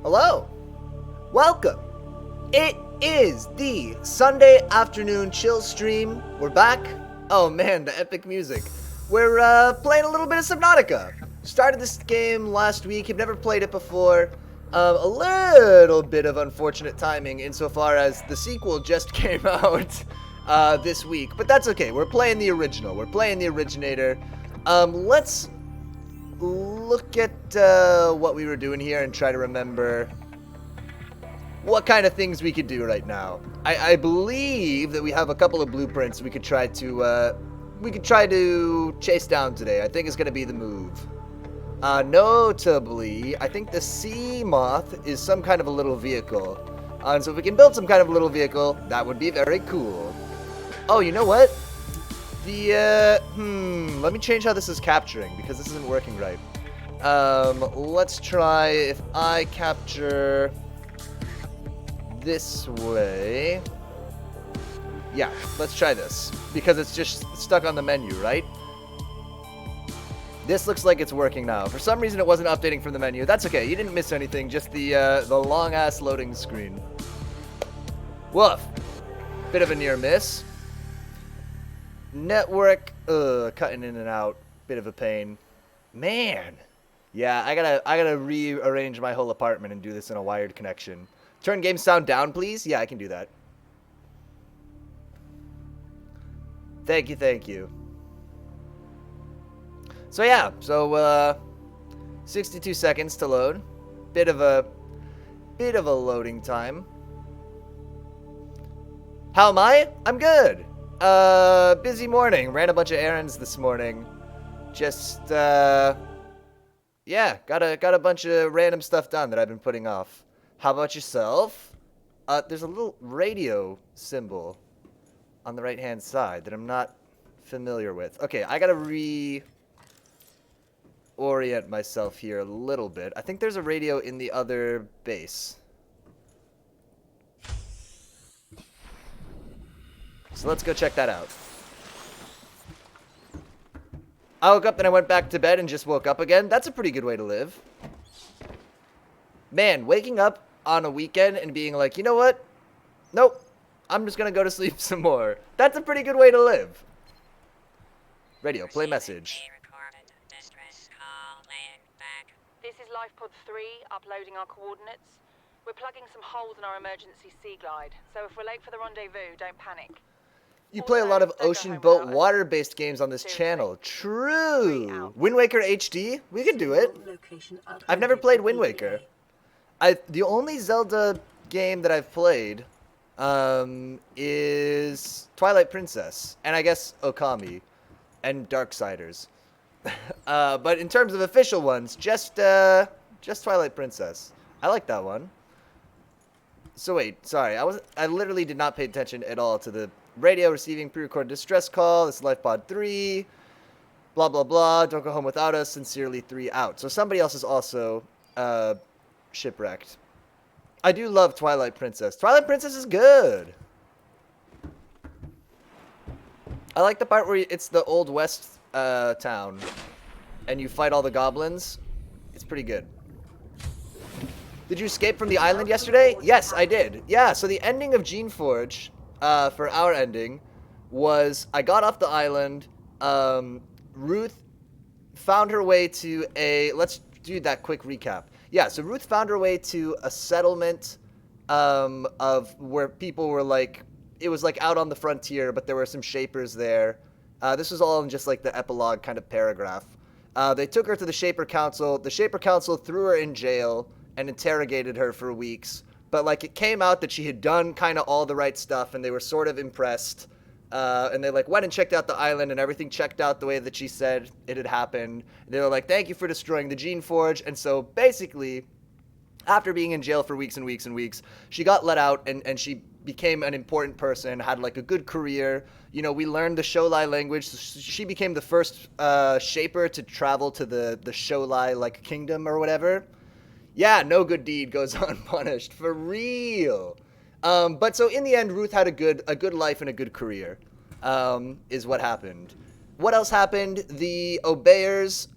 Hello. Welcome. It is the Sunday afternoon chill stream. We're back. Oh man, the epic music. We're playing a little bit of Subnautica. Started this game last week. Have never played it before. A little bit of unfortunate timing insofar as the sequel just came out this week. But that's okay. We're playing the original. We're playing the originator. Let's look at what we were doing here and try to remember what kind of things we could do right now. I believe that we have a couple of blueprints we could try to chase down today. I think it's gonna be the move. Notably, I think the sea moth is some kind of a little vehicle. And so if we can build some kind of a little vehicle, that would be very cool. Oh, you know what? Let me change how this is capturing, because this isn't working right. Let's try if I capture this way. Yeah, let's try this, because it's just stuck on the menu, right? This looks like it's working now. For some reason, it wasn't updating from the menu. That's okay, you didn't miss anything, just the long-ass loading screen. Woof. Bit of a near miss. Network, cutting in and out, bit of a pain. Man, yeah, I gotta rearrange my whole apartment and do this in a wired connection. Turn game sound down, please. Yeah, I can do that. Thank you. So yeah, 62 seconds to load. Bit of a loading time. How am I? I'm good. Busy morning. Ran a bunch of errands this morning. Just, yeah, got a bunch of random stuff done that I've been putting off. How about yourself? There's a little radio symbol on the right-hand side that I'm not familiar with. Okay, I gotta reorient myself here a little bit. I think there's a radio in the other base. So let's go check that out. I woke up, then I went back to bed and just woke up again. That's a pretty good way to live. Man, waking up on a weekend and being like, you know what? Nope. I'm just gonna go to sleep some more. That's a pretty good way to live. Radio, play message. This is LifePod 3, uploading our coordinates. We're plugging some holes in our emergency sea glide, so if we're late for the rendezvous, don't panic. You play a lot of ocean boat water-based games on this channel. True. Wind Waker HD? We could do it. I've never played Wind Waker. The only Zelda game that I've played is Twilight Princess, and I guess Okami, and Darksiders. But in terms of official ones, just Twilight Princess. I like that one. So wait, sorry, I literally did not pay attention at all to the radio receiving pre-recorded distress call. This is LifePod 3. Blah blah blah. Don't go home without us. Sincerely, 3 out. So somebody else is also shipwrecked. I do love Twilight Princess. Twilight Princess is good. I like the part where it's the Old West town, and you fight all the goblins. It's pretty good. Did you escape from the island yesterday? Yes, I did. Yeah, so the ending of Gene Forge, for our ending, was I got off the island. Ruth found her way to a... Let's do that quick recap. Yeah, so Ruth found her way to a settlement of where people were like... It was like out on the frontier, but there were some shapers there. This was all in just like the epilogue kind of paragraph. They took her to the Shaper Council. The Shaper Council threw her in jail and interrogated her for weeks. But like it came out that she had done kind of all the right stuff, and they were sort of impressed. And they like went and checked out the island, and everything checked out the way that she said it had happened. They were like, thank you for destroying the Gene Forge. And so basically, after being in jail for weeks and weeks and weeks, she got let out, and she became an important person, had like a good career. You know, we learned the Sholai language. So she became the first shaper to travel to the Sholai like kingdom or whatever. Yeah, no good deed goes unpunished, for real. But so in the end, Ruth had a good life and a good career, is what happened. What else happened? The Obeyers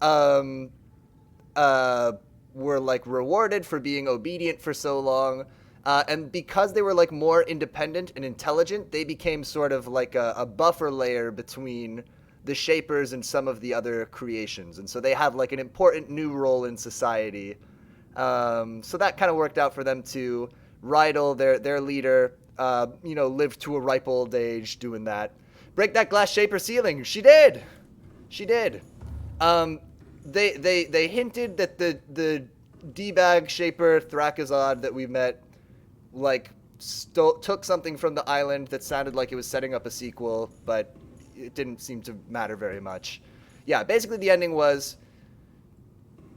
were like rewarded for being obedient for so long. And because they were like more independent and intelligent, they became sort of like a buffer layer between the Shapers and some of the other creations. And so they have like an important new role in society. So that kind of worked out for them to Rydell, their leader, lived to a ripe old age doing that. Break that glass Shaper ceiling. She did. She did. They hinted that the D-bag Shaper Thrakazad that we met like took something from the island that sounded like it was setting up a sequel, but it didn't seem to matter very much. Yeah, basically the ending was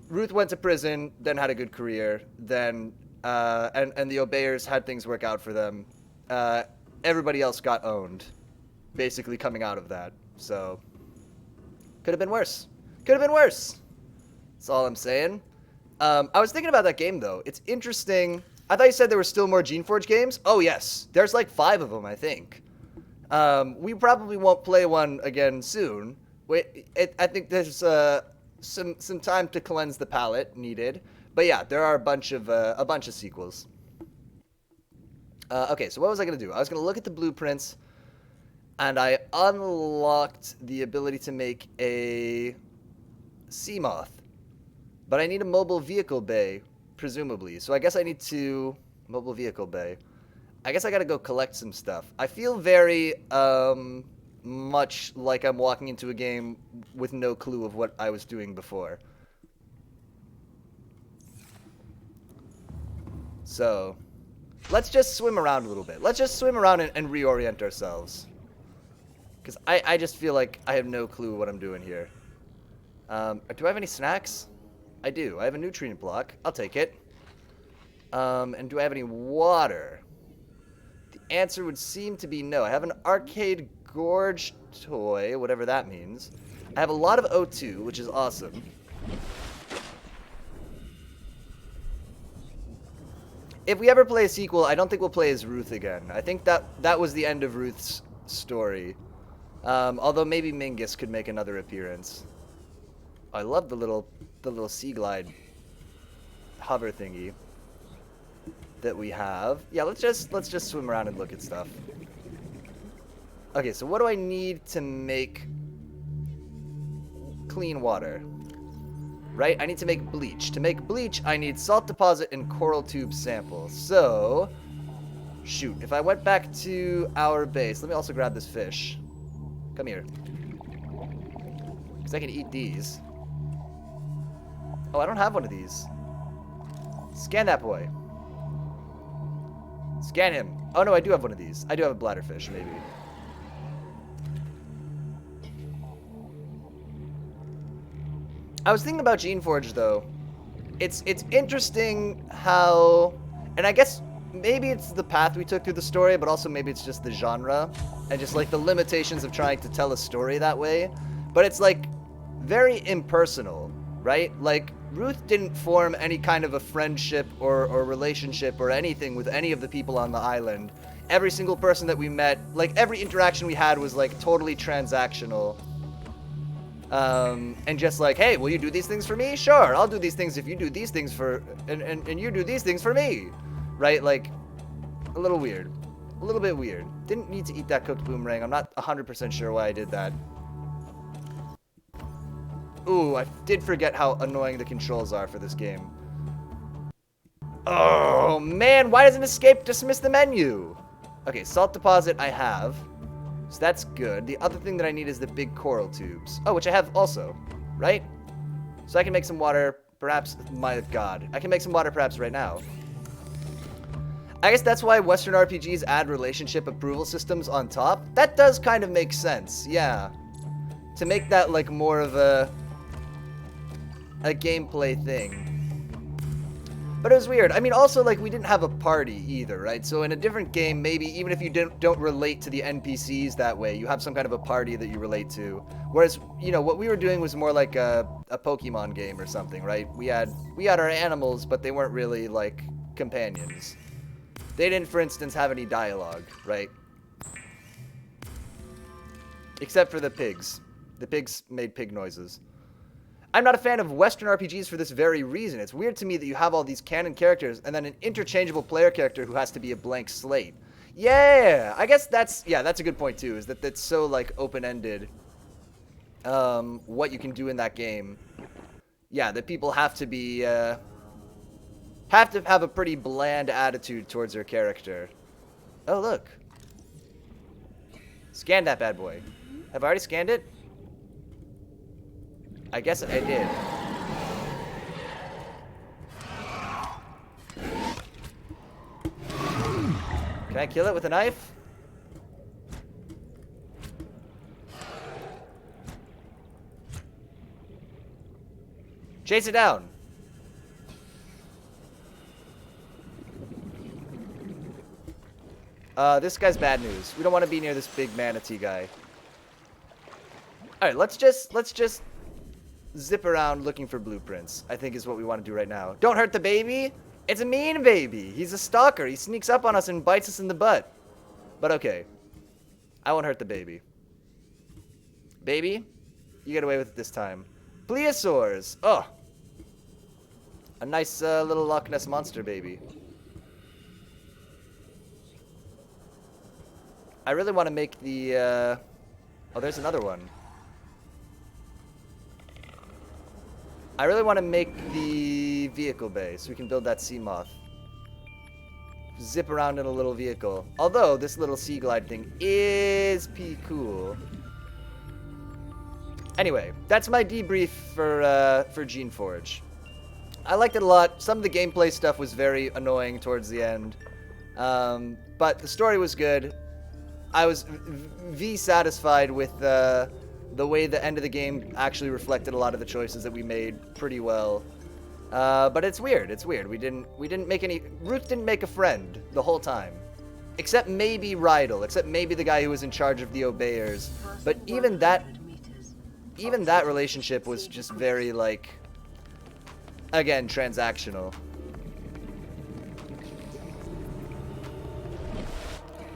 Ruth went to prison, then had a good career, then and the Obeyers had things work out for them. Everybody else got owned, basically coming out of that. So could have been worse. Could have been worse. That's all I'm saying. I was thinking about that game though. It's interesting. I thought you said there were still more Geneforge games. Oh yes, there's like 5 of them, I think. We probably won't play one again soon. I think there's some time to cleanse the palate needed. But yeah, there are a bunch of sequels. Okay, so what was I gonna do? I was gonna look at the blueprints, and I unlocked the ability to make a sea moth. But I need a mobile vehicle bay, presumably. So I guess I need to mobile vehicle bay. I guess I gotta go collect some stuff. I feel very much like I'm walking into a game with no clue of what I was doing before. So let's just swim around a little bit. Let's just swim around and reorient ourselves. Because I just feel like I have no clue what I'm doing here. Do I have any snacks? I do. I have a nutrient block. I'll take it. And do I have any water? The answer would seem to be no. I have an arcade gorge toy, whatever that means. I have a lot of O2, which is awesome. If we ever play a sequel, I don't think we'll play as Ruth again. I think that was the end of Ruth's story. Although maybe Mingus could make another appearance. I love the little sea glide hover thingy that we have. Yeah, let's just swim around and look at stuff. Okay, so what do I need to make clean water? Right? I need to make bleach. To make bleach, I need salt deposit and coral tube samples. So, shoot. If I went back to our base, let me also grab this fish. Come here. Because I can eat these. Oh, I don't have one of these. Scan that boy. Scan him. Oh, no, I do have one of these. I do have a bladderfish, maybe. I was thinking about Geneforge, though. It's interesting how... And I guess maybe it's the path we took through the story, but also maybe it's just the genre. And just, like, the limitations of trying to tell a story that way. But it's, like, very impersonal, right? Like, Ruth didn't form any kind of a friendship or relationship or anything with any of the people on the island. Every single person that we met, like, every interaction we had was, like, totally transactional. And just like, hey, will you do these things for me? Sure, I'll do these things if you do these things for... And you do these things for me. Right? Like, a little weird. A little bit weird. Didn't need to eat that cooked boomerang. I'm not 100% sure why I did that. Ooh, I did forget how annoying the controls are for this game. Oh, man, why doesn't escape dismiss the menu? Okay, salt deposit I have. So that's good. The other thing that I need is the big coral tubes. Oh, which I have also, right? So I can make some water, perhaps, my god. I can make some water perhaps right now. I guess that's why Western RPGs add relationship approval systems on top. That does kind of make sense, yeah. To make that, like, more of a gameplay thing. But it was weird. I mean, also, like, we didn't have a party either, right? So in a different game, maybe, even if you don't relate to the NPCs that way, you have some kind of a party that you relate to. Whereas, you know, what we were doing was more like a Pokemon game or something, right? We had our animals, but they weren't really, like, companions. They didn't, for instance, have any dialogue, right? Except for the pigs. The pigs made pig noises. I'm not a fan of Western RPGs for this very reason. It's weird to me that you have all these canon characters and then an interchangeable player character who has to be a blank slate. Yeah, I guess that's a good point too. Is that that's so like open-ended. What you can do in that game. Yeah, that people have to be have to have a pretty bland attitude towards their character. Oh look, scan that bad boy. Have I already scanned it? I guess I did. Can I kill it with a knife? Chase it down. This guy's bad news. We don't want to be near this big manatee guy. All right, let's just zip around looking for blueprints, I think is what we want to do right now. Don't hurt the baby. It's a mean baby. He's a stalker. He sneaks up on us and bites us in the butt. But okay. I won't hurt the baby. Baby, you get away with it this time. Plesiosaurs. Oh. A nice little Loch Ness monster baby. I really want to make the... Oh, there's another one. I really want to make the vehicle bay so we can build that sea moth. Zip around in a little vehicle. Although this little sea glide thing is cool. Anyway, that's my debrief for Gene Forge. I liked it a lot. Some of the gameplay stuff was very annoying towards the end. But the story was good. I was satisfied with the way the end of the game actually reflected a lot of the choices that we made pretty well. But it's weird. It's weird. We didn't make any... Ruth didn't make a friend the whole time. Except maybe Rydell. Except maybe the guy who was in charge of the Obeyers. But even that relationship was just very, like... Again, transactional.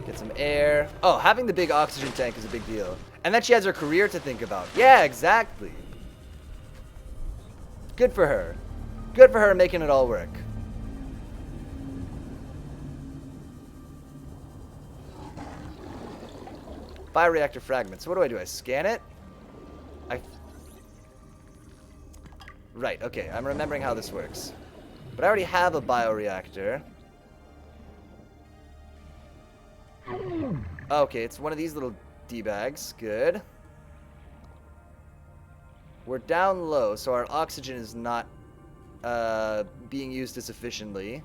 Get some air. Oh, having the big oxygen tank is a big deal. And then she has her career to think about. Yeah, exactly. Good for her. Good for her making it all work. Bioreactor fragments. So what do? I scan it? Right, okay. I'm remembering how this works. But I already have a bioreactor. Okay, it's one of these little D-bags. Good. We're down low, so our oxygen is not being used as efficiently.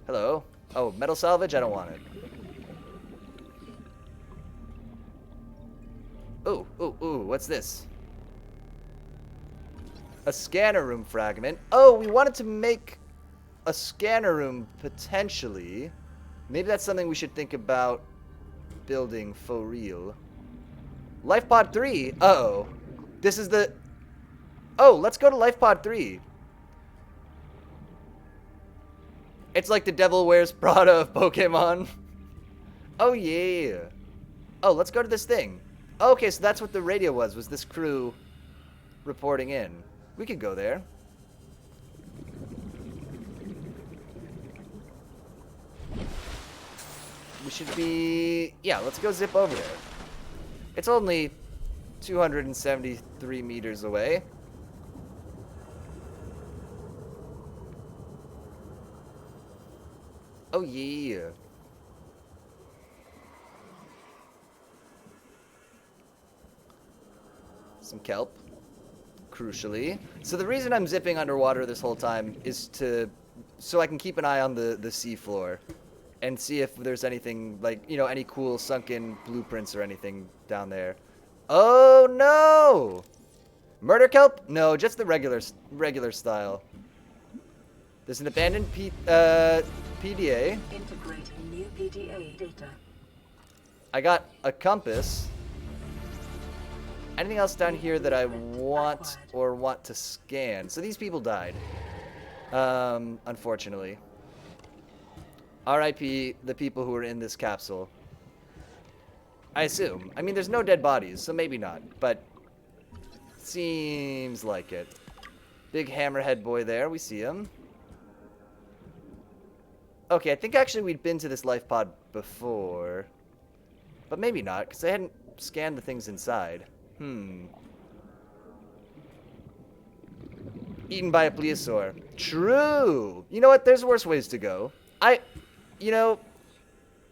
Hello. Oh, metal salvage? I don't want it. Ooh, ooh, ooh, what's this? A scanner room fragment. Oh, we wanted to make a scanner room, potentially. Maybe that's something we should think about building for real. Life Pod 3? Uh-oh. This is the... Oh, let's go to Life Pod 3. It's like the Devil Wears Prada of Pokemon. Oh, yeah. Oh, let's go to this thing. Okay, so that's what the radio was this crew reporting in. We could go there. We should be... Yeah, let's go zip over there. It's only 273 meters away. Oh, yeah. Some kelp. Crucially. So the reason I'm zipping underwater this whole time is so I can keep an eye on the seafloor and see if there's anything like, you know, any cool sunken blueprints or anything down there. Oh no! Murder kelp? No, just the regular style. There's an abandoned PDA. Integrate new PDA data. I got a compass. Anything else down here that I want to scan? So these people died. Unfortunately. R.I.P. the people who were in this capsule. I assume. I mean, there's no dead bodies, so maybe not. But Seems like it. Big hammerhead boy there. We see him. Okay, I think actually we'd been to this life pod before. But maybe not, because I hadn't scanned the things inside. Eaten by a plesiosaur. True! You know what? There's worse ways to go. You know,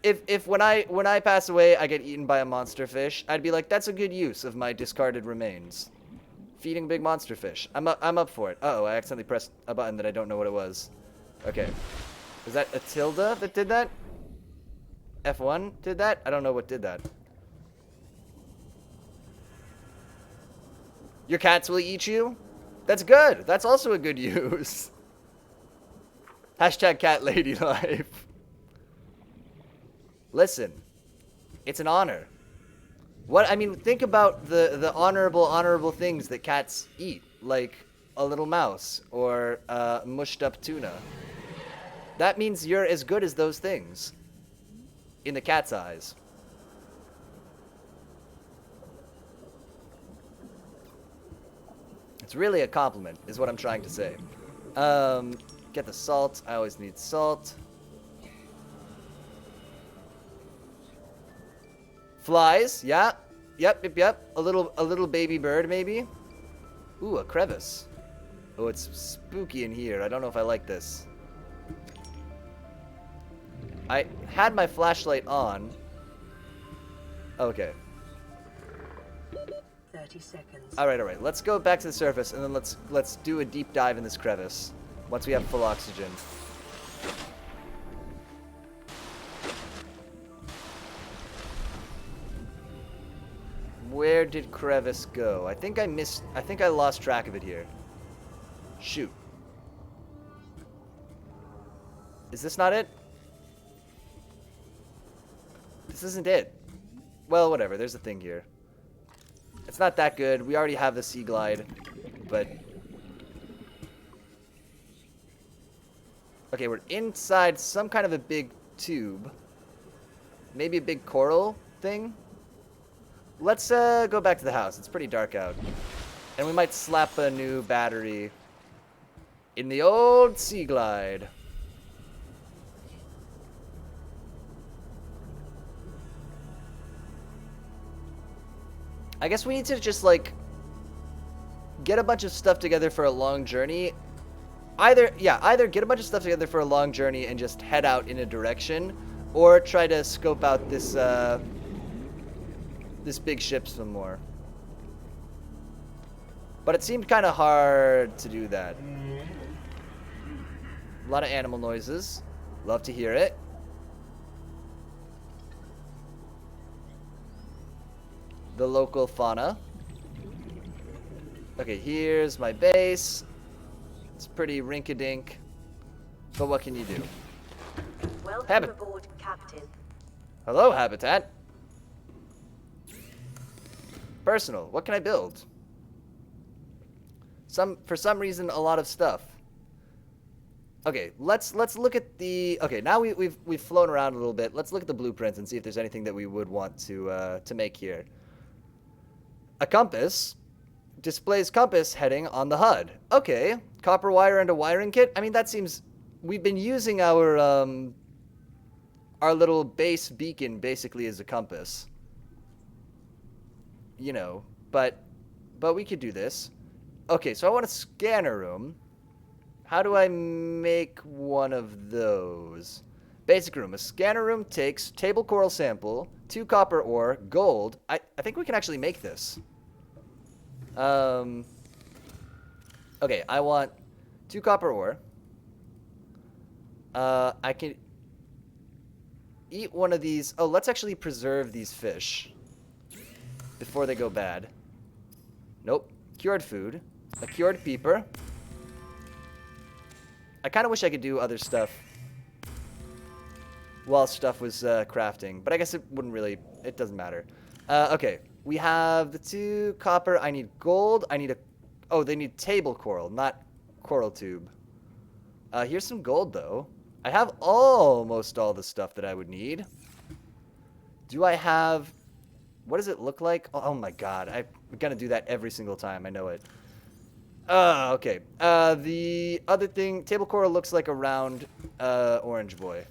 if when I pass away, I get eaten by a monster fish, I'd be like, that's a good use of my discarded remains. Feeding big monster fish. I'm up for it. Uh-oh, I accidentally pressed a button that I don't know what it was. Okay. Was that a tilde that did that? F1 did that? I don't know what did that. Your cats will eat you? That's good. That's also a good use. Hashtag cat lady life. Listen, it's an honor. I mean, think about the honorable things that cats eat, like a little mouse or mushed up tuna. That means you're as good as those things in the cat's eyes. It's really a compliment, is what I'm trying to say. Get the salt. I always need salt. Flies, yeah. Yep. A little baby bird, maybe. Ooh, a crevice. Oh, it's spooky in here. I don't know if I like this. I had my flashlight on. Okay. 30 seconds. All right. Let's go back to the surface, and then let's do a deep dive in this crevice once we have full oxygen. Where did crevice go? I think I lost track of it here. Shoot. Is this not it? This isn't it. Well, whatever. There's a thing here. It's not that good. We already have the sea glide, but... Okay, we're inside some kind of a big tube. Maybe a big coral thing? Let's go back to the house. It's pretty dark out. And we might slap a new battery in the old sea glide. I guess we need to just, like, get a bunch of stuff together for a long journey. Either get a bunch of stuff together for a long journey and just head out in a direction, or try to scope out this, this big ship some more. But it seemed kind of hard to do that. A lot of animal noises. Love to hear it. The local fauna. Okay, here's my base. It's pretty rink-a-dink. But what can you do? Welcome aboard, Captain. Hello, Habitat. Personal. What can I build? For some reason, a lot of stuff. Okay, let's look at the. Okay, now we've flown around a little bit. Let's look at the blueprints and see if there's anything that we would want to make here. A compass displays compass heading on the HUD. Okay, copper wire and a wiring kit. I mean, that seems. We've been using our little base beacon basically as a compass. You know, but we could do this. Okay, so I want a scanner room. How do I make one of those? Basic room. A scanner room takes table coral sample, 2 copper ore, gold. I think we can actually make this. Okay, I want 2 copper ore. I can eat one of these. Oh, let's actually preserve these fish before they go bad. Nope. Cured food. A cured peeper. I kind of wish I could do other stuff while stuff was crafting, but I guess it wouldn't really, it doesn't matter. Okay, we have the 2 copper. I need gold. I need oh, they need table coral, not coral tube. Here's some gold, though. I have almost all the stuff that I would need. Do I have, what does it look like? Oh my god, We're gonna do that every single time. I know it. Okay. The other thing, table coral looks like a round orange boy.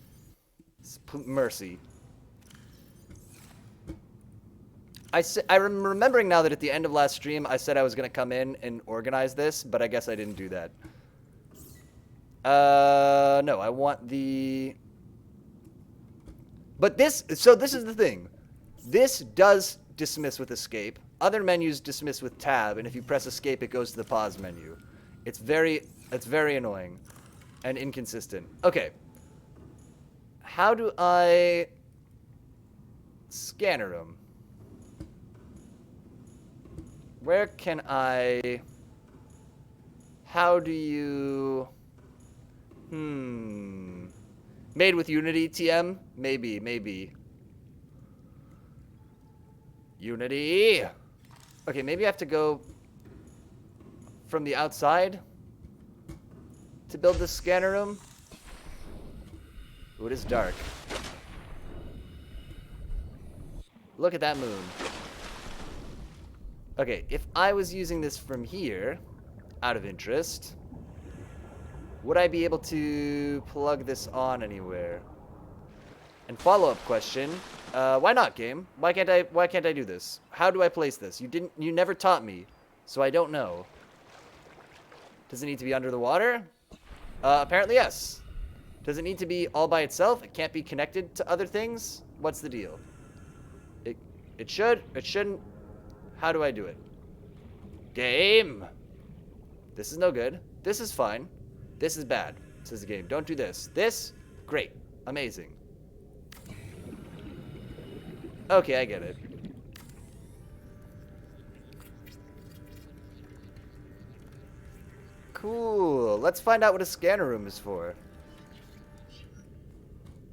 Mercy. I'm remembering now that at the end of last stream, I said I was going to come in and organize this, but I guess I didn't do that. No, I want the... But this... So this is the thing. This does dismiss with escape. Other menus dismiss with tab, and if you press escape, it goes to the pause menu. It's very annoying and inconsistent. Okay. How do I... Scanner room. Where can I... How do you... Made with Unity, TM? Maybe. Unity! Okay, maybe I have to go from the outside to build this scanner room. Ooh, it is dark. Look at that moon. Okay, if I was using this from here, out of interest, would I be able to plug this on anywhere? And follow-up question, why not, game? Why can't I do this? How do I place this? You never taught me, so I don't know. Does it need to be under the water? Apparently yes. Does it need to be all by itself? It can't be connected to other things? What's the deal? It should, it shouldn't. How do I do it? Game! This is no good. This is fine. This is bad, says the game. Don't do this. This? Great. Amazing. Okay, I get it. Cool. Let's find out what a scanner room is for.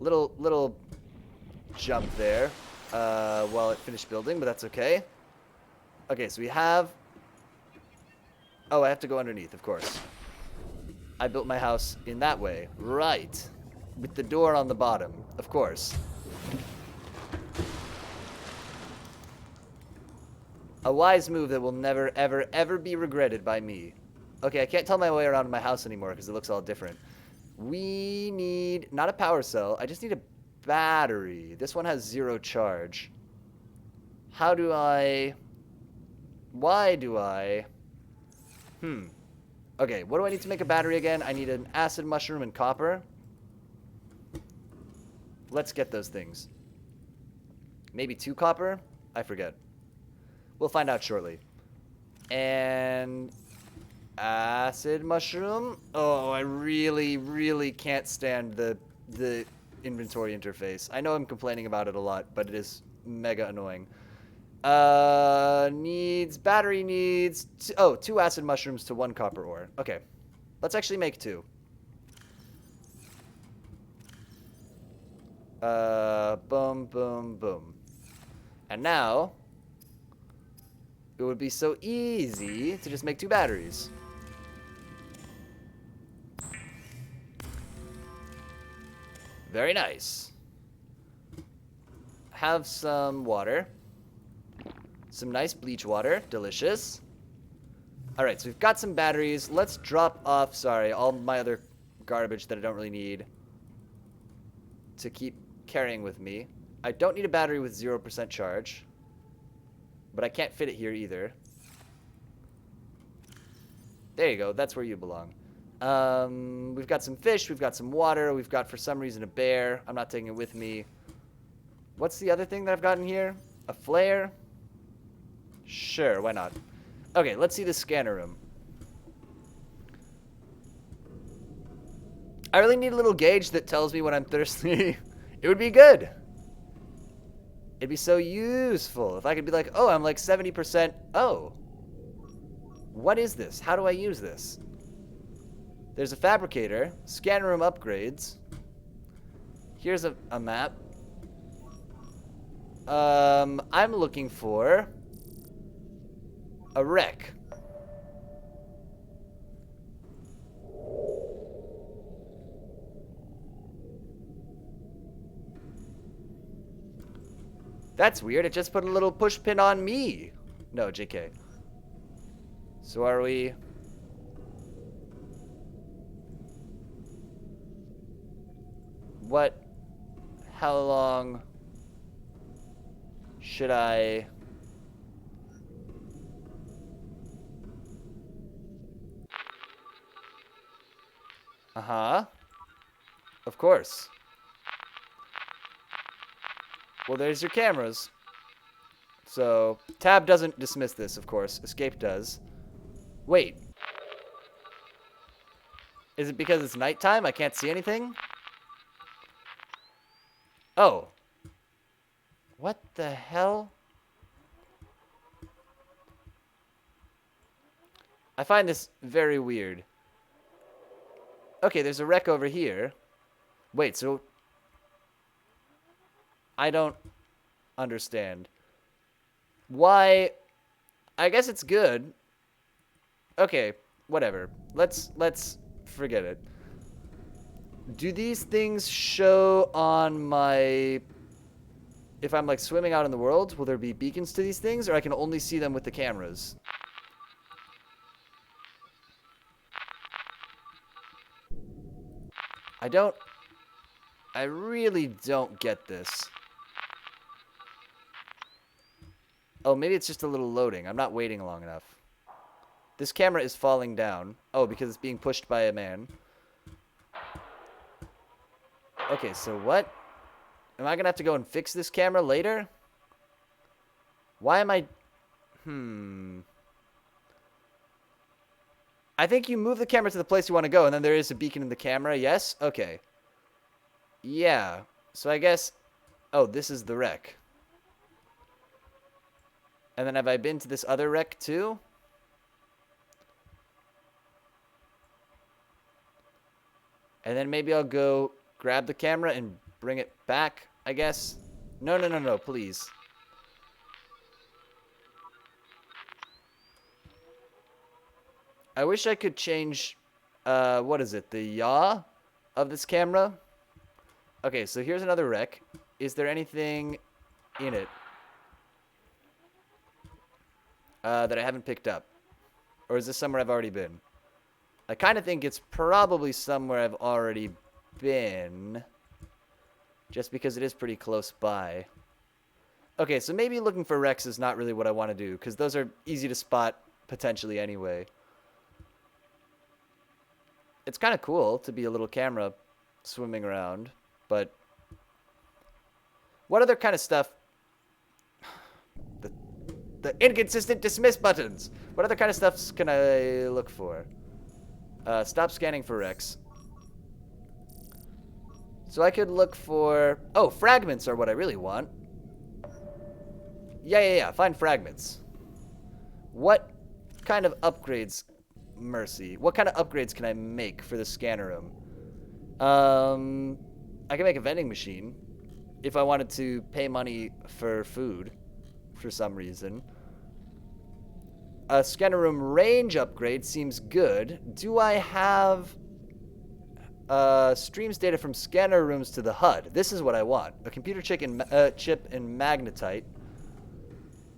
Little jump there while it finished building, but that's okay. Okay, so we have... Oh, I have to go underneath, of course. I built my house in that way. Right. With the door on the bottom, of course. A wise move that will never, ever, ever be regretted by me. Okay, I can't tell my way around my house anymore because it looks all different. We need... Not a power cell. I just need a battery. This one has 0 charge. How do I... Why do I... Okay, what do I need to make a battery again? I need an acid mushroom and copper. Let's get those things. Maybe 2 copper? I forget. We'll find out shortly. And... acid mushroom? Oh, I really can't stand the inventory interface. I know I'm complaining about it a lot, but it is mega annoying. Battery needs... 2 acid mushrooms to 1 copper ore. Okay. Let's actually make 2. Boom. And now... it would be so easy to just make 2 batteries. Very nice. Have some water. Some nice bleach water. Delicious. Alright, so we've got some batteries. Let's drop off, sorry, all my other garbage that I don't really need to keep carrying with me. I don't need a battery with 0% charge. But I can't fit it here either. There you go. That's where you belong. We've got some fish. We've got some water. We've got, for some reason, a bear. I'm not taking it with me. What's the other thing that I've got in here? A flare? Sure, why not? Okay, let's see the scanner room. I really need a little gauge that tells me when I'm thirsty. It would be good. It'd be so useful if I could be like, oh, I'm like 70%. Oh. What is this? How do I use this? There's a fabricator. Scanner room upgrades. Here's a map. I'm looking for a wreck. That's weird. It just put a little push pin on me. No, JK. So are we... What? How long should I... Uh-huh. Of course. Well, there's your cameras. So, tab doesn't dismiss this, of course. Escape does. Wait. Is it because it's nighttime? I can't see anything? Oh. What the hell? I find this very weird. Okay, there's a wreck over here. Wait, so... I don't understand. Why... I guess it's good. Okay, whatever. Let's forget it. Do these things show on my... If I'm, like, swimming out in the world, will there be beacons to these things? Or I can only see them with the cameras? I really don't get this. Oh, maybe it's just a little loading. I'm not waiting long enough. This camera is falling down. Oh, because it's being pushed by a man. Okay, so what? Am I gonna have to go and fix this camera later? Why am I... I think you move the camera to the place you want to go, and then there is a beacon in the camera, yes? Okay. Yeah. So I guess... Oh, this is the wreck. And then have I been to this other wreck too? And then maybe I'll go grab the camera and bring it back, I guess. No, please. I wish I could change, what is it, the yaw of this camera? Okay, so here's another wreck. Is there anything in it that I haven't picked up? Or is this somewhere I've already been? I kind of think it's probably somewhere I've already been. Just because it is pretty close by. Okay, so maybe looking for wrecks is not really what I want to do, because those are easy to spot potentially anyway. It's kind of cool to be a little camera swimming around, but what other kind of stuff... The inconsistent dismiss buttons! What other kind of stuff can I look for? Stop scanning for wrecks. So I could look for... Oh, fragments are what I really want. Yeah. Find fragments. What kind of upgrades... Mercy. What kind of upgrades can I make for the scanner room? I can make a vending machine. If I wanted to pay money for food. For some reason. A scanner room range upgrade seems good. Do I have... streams data from scanner rooms to the HUD. This is what I want. A computer chip and magnetite.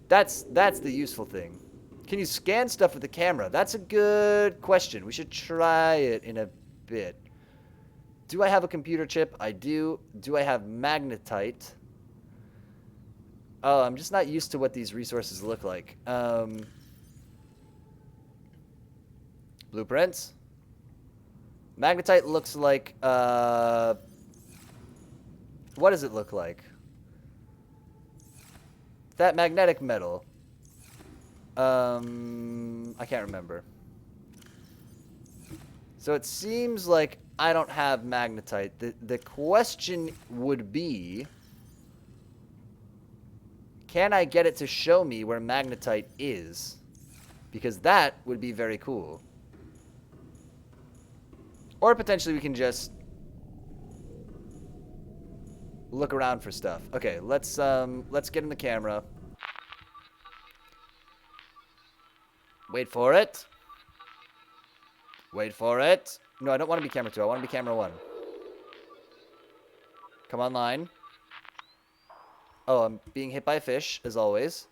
That's the useful thing. Can you scan stuff with the camera? That's a good question. We should try it in a bit. Do I have a computer chip? I do. Do I have magnetite? Oh, I'm just not used to what these resources look like. Blueprints? Magnetite looks like, what does it look like? That magnetic metal. I can't remember. So it seems like I don't have magnetite. The question would be, can I get it to show me where magnetite is? Because that would be very cool. Or potentially we can just look around for stuff. Okay, let's get in the camera. Wait for it. Wait for it. No, I don't want to be camera 2. I want to be camera 1. Come online. Oh, I'm being hit by a fish, as always.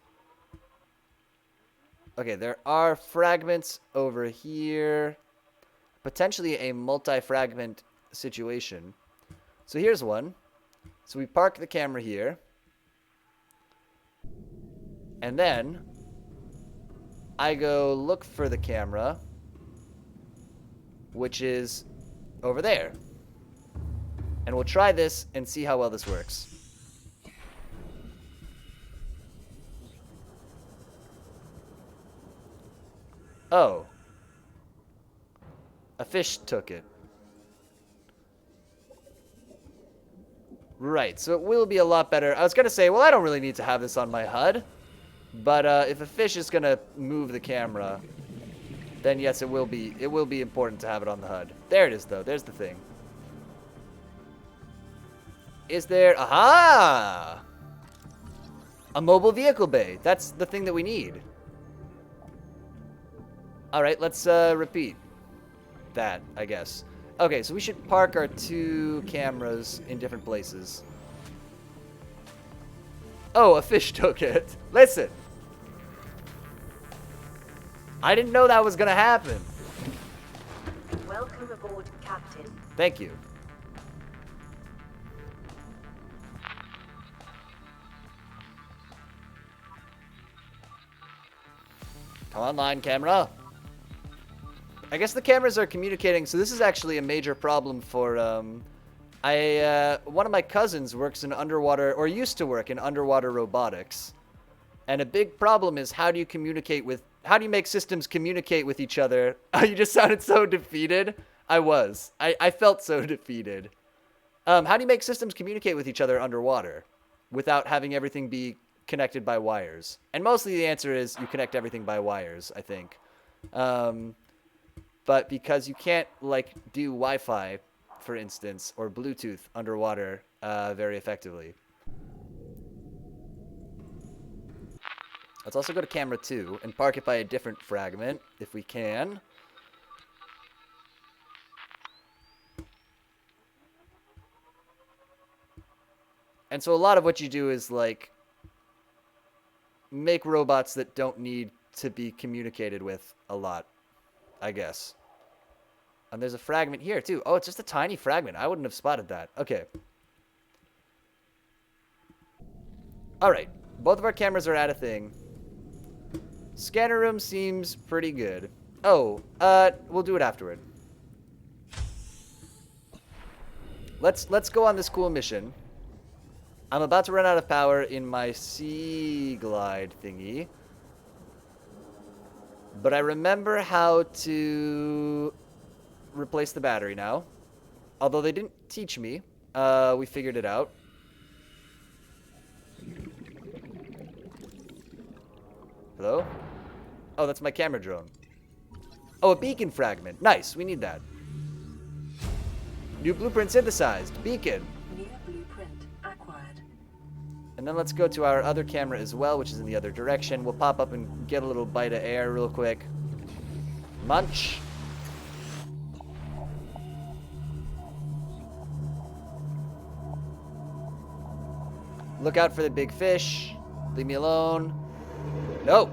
Okay, there are fragments over here. Potentially a multi-fragment situation. So here's one. So we park the camera here. And then I go look for the camera, which is over there. And we'll try this and see how well this works. Oh. A fish took it. Right, so it will be a lot better. I was going to say, well, I don't really need to have this on my HUD. But if a fish is going to move the camera, then yes, it will be important to have it on the HUD. There it is, though. There's the thing. Is there... Aha! A mobile vehicle bay. That's the thing that we need. All right, let's repeat that, I guess. Okay, so we should park our 2 cameras in different places. Oh, a fish took it. Listen. I didn't know that was going to happen. Welcome aboard, Captain. Thank you. Come online, camera. I guess the cameras are communicating, so this is actually a major problem for, one of my cousins works in underwater, or used to work in underwater robotics. And a big problem is how do you make systems communicate with each other? You just sounded so defeated. I felt so defeated. How do you make systems communicate with each other underwater without having everything be connected by wires? And mostly the answer is you connect everything by wires, I think. But because you can't, like, do Wi-Fi, for instance, or Bluetooth underwater very effectively. Let's also go to camera 2 and park it by a different fragment, if we can. And so a lot of what you do is, like, make robots that don't need to be communicated with a lot, I guess. And there's a fragment here, too. Oh, it's just a tiny fragment. I wouldn't have spotted that. Okay. All right. Both of our cameras are at a thing. Scanner room seems pretty good. Oh, we'll do it afterward. Let's go on this cool mission. I'm about to run out of power in my sea glide thingy. But I remember how to replace the battery now. Although they didn't teach me. We figured it out. Hello? Oh, that's my camera drone. Oh, a beacon fragment. Nice, we need that. New blueprint synthesized. Beacon. New blueprint acquired. And then let's go to our other camera as well, which is in the other direction. We'll pop up and get a little bite of air real quick. Munch. Look out for the big fish. Leave me alone. No.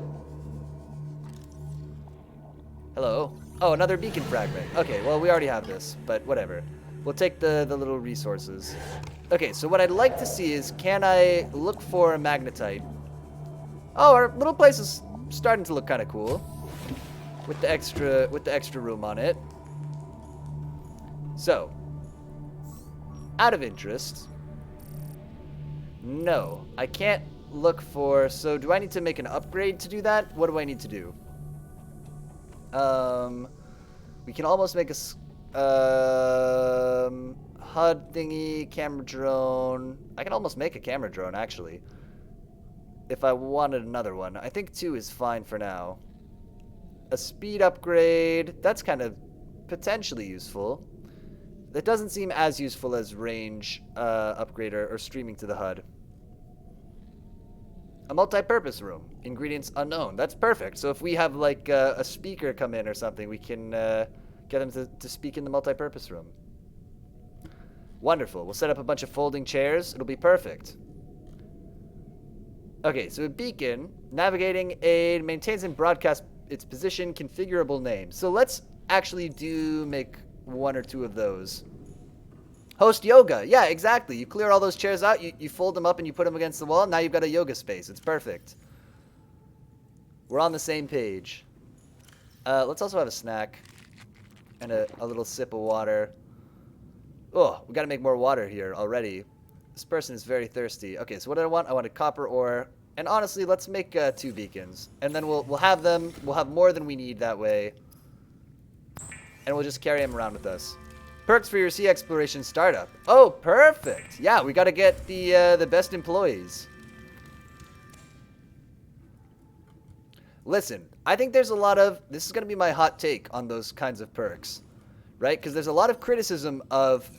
Hello. Oh, another beacon fragment. Okay, well, we already have this, but whatever. We'll take the little resources. Okay, so what I'd like to see is, can I look for a magnetite? Oh, our little place is starting to look kind of cool. With the extra room on it. So, out of interest. No, I can't look for... So, do I need to make an upgrade to do that? What do I need to do? We can almost make a HUD thingy, camera drone. I can almost make a camera drone, actually. If I wanted another one. I think 2 is fine for now. A speed upgrade. That's kind of potentially useful. That doesn't seem as useful as range upgrade or streaming to the HUD. A multi-purpose room. Ingredients unknown. That's perfect. So if we have like a speaker come in or something, we can get them to speak in the multi-purpose room. Wonderful. We'll set up a bunch of folding chairs. It'll be perfect. Okay, so a beacon, navigating aid, maintains and broadcasts its position, configurable name. So let's actually make one or two of those. Host yoga. Yeah, exactly. You clear all those chairs out, you fold them up and you put them against the wall. Now you've got a yoga space. It's perfect. We're on the same page. Let's also have a snack and a little sip of water. Oh, we got to make more water here already. This person is very thirsty. Okay, so what do I want? I want a copper ore. And honestly, let's make 2 beacons. And then we'll have them. We'll have more than we need that way. And we'll just carry them around with us. Perks for your sea exploration startup. Oh, perfect. Yeah, we got to get the best employees. Listen, I think there's a lot of... This is going to be my hot take on those kinds of perks. Right? Because there's a lot of criticism of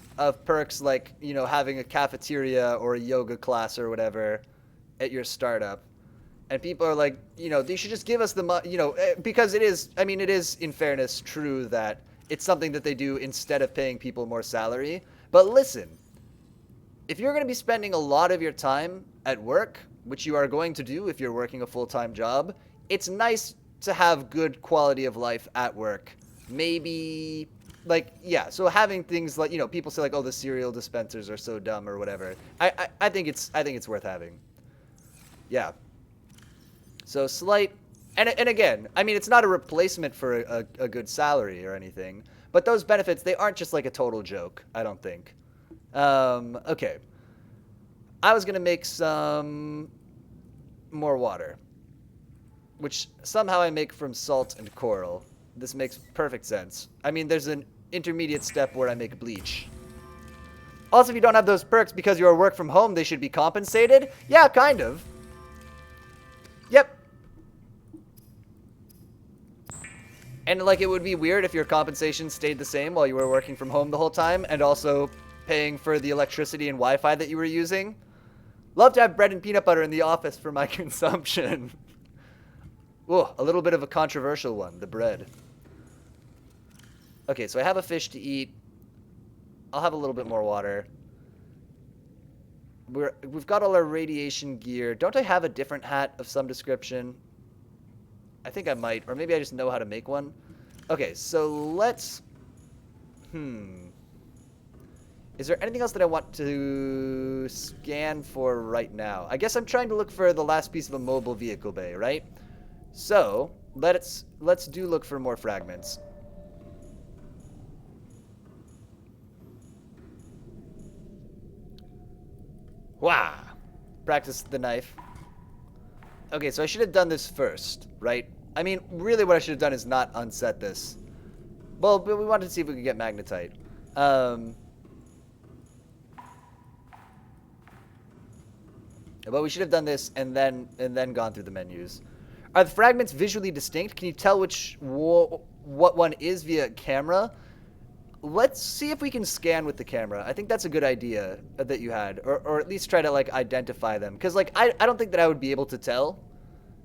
perks like, you know, having a cafeteria or a yoga class or whatever at your startup. And people are like, you know, they should just give us the money, you know, because it is, I mean, it is in fairness true that it's something that they do instead of paying people more salary. But listen, if you're going to be spending a lot of your time at work, which you are going to do if you're working a full-time job, it's nice to have good quality of life at work. Maybe... Like, yeah, so having things like, you know, people say like, oh, the cereal dispensers are so dumb or whatever. I think it's worth having. Yeah. So slight, and again, I mean, it's not a replacement for a good salary or anything, but those benefits, they aren't just like a total joke, I don't think. Okay. I was going to make some more water, which somehow I make from salt and coral. This makes perfect sense. I mean, there's an intermediate step where I make bleach. Also, if you don't have those perks because you are work from home, they should be compensated? Yeah, kind of. Yep. And, like, it would be weird if your compensation stayed the same while you were working from home the whole time and also paying for the electricity and Wi-Fi that you were using. Love to have bread and peanut butter in the office for my consumption. Ooh, a little bit of a controversial one, the bread. Okay, so I have a fish to eat. I'll have a little bit more water. We've got all our radiation gear. Don't I have a different hat of some description? I think I might, or maybe I just know how to make one. Okay, so let's... Is there anything else that I want to scan for right now? I guess I'm trying to look for the last piece of a mobile vehicle bay, right? So, let's do look for more fragments. Wah! Practice the knife. Okay, so I should have done this first, right? I mean, really what I should have done is not unset this. Well, but we wanted to see if we could get magnetite. But we should have done this and then gone through the menus. Are the fragments visually distinct? Can you tell what one is via camera? Let's see if we can scan with the camera. I think that's a good idea that you had, or at least try to like identify them, because like I don't think that I would be able to tell.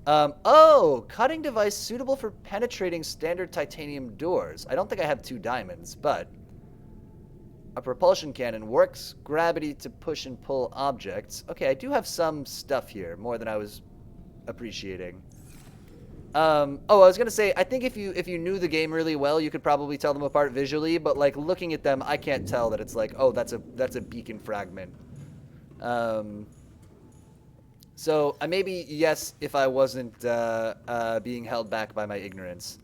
Oh, cutting device suitable for penetrating standard titanium doors. I don't think I have 2 diamonds, but a propulsion cannon works gravity to push and pull objects. Okay, I do have some stuff here, more than I was appreciating. Oh, I was gonna say, I think if you knew the game really well, you could probably tell them apart visually, but like looking at them, I can't tell that it's like, oh, that's a beacon fragment. So maybe yes, if I wasn't being held back by my ignorance.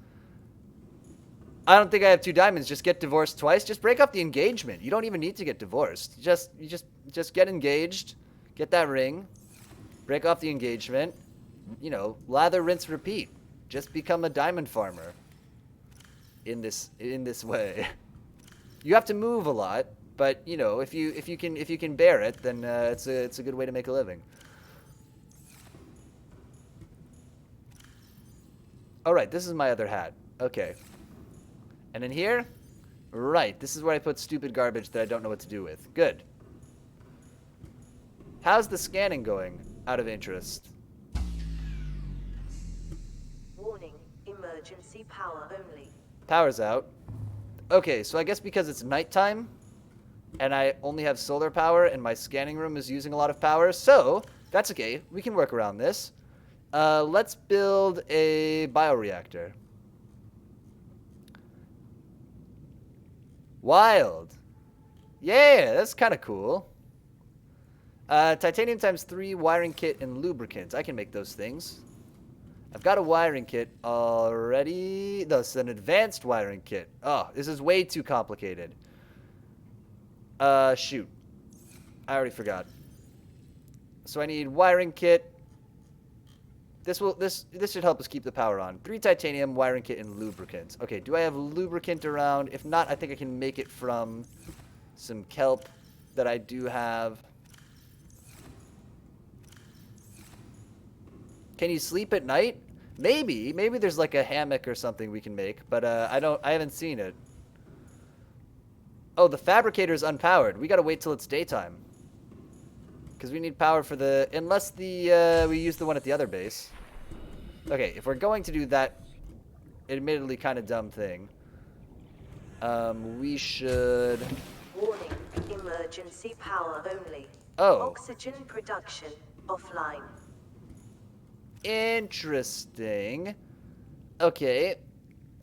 I don't think I have 2 diamonds. Just get divorced twice. Just break up the engagement. You don't even need to get divorced. You just get engaged, get that ring, break off the engagement. You know, lather, rinse, repeat. Just become a diamond farmer. In this way. You have to move a lot, but you know, if you can bear it, then it's a good way to make a living. All right, this is my other hat. Okay. And in here, right, this is where I put stupid garbage that I don't know what to do with. Good. How's the scanning going, out of interest? Warning, emergency power only. Power's out. Okay, so I guess because it's nighttime, and I only have solar power, and my scanning room is using a lot of power, so That's okay. We can work around this. Let's build a bioreactor. Wild. Yeah, that's kind of cool. Titanium ×3 wiring kit and lubricants. I can make those things. I've got a wiring kit already. No, it's an advanced wiring kit. Oh, this is way too complicated. Shoot. I already forgot. So I need wiring kit. This should help us keep the power on. 3 titanium, wiring kit, and lubricants. Okay, do I have lubricant around? If not, I think I can make it from some kelp that I do have. Can you sleep at night? Maybe there's like a hammock or something we can make, but I haven't seen it. Oh, the fabricator's unpowered. We gotta wait till it's daytime. Because we need power for the... Unless we use the one at the other base. Okay, if we're going to do that admittedly kind of dumb thing, we should... Warning, emergency power only. Oh. Oxygen production offline. Interesting. Okay.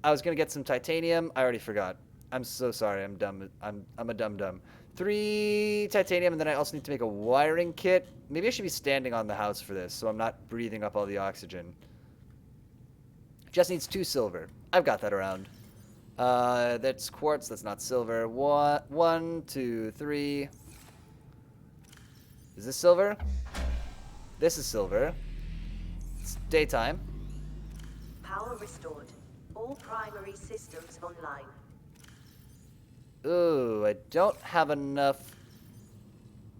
I was gonna get some titanium. I already forgot. I'm so sorry. I'm dumb. I'm a dum-dum. 3 titanium, and then I also need to make a wiring kit. Maybe I should be standing on the house for this, so I'm not breathing up all the oxygen. Just needs 2 silver. I've got that around. That's quartz. That's not silver. 1, 2, 3. Is this silver? This is silver. It's daytime. Power restored. All primary systems online. Ooh, I don't have enough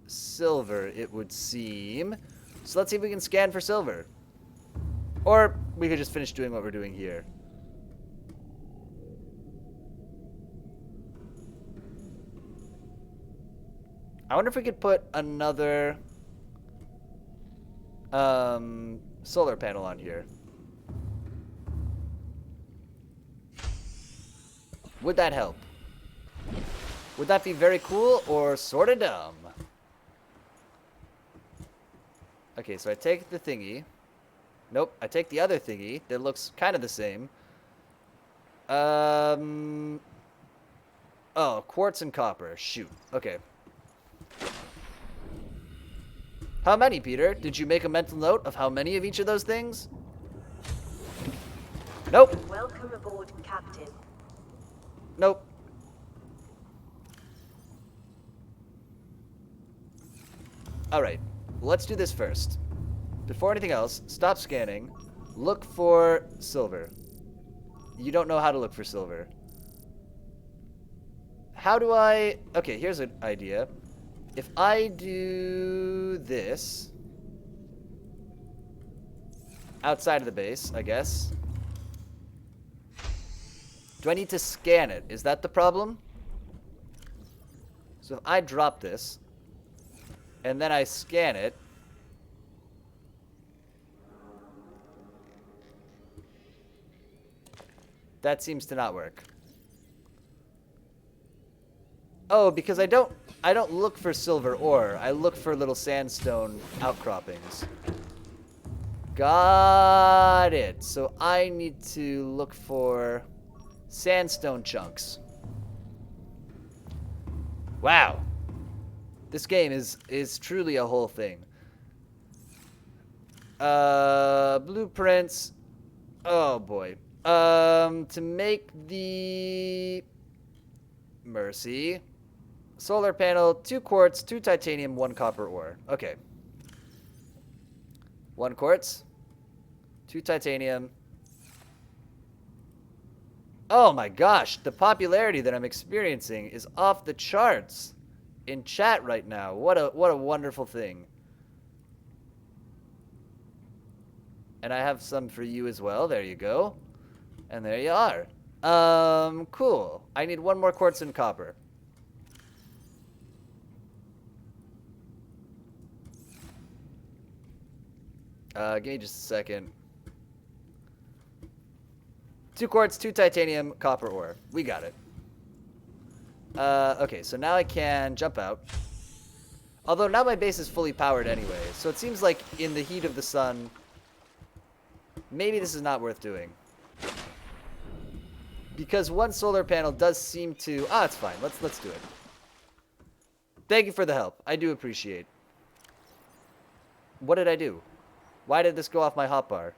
silver, it would seem. So let's see if we can scan for silver. Or we could just finish doing what we're doing here. I wonder if we could put another solar panel on here. Would that help? Would that be very cool or sort of dumb? Okay, so I take the thingy. Nope, I take the other thingy that looks kind of the same. Oh, quartz and copper. Shoot. Okay. How many, Peter? Did you make a mental note of how many of each of those things? Nope. Welcome aboard, Captain. Nope. Alright, let's do this first. Before anything else, stop scanning. Look for silver. You don't know how to look for silver. How do I... Okay, here's an idea. If I do this... outside of the base, I guess. Do I need to scan it? Is that the problem? So if I drop this, and then I scan it, that seems to not work. Oh, because I don't look for silver ore. I look for little sandstone outcroppings. Got it. So I need to look for sandstone chunks. Wow. This game is truly a whole thing. Blueprints. Oh boy. To make the Mercy solar panel, 2 quartz, 2 titanium, 1 copper ore. Okay. 1 quartz, 2 titanium. Oh my gosh, the popularity that I'm experiencing is off the charts in chat right now. What a wonderful thing. And I have some for you as well. There you go. And there you are. Cool. I need 1 more quartz and copper. Give me just a second. 2 quartz, 2 titanium, copper ore. We got it. Okay, so now I can jump out. Although now my base is fully powered anyway, so it seems like in the heat of the sun, maybe this is not worth doing. Because one solar panel does seem to... Ah, it's fine. Let's do it. Thank you for the help. I do appreciate. What did I do? Why did this go off my hotbar?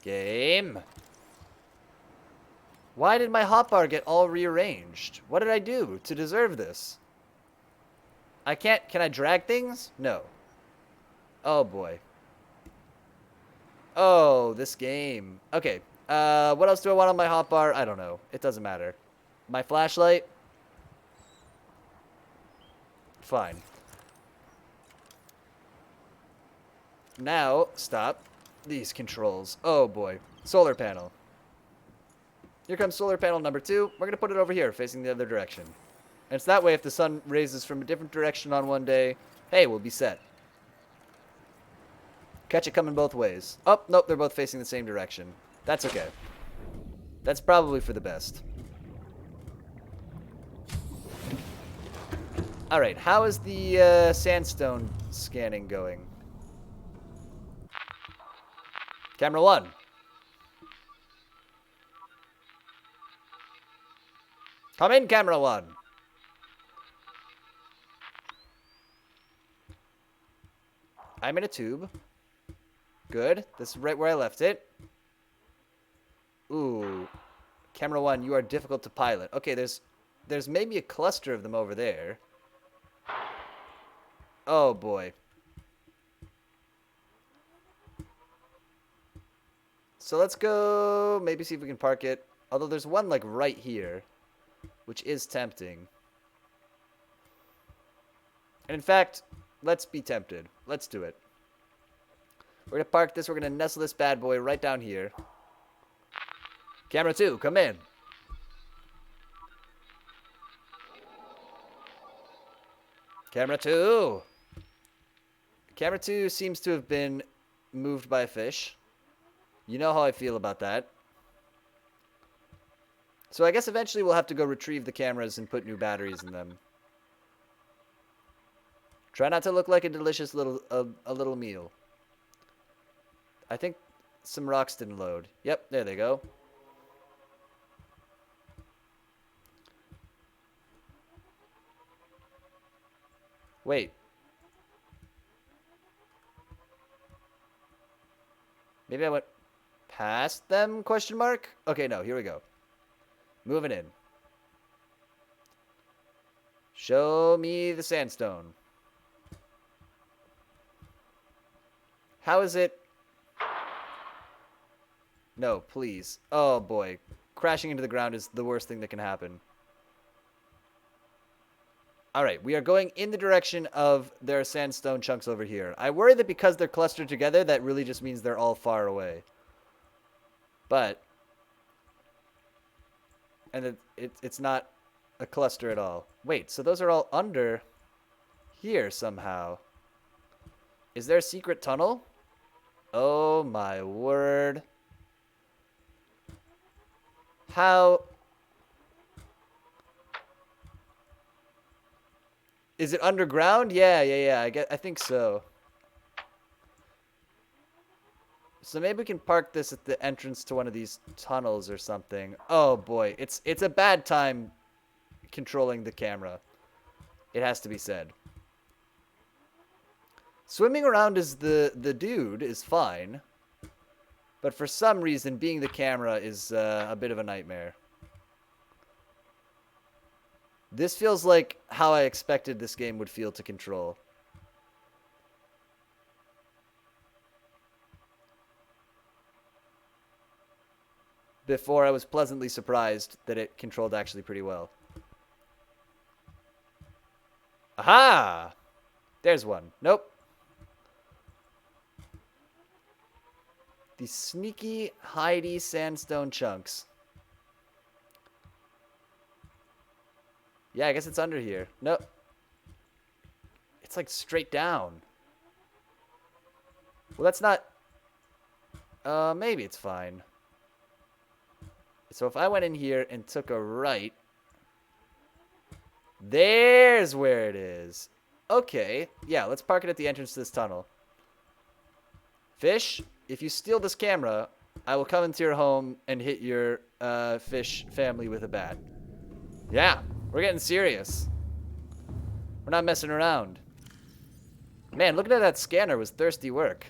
Game. Why did my hotbar get all rearranged? What did I do to deserve this? I can't... Can I drag things? No. Oh, boy. Oh, this game. Okay. What else do I want on my hotbar? I don't know. It doesn't matter. My flashlight? Fine. Now, stop. These controls. Oh, boy. Solar panel. Here comes solar panel number 2. We're going to put it over here, facing the other direction. And it's that way if the sun raises from a different direction on one day, hey, we'll be set. Catch it coming both ways. Oh, nope, they're both facing the same direction. That's okay. That's probably for the best. Alright, how is the sandstone scanning going? Camera 1. Come in, camera 1. I'm in a tube. Good. This is right where I left it. Ooh. Camera 1, you are difficult to pilot. Okay, there's maybe a cluster of them over there. Oh, boy. So let's go maybe see if we can park it. Although there's one, like, right here, which is tempting. And in fact, let's be tempted. Let's do it. We're going to park this. We're going to nestle this bad boy right down here. Camera 2, come in. Camera 2. Camera 2 seems to have been moved by a fish. You know how I feel about that. So I guess eventually we'll have to go retrieve the cameras and put new batteries in them. Try not to look like a delicious little a little meal. I think some rocks didn't load. Yep, there they go. Wait. Maybe I went past them, question mark? Okay, no, here we go. Moving in. Show me the sandstone. How is it? No, please. Oh, boy. Crashing into the ground is the worst thing that can happen. Alright, we are going in the direction of their sandstone chunks over here. I worry that because they're clustered together, that really just means they're all far away. But... and it's not a cluster at all. Wait, so those are all under here somehow. Is there a secret tunnel? Oh my word. How... is it underground? Yeah. I think so. So maybe we can park this at the entrance to one of these tunnels or something. Oh boy, it's a bad time controlling the camera. It has to be said. Swimming around as the dude is fine, but for some reason being the camera is a bit of a nightmare. This feels like how I expected this game would feel to control. Before I was pleasantly surprised that it controlled actually pretty well. Aha! There's one. Nope. These sneaky, hidey sandstone chunks. Yeah, I guess it's under here. Nope. It's like straight down. Well, that's not... maybe it's fine. So if I went in here and took a right, There's where it is. Okay. Yeah, let's park it at the entrance to this tunnel. Fish, if you steal this camera, I will come into your home and hit your fish family with a bat. Yeah, we're getting serious. We're not messing around. Man, looking at that scanner was thirsty work.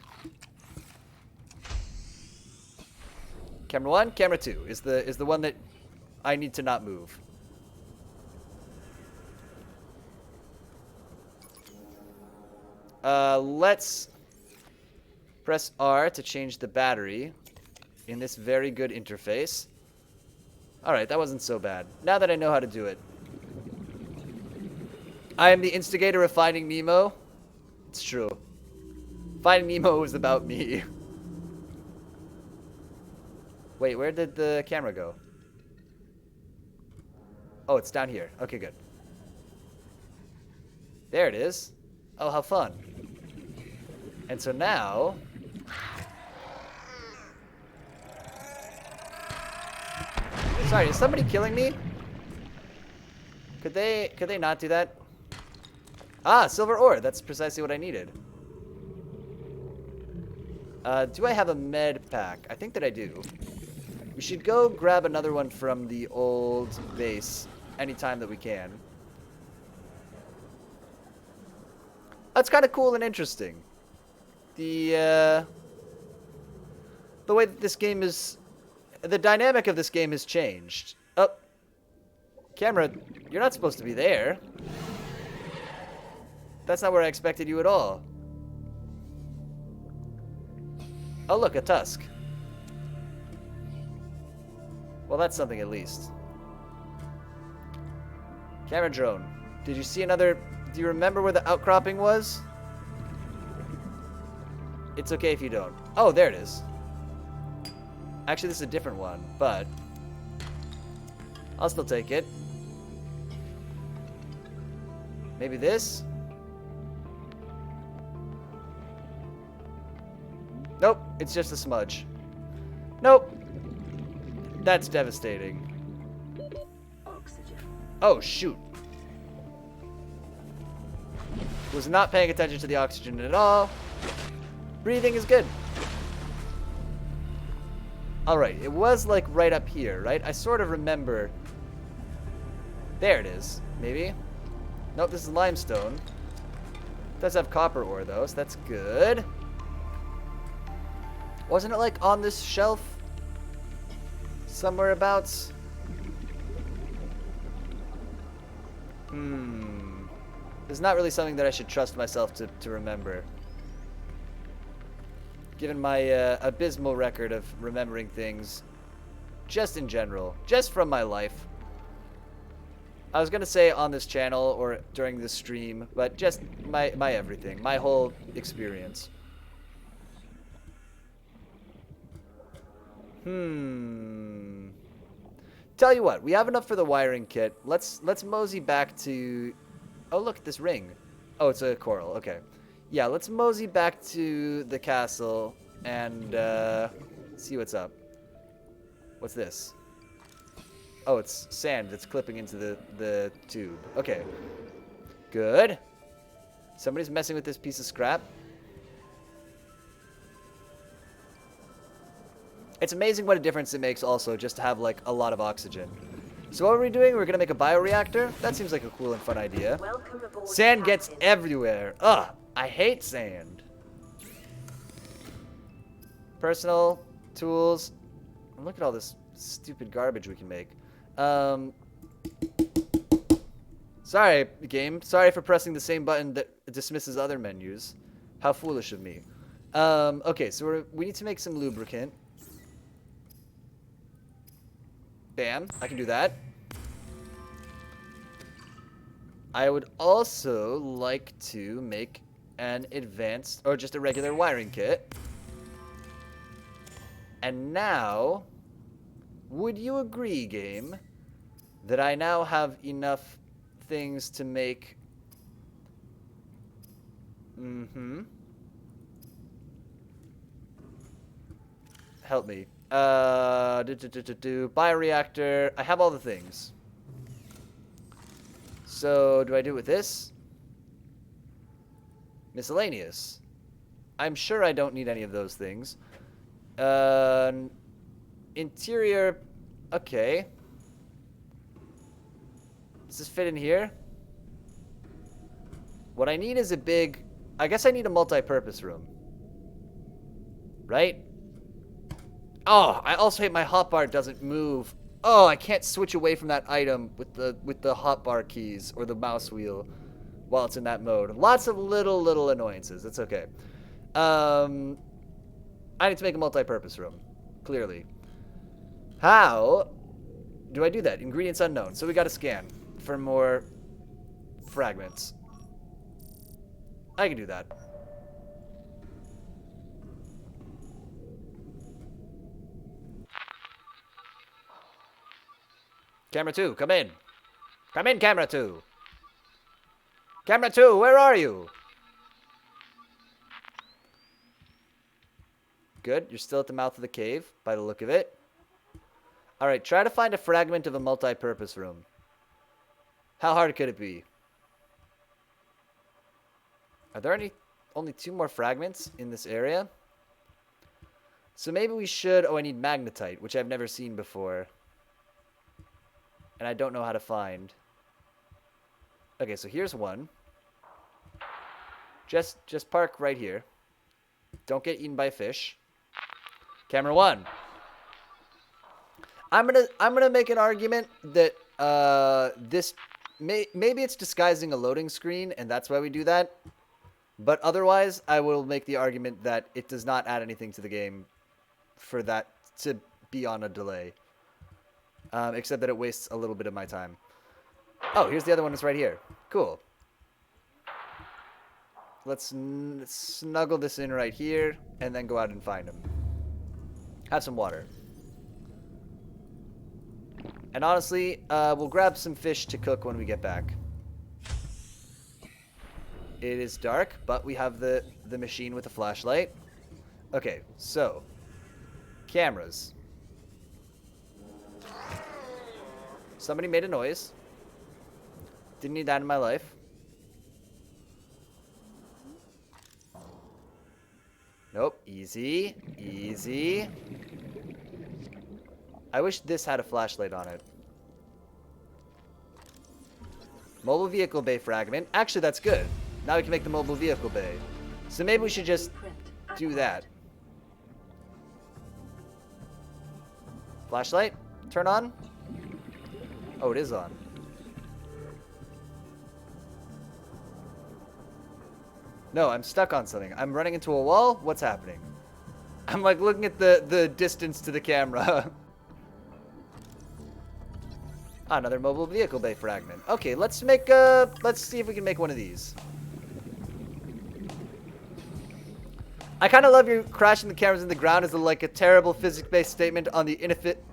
Camera 1, camera 2 is the one that I need to not move. Let's press R to change the battery in this very good interface. Alright, that wasn't so bad. Now that I know how to do it. I am the instigator of Finding Nemo. It's true. Finding Nemo was about me. Wait, where did the camera go? Oh, it's down here. Okay, good. There it is. Oh, how fun. And so now... Sorry, is somebody killing me? Could they not do that? Ah, silver ore. That's precisely what I needed. Do I have a med pack? I think that I do. We should go grab another one from the old base anytime that we can. That's kind of cool and interesting. The way that this game is... The dynamic of this game has changed. Oh. Camera, you're not supposed to be there. That's not where I expected you at all. Oh, look, a tusk. Well, that's something at least. Camera drone. Did you see another... Do you remember where the outcropping was? It's okay if you don't. Oh, there it is. Actually, this is a different one, but... I'll still take it. Maybe this? Nope, it's just a smudge. Nope. That's devastating. Oh, shoot. Was not paying attention to the oxygen at all. Breathing is good. Alright, it was like right up here, right? I sort of remember. There it is, maybe. Nope, this is limestone. It does have copper ore though, so that's good. Wasn't it like on this shelf? Somewhere abouts? It's not really something that I should trust myself to remember. Given my abysmal record of remembering things, just in general, just from my life. I was gonna say on this channel or during this stream, but just my everything, my whole experience. Tell you what, we have enough for the wiring kit. Let's mosey back to... Oh, look, this ring. Oh, it's a coral. Okay. Yeah, let's mosey back to the castle and see what's up. What's this? Oh, it's sand that's clipping into the tube. Okay. Good. Somebody's messing with this piece of scrap. It's amazing what a difference it makes also just to have like a lot of oxygen. So what are we doing? We're gonna make a bioreactor? That seems like a cool and fun idea. Welcome aboard, Sand gets Captain. everywhere. Ugh, I hate sand. Personal tools. Look at all this stupid garbage we can make. Sorry, game. Sorry for pressing the same button that dismisses other menus. How foolish of me. Okay, so we need to make some lubricant. Bam, I can do that. I would also like to make an advanced, or just a regular wiring kit. And now, would you agree, game, that I now have enough things to make... Help me. Bioreactor. I have all the things. So, do I do it with this? Miscellaneous. I'm sure I don't need any of those things. Interior. Okay. Does this fit in here? What I need is a big... I guess I need a multi-purpose room. Right? Oh, I also hate my hotbar doesn't move. Oh, I can't switch away from that item with the hotbar keys or the mouse wheel while it's in that mode. Lots of little annoyances. It's okay. I need to make a multi-purpose room. Clearly. How do I do that? Ingredients unknown. So we got to scan for more fragments. I can do that. Camera 2, come in. Come in, Camera 2. Camera 2, where are you? Good, you're still at the mouth of the cave, by the look of it. Alright, try to find a fragment of a multi-purpose room. How hard could it be? Are there only 2 more fragments in this area? So maybe we should... Oh, I need magnetite, which I've never seen before. And I don't know how to find. Okay, so here's one. Just park right here. Don't get eaten by fish. Camera 1. I'm gonna make an argument that this maybe it's disguising a loading screen and that's why we do that. But otherwise, I will make the argument that it does not add anything to the game for that to be on a delay. Except that it wastes a little bit of my time. Oh, here's the other one that's right here. Cool. Let's snuggle this in right here and then go out and find him. Have some water. And honestly, we'll grab some fish to cook when we get back. It is dark, but we have the machine with the flashlight. Okay, so cameras. Somebody made a noise. Didn't need that in my life. Nope. Easy. Easy. I wish this had a flashlight on it. Mobile vehicle bay fragment. Actually, that's good. Now we can make the mobile vehicle bay. So maybe we should just do that. Flashlight? Turn on? Oh, it is on. No, I'm stuck on something. I'm running into a wall? What's happening? I'm like looking at the distance to the camera. Another mobile vehicle bay fragment. Okay, let's see if we can make one of these. I kind of love you crashing the cameras in the ground as like a terrible physics-based statement on the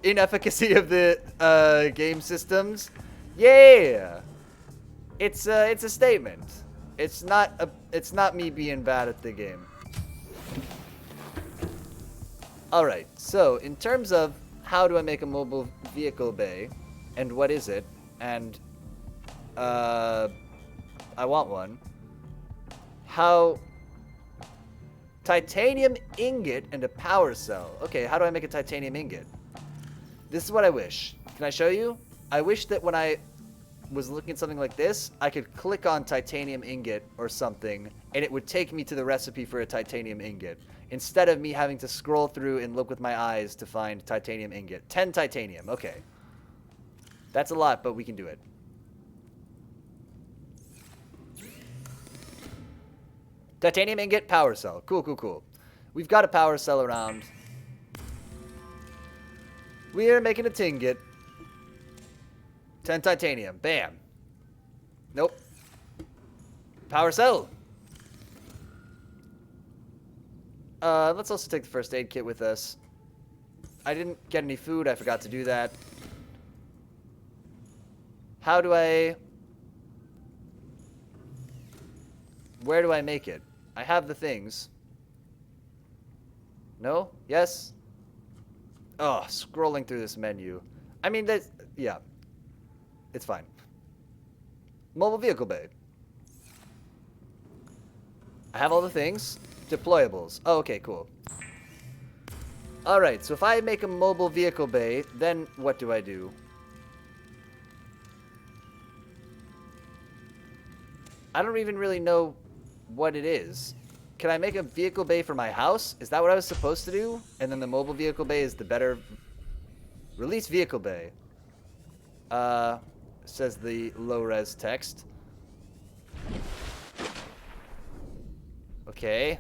inefficacy of the game systems. Yeah, it's a statement. It's not me being bad at the game. All right. So in terms of how do I make a mobile vehicle bay, and what is it, and I want one. How? Titanium ingot and a power cell. Okay, how do I make a titanium ingot? This is what I wish. Can I show you? I wish that when I was looking at something like this, I could click on titanium ingot or something, and it would take me to the recipe for a titanium ingot, instead of me having to scroll through and look with my eyes to find titanium ingot. 10 titanium. Okay. That's a lot, but we can do it. Titanium ingot, power cell. Cool, cool, cool. We've got a power cell around. We are making a tinget. 10 titanium. Bam. Nope. Power cell. Let's also take the first aid kit with us. I didn't get any food. I forgot to do that. How do I... Where do I make it? I have the things. No? Yes? Oh, scrolling through this menu. I mean, that's... Yeah. It's fine. Mobile vehicle bay. I have all the things. Deployables. Oh, okay, cool. Alright, so if I make a mobile vehicle bay, then what do I do? I don't even really know what it is. Can I make a vehicle bay for my house? Is that what I was supposed to do? And then the mobile vehicle bay is the better... Release vehicle bay. Says the low-res text. Okay.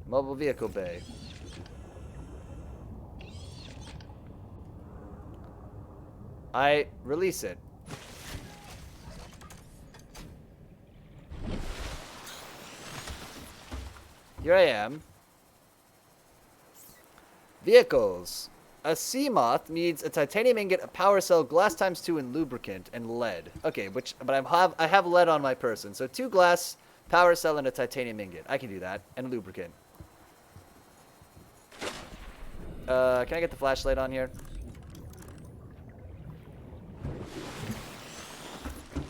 Mobile vehicle bay. I release it. Here I am. Vehicles. A sea moth needs a titanium ingot, a power cell, glass ×2, and lubricant, and lead. Okay, but I have lead on my person, so 2 glass, power cell, and a titanium ingot. I can do that, and lubricant. Can I get the flashlight on here?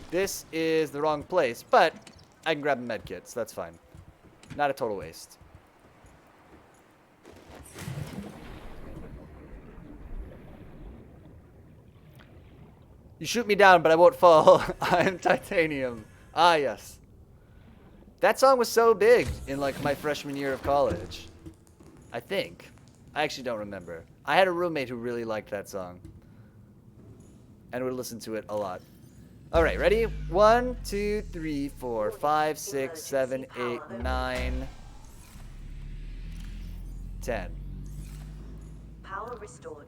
This is the wrong place, but I can grab a med kit, so that's fine. Not a total waste. You shoot me down, but I won't fall. I am titanium. Ah, yes. That song was so big in, like, my freshman year of college. I think. I actually don't remember. I had a roommate who really liked that song. And would listen to it a lot. Alright, ready? 1, 2, 3, 4, 5, 6, 7, 8, 9, 10. Power restored.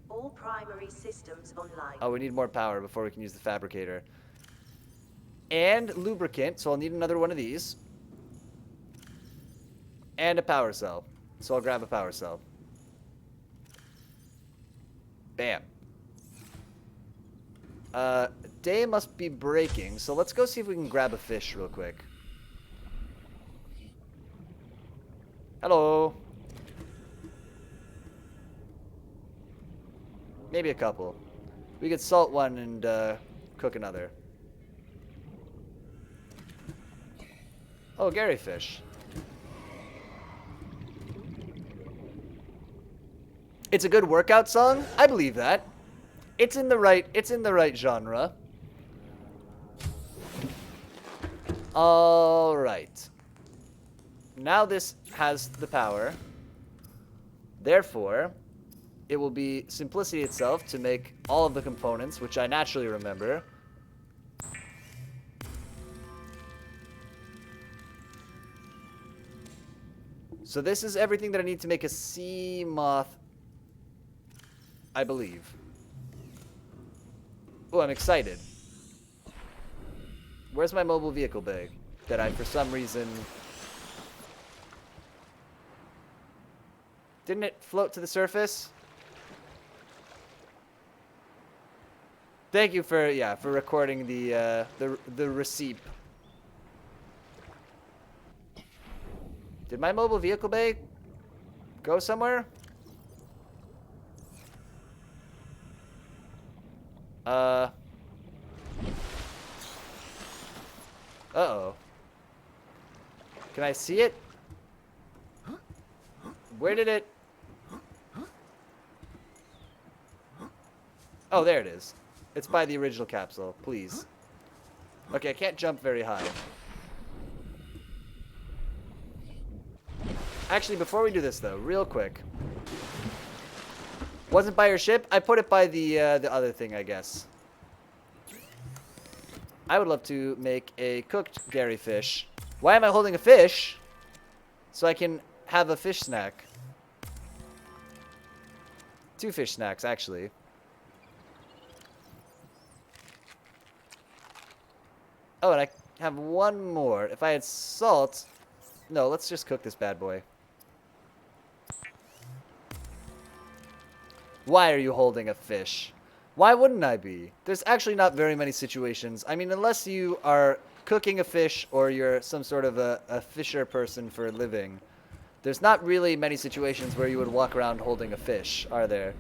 All primary systems online. Oh, we need more power before we can use the fabricator. And lubricant, so I'll need another one of these. And a power cell. So I'll grab a power cell. Bam. Day must be breaking, so let's go see if we can grab a fish real quick. Hello. Maybe a couple. We could salt one and cook another. Oh, Gary fish. It's a good workout song? I believe that. It's in the right genre. All right. Now this has the power. Therefore, it will be simplicity itself to make all of the components, which I naturally remember. So this is everything that I need to make a sea moth, I believe. Oh, I'm excited. Where's my mobile vehicle bay that I, for some reason... Didn't it float to the surface? Thank you for recording the receipt. Did my mobile vehicle bay go somewhere? Uh-oh. Can I see it? Where did it... Oh, there it is. It's by the original capsule, please. Okay, I can't jump very high. Actually, before we do this, though, real quick. Wasn't by your ship? I put it by the other thing, I guess. I would love to make a cooked Gary fish. Why am I holding a fish? So I can have a fish snack. 2 fish snacks, actually. Oh, and I have one more. If I had salt... No, let's just cook this bad boy. Why are you holding a fish? Why wouldn't I be? There's actually not very many situations. I mean, unless you are cooking a fish or you're some sort of a fisher person for a living, there's not really many situations where you would walk around holding a fish, are there?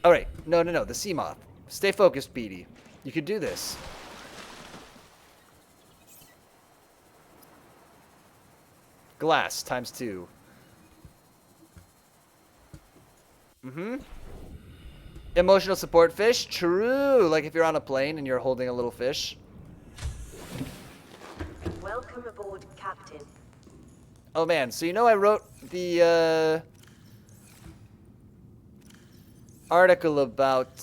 All right. No, no, no. The sea moth. Stay focused, Beatty. You could do this. Glass times 2. Mm-hmm. Emotional support fish. True. Like if you're on a plane and you're holding a little fish. Welcome aboard, Captain. Oh man, so you know I wrote the article about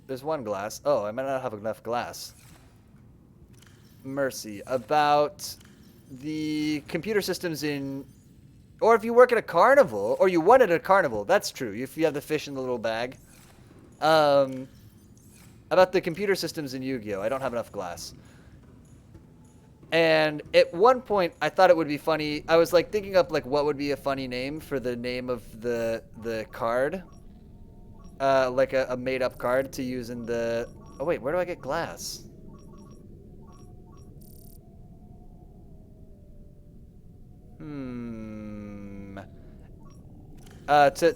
there's one glass. Oh, I might not have enough glass. Mercy. About the computer systems in, or if you work at a carnival, or you won at a carnival, that's true, if you have the fish in the little bag. About the computer systems in Yu-Gi-Oh! I don't have enough glass. And at one point, I thought it would be funny. I was like thinking up like what would be a funny name for the name of the card, like a made up card to use in the. Oh wait, where do I get glass?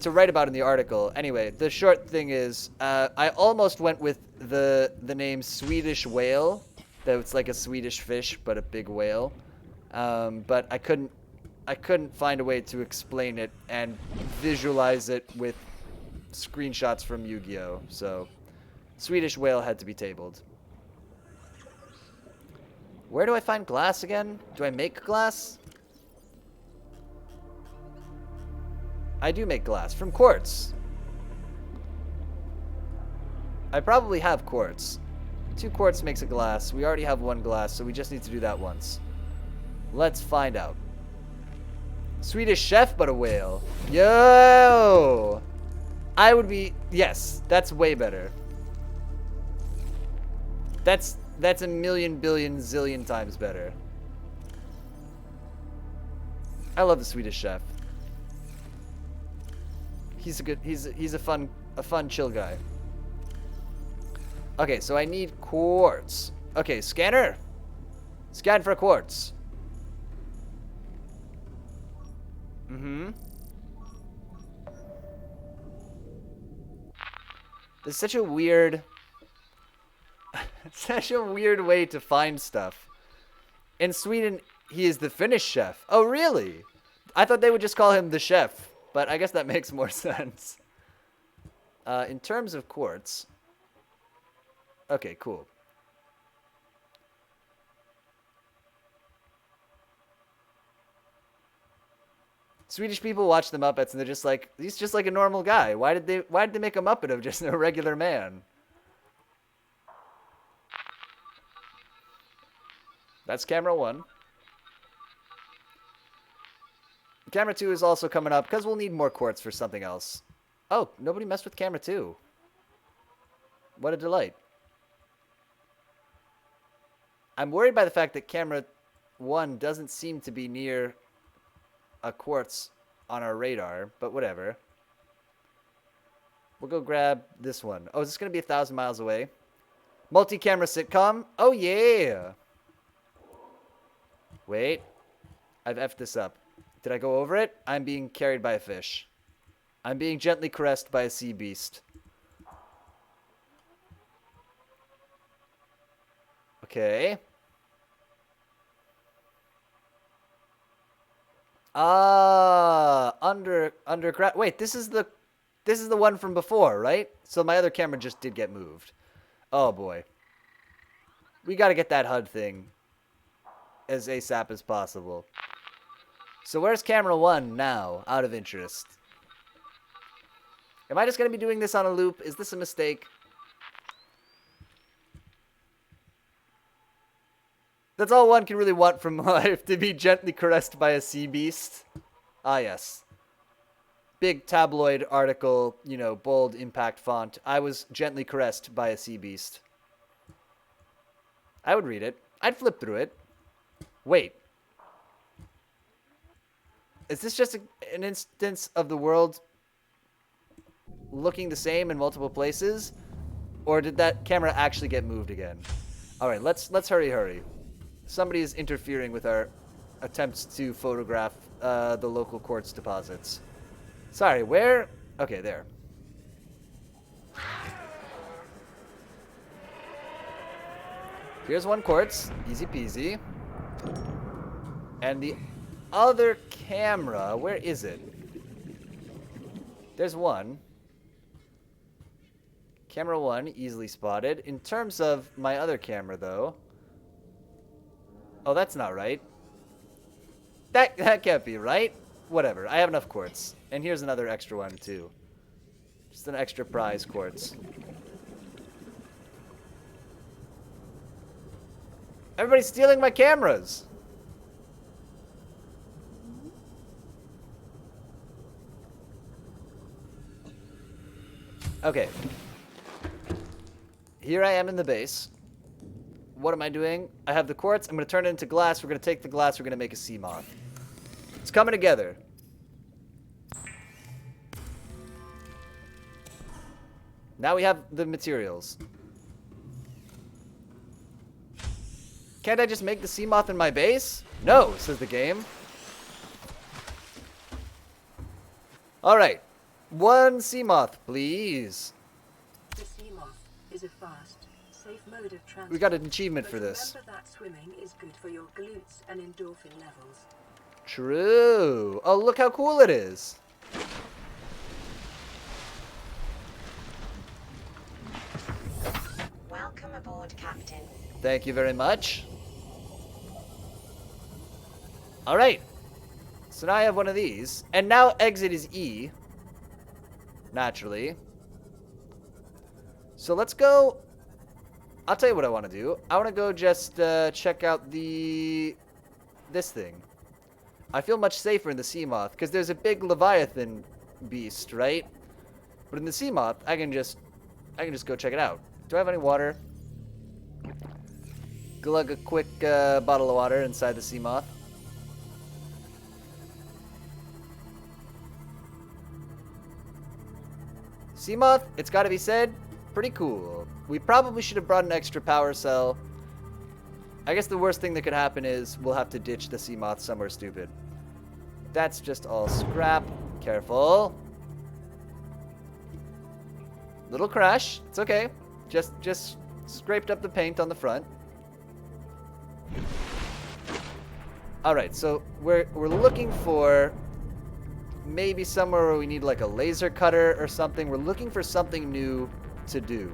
To write about in the article. Anyway, the short thing is, I almost went with the name Swedish whale. That it's like a Swedish fish, but a big whale. But I couldn't find a way to explain it and visualize it with screenshots from Yu-Gi-Oh! So, Swedish whale had to be tabled. Where do I find glass again? Do I make glass? I do make glass from quartz. I probably have quartz. 2 quartz makes a glass. We already have 1 glass, so we just need to do that once. Let's find out. Swedish chef, but a whale. Yo! I would be... Yes, that's way better. That's a million, billion, zillion times better. I love the Swedish chef. He's a good... He's a fun, chill guy. Okay, so I need quartz. Okay, scanner. Scan for quartz. Mm-hmm. This is such a weird... such a weird way to find stuff. In Sweden, he is the Finnish chef. Oh, really? I thought they would just call him the chef, but I guess that makes more sense. In terms of quartz... Okay, cool. Swedish people watch the Muppets and they're just like, he's just like a normal guy. Why did they make a Muppet of just a regular man? That's camera 1. Camera 2 is also coming up because we'll need more quartz for something else. Oh, nobody messed with camera 2. What a delight. I'm worried by the fact that camera 1 doesn't seem to be near a quartz on our radar, but whatever. We'll go grab this one. Oh, is this going to be 1,000 miles away? Multi-camera sitcom? Oh, yeah. Wait. I've effed this up. Did I go over it? I'm being carried by a fish. I'm being gently caressed by a sea beast. Okay. Underground. Wait, this is the one from before, right? So my other camera just did get moved. Oh boy. We got to get that HUD thing as ASAP as possible. So where's camera 1 now, out of interest? Am I just going to be doing this on a loop? Is this a mistake? That's all one can really want from life, to be gently caressed by a sea beast. Ah, yes. Big tabloid article, you know, bold impact font. I was gently caressed by a sea beast. I would read it. I'd flip through it. Wait. Is this just an instance of the world looking the same in multiple places? Or did that camera actually get moved again? All right, let's hurry. Somebody is interfering with our attempts to photograph the local quartz deposits. Sorry, where Okay, there. Here's one quartz. Easy peasy. And the other camera, where is it? There's one. Camera 1, easily spotted. In terms of my other camera, though... Oh, that's not right. That can't be right. Whatever, I have enough quartz. And here's another extra one, too. Just an extra prize quartz. Everybody's stealing my cameras! Okay. Here I am in the base. What am I doing? I have the quartz. I'm going to turn it into glass. We're going to take the glass. We're going to make a sea moth. It's coming together. Now we have the materials. Can't I just make the sea moth in my base? No, says the game. Alright. One sea moth, please. The sea moth is a fast, safe mode of transport. We got an achievement for this. Remember that swimming is good for your glutes and endorphin levels. True. Oh, look how cool it is. Welcome aboard, Captain. Thank you very much. Alright. So now I have one of these. And now exit is E. Naturally. So let's go... I'll tell you what I want to do. I want to go just check out this thing. I feel much safer in the sea moth because there's a big Leviathan beast, right? But in the sea moth, I can just go check it out. Do I have any water? Glug a quick bottle of water inside the sea moth. Sea moth, it's got to be said, pretty cool. We probably should have brought an extra power cell. I guess the worst thing that could happen is we'll have to ditch the sea moth somewhere stupid. That's just all scrap. Careful. Little crash. It's okay. Just scraped up the paint on the front. All right, so we're looking for maybe somewhere where we need like a laser cutter or something. We're looking for something new to do.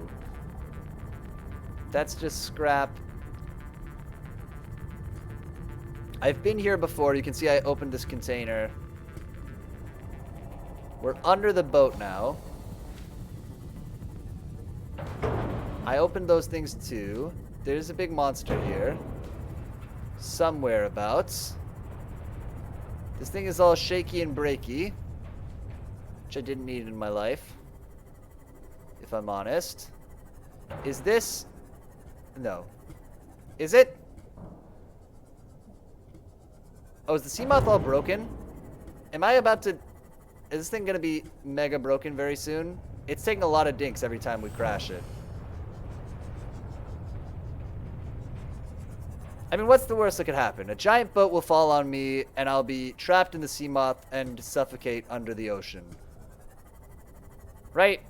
That's just scrap. I've been here before. You can see I opened this container. We're under the boat now. I opened those things too. There's a big monster here. Somewhere abouts. This thing is all shaky and breaky, which I didn't need in my life, if I'm honest. Is this... No. Is it? Oh, is the sea moth all broken? Am I about to... Is this thing going to be mega broken very soon? It's taking a lot of dinks every time we crash it. I mean, what's the worst that could happen? A giant boat will fall on me, and I'll be trapped in the sea moth and suffocate under the ocean. Right?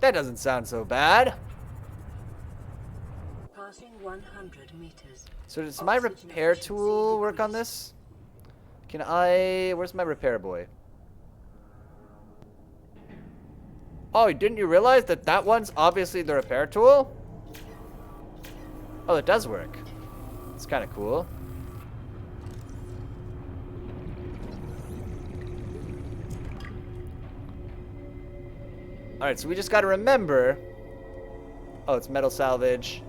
That doesn't sound so bad. Passing 100 meters. So does my repair tool work on this? Can I... Where's my repair boy? Oh, didn't you realize that that one's obviously the repair tool? Oh, it does work. It's kind of cool. Alright, so we just got to remember... Oh, it's metal salvage.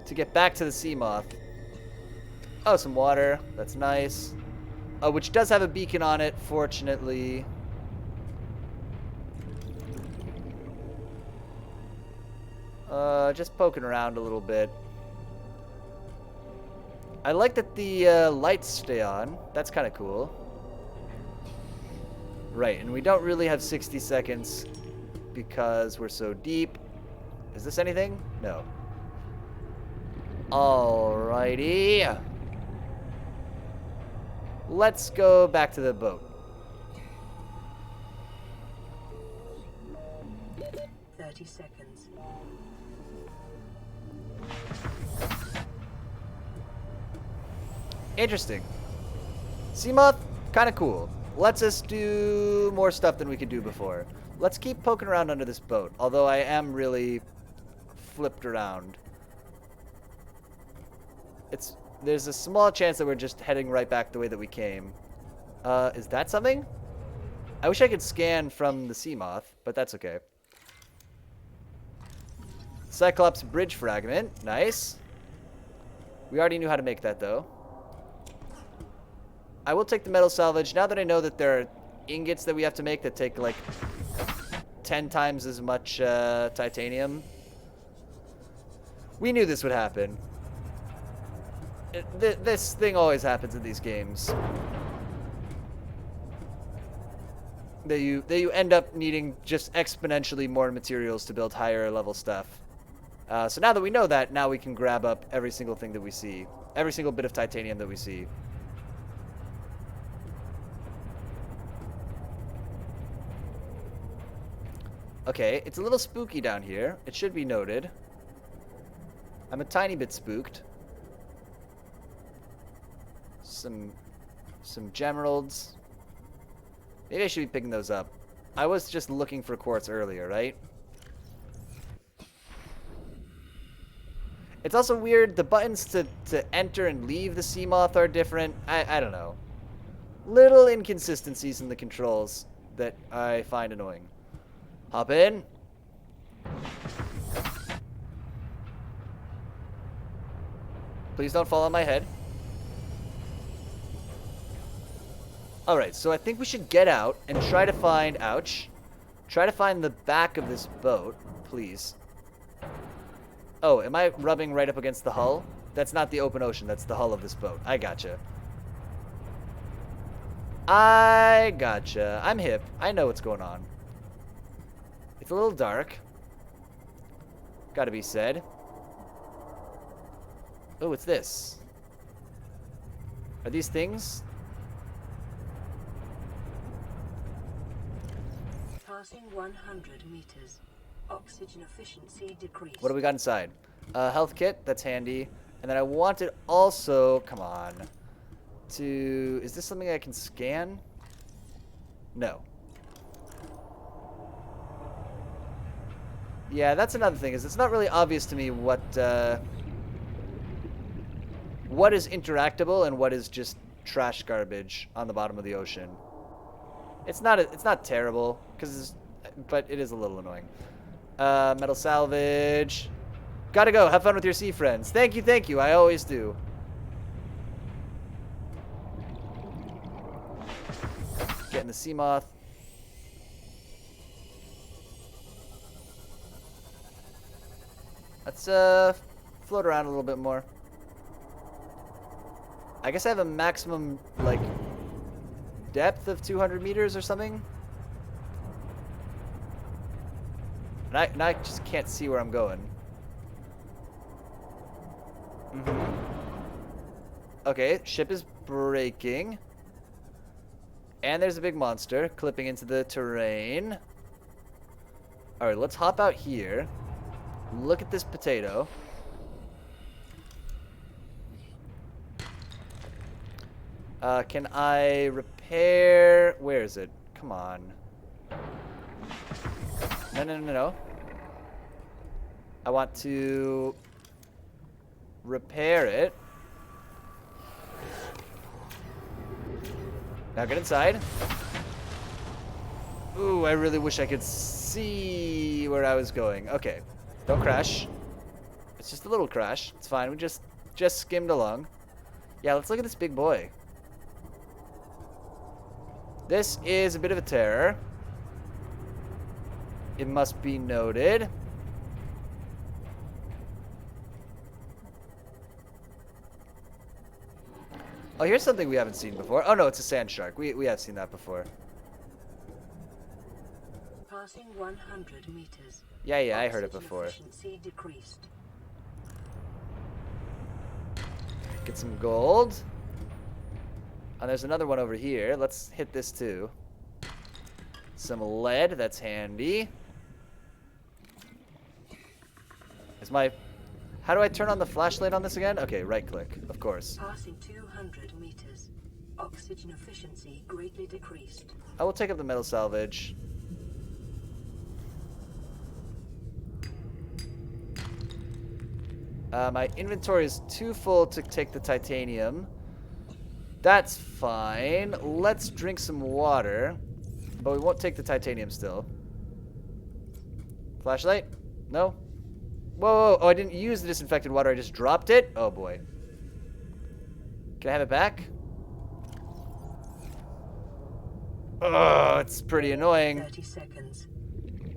To get back to the sea moth. Oh, some water. That's nice. Oh, which does have a beacon on it, fortunately. Just poking around a little bit. I like that the lights stay on. That's kind of cool. Right, and we don't really have 60 seconds because we're so deep. Is this anything? No. Alrighty. Let's go back to the boat. 30 seconds. Interesting. Sea Moth, kind of cool. Lets us do more stuff than we could do before. Let's keep poking around under this boat, although I am really flipped around. There's a small chance that we're just heading right back the way that we came. Is that something? I wish I could scan from the Sea Moth, but that's okay. Cyclops bridge fragment. Nice. We already knew how to make that, though. I will take the metal salvage. Now that I know that there are ingots that we have to make that take, like, 10 times as much titanium. We knew this would happen. This thing always happens in these games. That you end up needing just exponentially more materials to build higher level stuff. So now that we know that, now we can grab up every single thing that we see. Every single bit of titanium that we see. Okay, it's a little spooky down here. It should be noted. I'm a tiny bit spooked. Some gemeralds. Maybe I should be picking those up. I was just looking for quartz earlier, right? It's also weird. The buttons to enter and leave the Sea Moth are different. I don't know. Little inconsistencies in the controls that I find annoying. Hop in. Please don't fall on my head. Alright, so I think we should get out and try to find... Ouch. Try to find the back of this boat, please. Oh, am I rubbing right up against the hull? That's not the open ocean, that's the hull of this boat. I gotcha. I gotcha. I'm hip. I know what's going on. It's a little dark. Gotta be said. Oh, it's this. Are these things? Passing 100 meters. Oxygen efficiency decreased. What do we got inside? Health kit, that's handy. And then I wanted also, come on, to, is this something I can scan? No. Yeah, that's another thing, is it's not really obvious to me what is interactable and what is just trash garbage on the bottom of the ocean. It's not terrible, but it is a little annoying. Metal salvage. Gotta go. Have fun with your sea friends. Thank you. I always do. Getting the Sea Moth. Let's float around a little bit more. I guess I have a maximum, like, depth of 200 meters or something. And I just can't see where I'm going. Okay, ship is braking. And there's a big monster clipping into the terrain. Alright, let's hop out here. Look at this potato. Can I repair... Where is it? Come on. No. I want to repair it. Now get inside. Ooh, I really wish I could see where I was going. Okay. Don't crash. It's just a little crash. It's fine. We just skimmed along. Yeah, let's look at this big boy. This is a bit of a terror. It must be noted. Oh, here's something we haven't seen before. Oh no, it's a sand shark. We have seen that before. Passing 100 meters. Yeah, I heard it before. Efficiency decreased. Get some gold. And there's another one over here. Let's hit this too. Some lead, that's handy. Is my... How do I turn on the flashlight on this again? Okay, right click, of course. Passing 200 meters. Oxygen efficiency greatly decreased. I will take up the metal salvage. My inventory is too full to take the titanium. That's fine. Let's drink some water. But we won't take the titanium still. Flashlight? No? Whoa, whoa, oh, I didn't use the disinfected water. I just dropped it? Oh, boy. Can I have it back? Oh, it's pretty annoying. 30 seconds.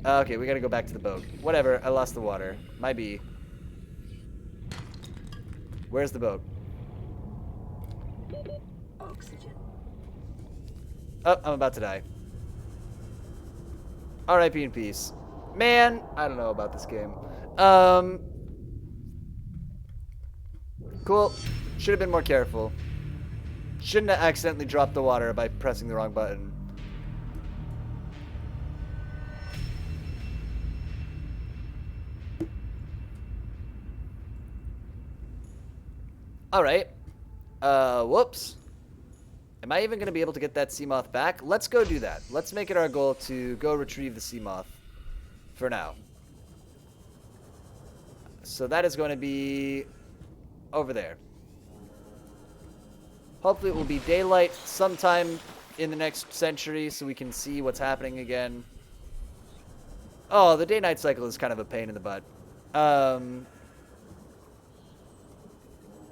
Okay, we gotta go back to the boat. Whatever, I lost the water. My bee. Where's the boat? Oxygen. Oh, I'm about to die. R.I.P. in peace. Man, I don't know about this game. Cool. Should have been more careful. Shouldn't have accidentally dropped the water by pressing the wrong button. Alright. Whoops. Am I even going to be able to get that sea moth back? Let's go do that. Let's make it our goal to go retrieve the sea moth. For now. So that is going to be over there. Hopefully it will be daylight sometime in the next century so we can see what's happening again. Oh, the day-night cycle is kind of a pain in the butt.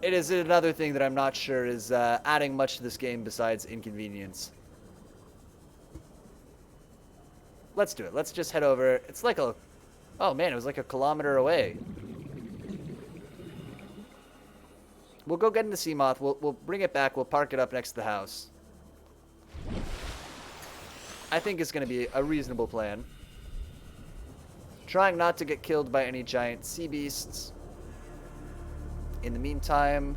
It is another thing that I'm not sure is adding much to this game besides inconvenience. Let's do it. Let's just head over. It's like a... Oh, man, it was like a kilometer away. We'll go get in the sea moth. We'll bring it back. We'll park it up next to the house. I think it's going to be a reasonable plan. Trying not to get killed by any giant sea beasts. In the meantime,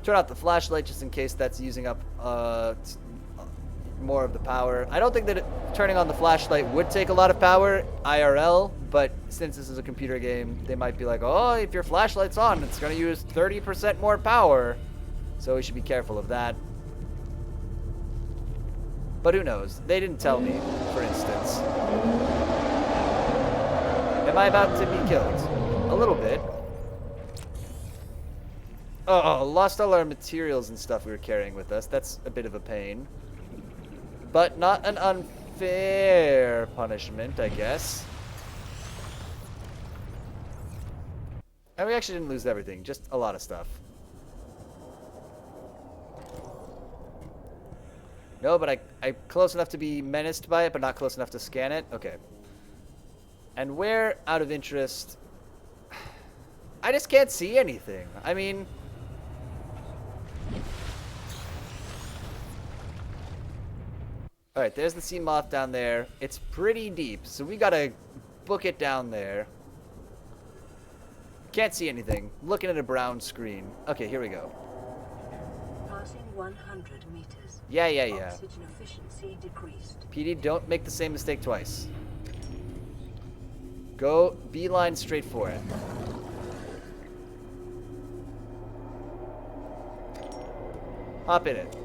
turn out the flashlight just in case that's using up more of the power. I don't think that turning on the flashlight would take a lot of power IRL, but since this is a computer game, they might be like, oh, if your flashlight's on, it's going to use 30% more power. So we should be careful of that. But who knows? They didn't tell me, for instance. Am I about to be killed? A little bit. Oh, lost all our materials and stuff we were carrying with us. That's a bit of a pain. But not an unfair punishment, I guess. And we actually didn't lose everything, just a lot of stuff. No, but I'm close enough to be menaced by it, but not close enough to scan it? Okay. And where, out of interest... I just can't see anything. I mean... Alright, there's the sea moth down there. It's pretty deep, so we gotta book it down there. Can't see anything. Looking at a brown screen. Okay, here we go. Passing 100 meters. Yeah. Oxygen efficiency decreased. PD, don't make the same mistake twice. Go beeline straight for it. Hop in it.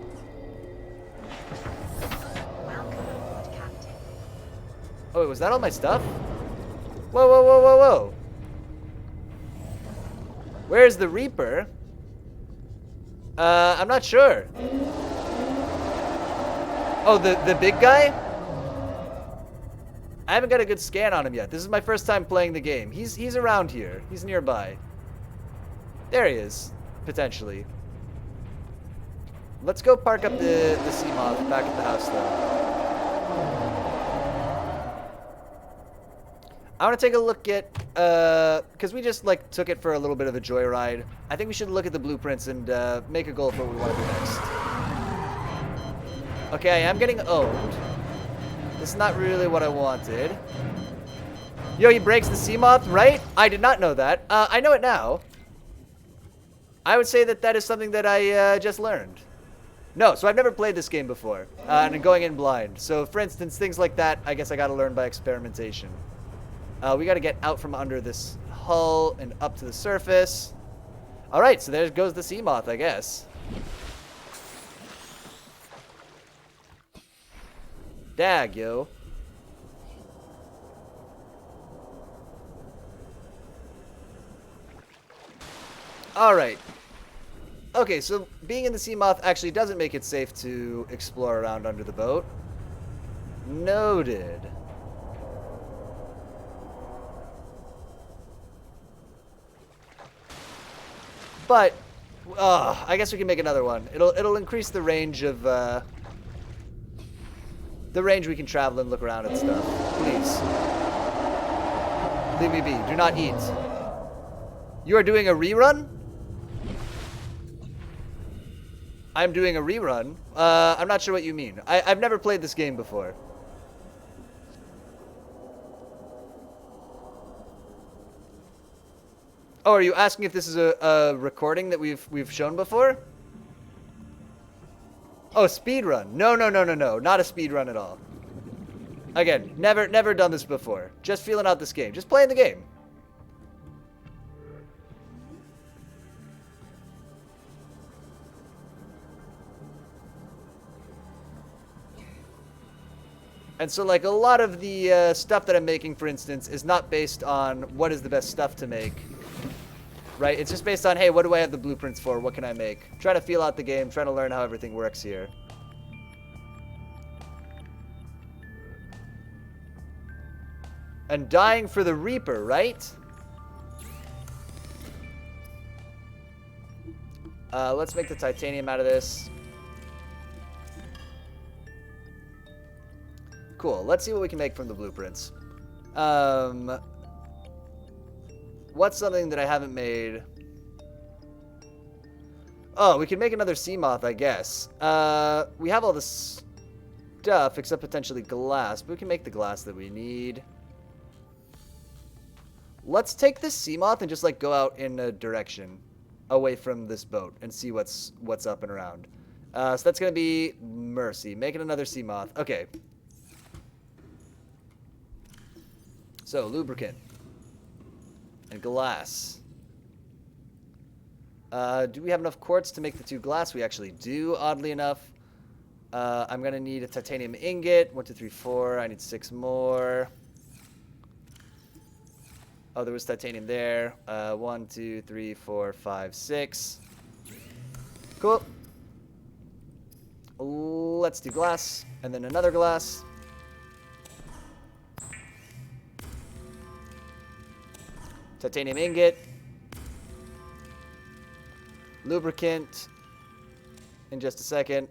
Oh, wait, was that all my stuff? Whoa. Where's the Reaper? I'm not sure. Oh, the big guy? I haven't got a good scan on him yet. This is my first time playing the game. He's around here. He's nearby. There he is, potentially. Let's go park up the sea moth back at the house, though. I want to take a look at, because we just, like, took it for a little bit of a joyride. I think we should look at the blueprints and make a goal for what we want to do next. Okay, I am getting owned. This is not really what I wanted. Yo, he breaks the sea moth, right? I did not know that. I know it now. I would say that that is something that I just learned. No, so I've never played this game before, and I'm going in blind. So, for instance, things like that, I guess I gotta learn by experimentation. We got to get out from under this hull and up to the surface. All right, so there goes the sea moth, I guess. Dag, yo. All right. Okay, so being in the sea moth actually doesn't make it safe to explore around under the boat. Noted. But I guess we can make another one. It'll increase the range of the range we can travel and look around and stuff. Please. Leave me be. Do not eat. You are doing a rerun? I'm doing a rerun? I'm not sure what you mean. I've never played this game before. Oh, are you asking if this is a recording that we've shown before? Oh, speedrun. No. Not a speedrun at all. Again, never done this before. Just feeling out this game. Just playing the game. And so, like, a lot of the stuff that I'm making, for instance, is not based on what is the best stuff to make. Right? It's just based on, hey, what do I have the blueprints for? What can I make? Trying to feel out the game, trying to learn how everything works here. And dying for the Reaper, right? Let's make the titanium out of this. Cool. Let's see what we can make from the blueprints. What's something that I haven't made? Oh, we can make another sea moth, I guess. We have all this stuff except potentially glass, but we can make the glass that we need. Let's take this sea moth and just like go out in a direction away from this boat and see what's up and around. So that's gonna be Mercy. Making another sea moth. Okay. So lubricant and glass. Do we have enough quartz to make the 2 glass? We actually do, oddly enough. I'm gonna need a titanium ingot. 1, 2, 3, 4. I need 6 more. Oh, there was titanium there. 1, 2, 3, 4, 5, 6. Cool. Let's do glass, and then another glass. Titanium ingot. Lubricant. In just a second.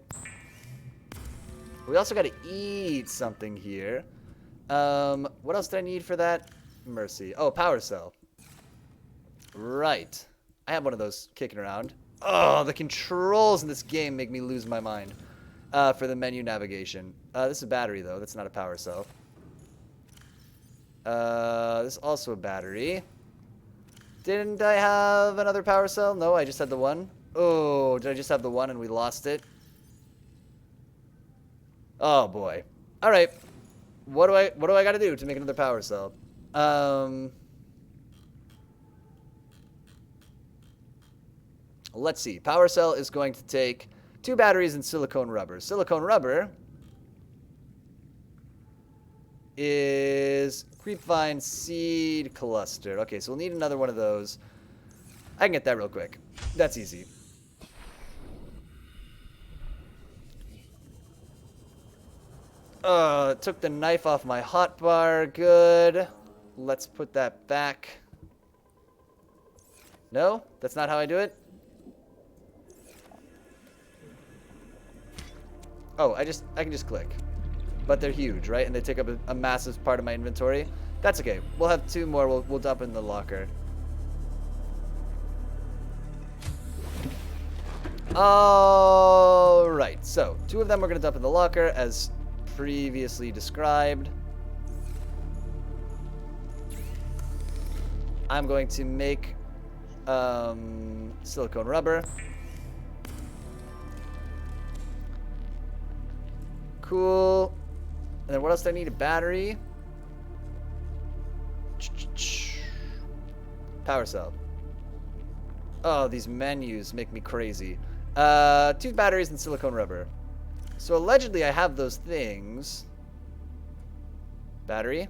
We also got to eat something here. What else did I need for that? Mercy. Oh, power cell. Right. I have one of those kicking around. Oh, the controls in this game make me lose my mind for the menu navigation. This is a battery, though. That's not a power cell. This is also a battery. Didn't I have another power cell? No, I just had the one. Oh, did I just have the one and we lost it? Oh boy. All right. What do I got to do to make another power cell? Let's see. Power cell is going to take 2 batteries and silicone rubber. Silicone rubber is creepvine seed cluster. Okay, so we'll need another one of those. I can get that real quick. That's easy. Took the knife off my hotbar. Good. Let's put that back. No? That's not how I do it? Oh, I can just click. But they're huge, right? And they take up a massive part of my inventory. That's okay. We'll have 2 more. We'll dump in the locker. All right. So 2 of them we're gonna dump in the locker, as previously described. I'm going to make silicone rubber. Cool. And then what else do I need? A battery. Power cell. Oh, these menus make me crazy. 2 batteries and silicone rubber. So allegedly I have those things. Battery.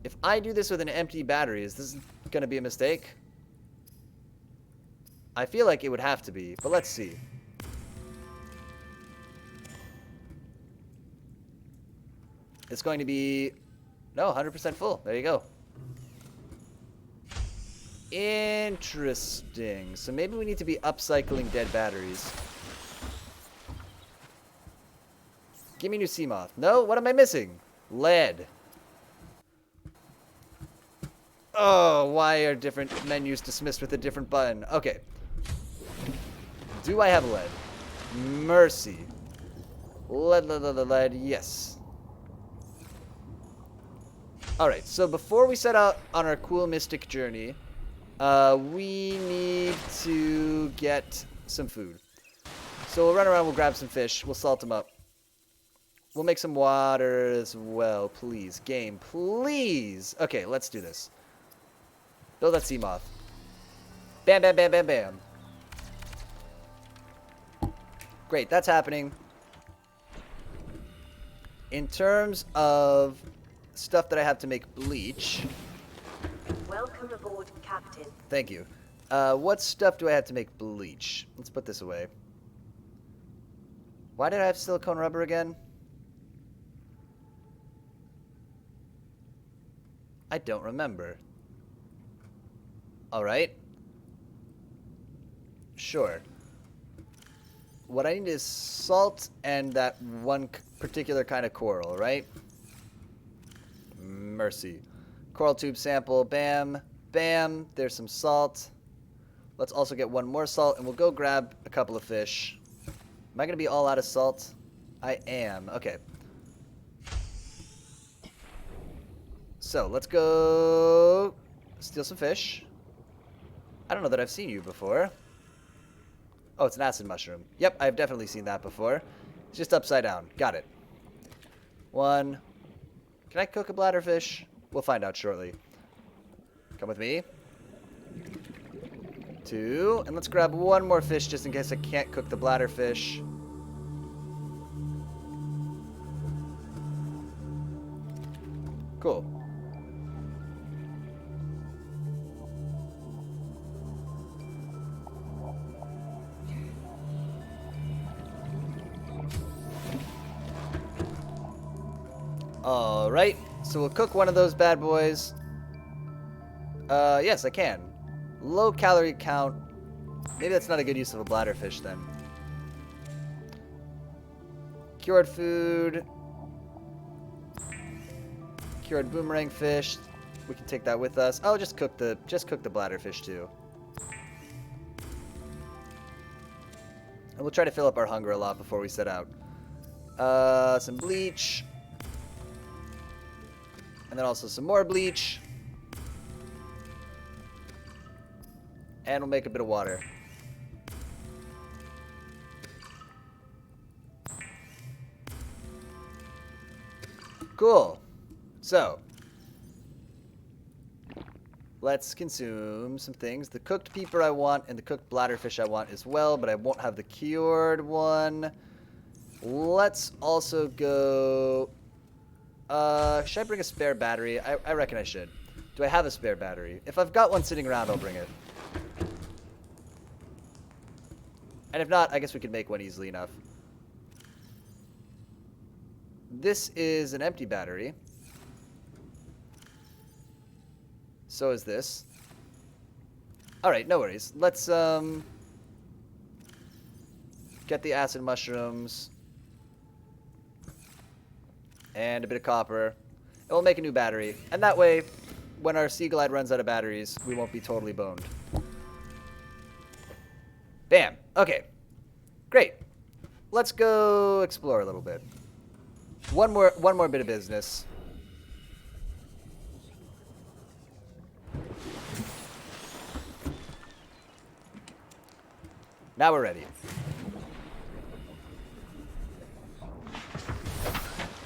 If I do this with an empty battery, is this going to be a mistake? I feel like it would have to be, but let's see. It's going to be... No, 100% full. There you go. Interesting. So maybe we need to be upcycling dead batteries. Give me new sea moth. No, what am I missing? Lead. Oh, why are different menus dismissed with a different button? Okay. Do I have lead? Mercy. Lead, yes. Alright, so before we set out on our cool mystic journey, we need to get some food. So we'll run around, we'll grab some fish, we'll salt them up. We'll make some water as well, please. Game, please! Okay, let's do this. Build that sea moth. Bam, bam, bam, bam, bam. Great, that's happening. In terms of stuff that I have to make bleach... Welcome aboard, Captain. Thank you. What stuff do I have to make bleach? Let's put this away. Why did I have silicone rubber again? I don't remember. Alright. Sure. What I need is salt and that one particular kind of coral, right? Mercy. Coral tube sample, bam, bam, there's some salt. Let's also get one more salt, and we'll go grab a couple of fish. Am I going to be all out of salt? I am. Okay. So, let's go steal some fish. I don't know that I've seen you before. Oh, it's an acid mushroom. Yep, I've definitely seen that before. It's just upside down. Got it. 1. Can I cook a bladderfish? We'll find out shortly. Come with me. 2. And let's grab one more fish just in case I can't cook the bladderfish. Cool. Alright, so we'll cook one of those bad boys. Yes, I can. Low calorie count. Maybe that's not a good use of a bladderfish then. Cured food. Cured boomerang fish. We can take that with us. Oh, just cook the bladderfish too. And we'll try to fill up our hunger a lot before we set out. Some bleach. And then also some more bleach. And we'll make a bit of water. Cool. So, let's consume some things. The cooked peeper I want and the cooked bladderfish I want as well, but I won't have the cured one. Let's also go... should I bring a spare battery? I reckon I should. Do I have a spare battery? If I've got one sitting around, I'll bring it. And if not, I guess we could make one easily enough. This is an empty battery. So is this. Alright, no worries. Let's get the acid mushrooms. And a bit of copper. And we'll make a new battery. And that way, when our Sea Glide runs out of batteries, we won't be totally boned. Bam. Okay. Great. Let's go explore a little bit. One more bit of business. Now we're ready.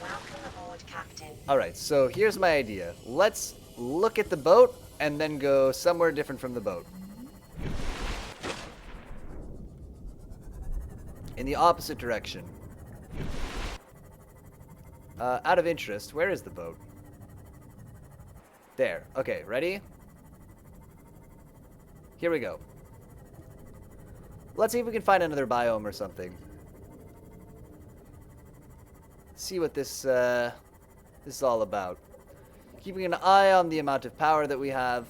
Welcome aboard, Captain. Alright, so here's my idea. Let's look at the boat and then go somewhere different from the boat. In the opposite direction. Out of interest, where is the boat? There. Okay, ready? Here we go. Let's see if we can find another biome or something. See what this is all about. Keeping an eye on the amount of power that we have.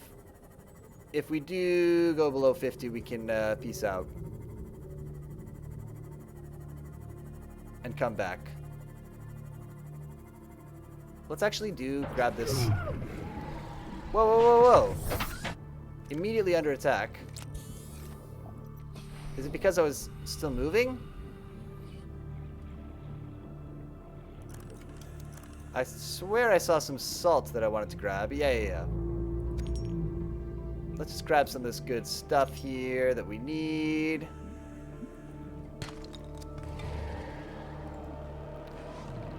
If we do go below 50, we can peace out. And come back. Let's actually grab this. Whoa, whoa, whoa, whoa. Immediately under attack. Is it because I was still moving? I swear I saw some salt that I wanted to grab. Yeah. Let's just grab some of this good stuff here that we need.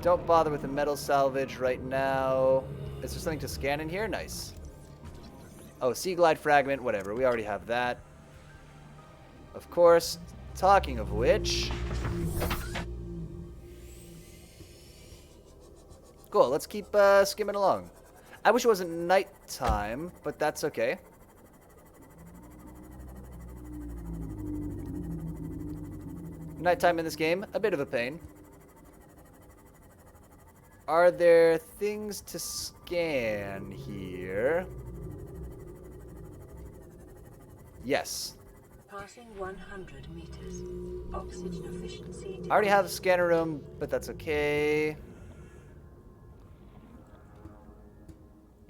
Don't bother with the metal salvage right now. Is there something to scan in here? Nice. Oh, sea glide fragment, whatever. We already have that. Of course. Talking of which... Cool, let's keep skimming along. I wish it wasn't nighttime, but that's okay. Nighttime in this game, a bit of a pain. Are there things to scan here? Yes. Passing 100 meters. Oxygen efficiency. I already have a scanner room, but that's okay.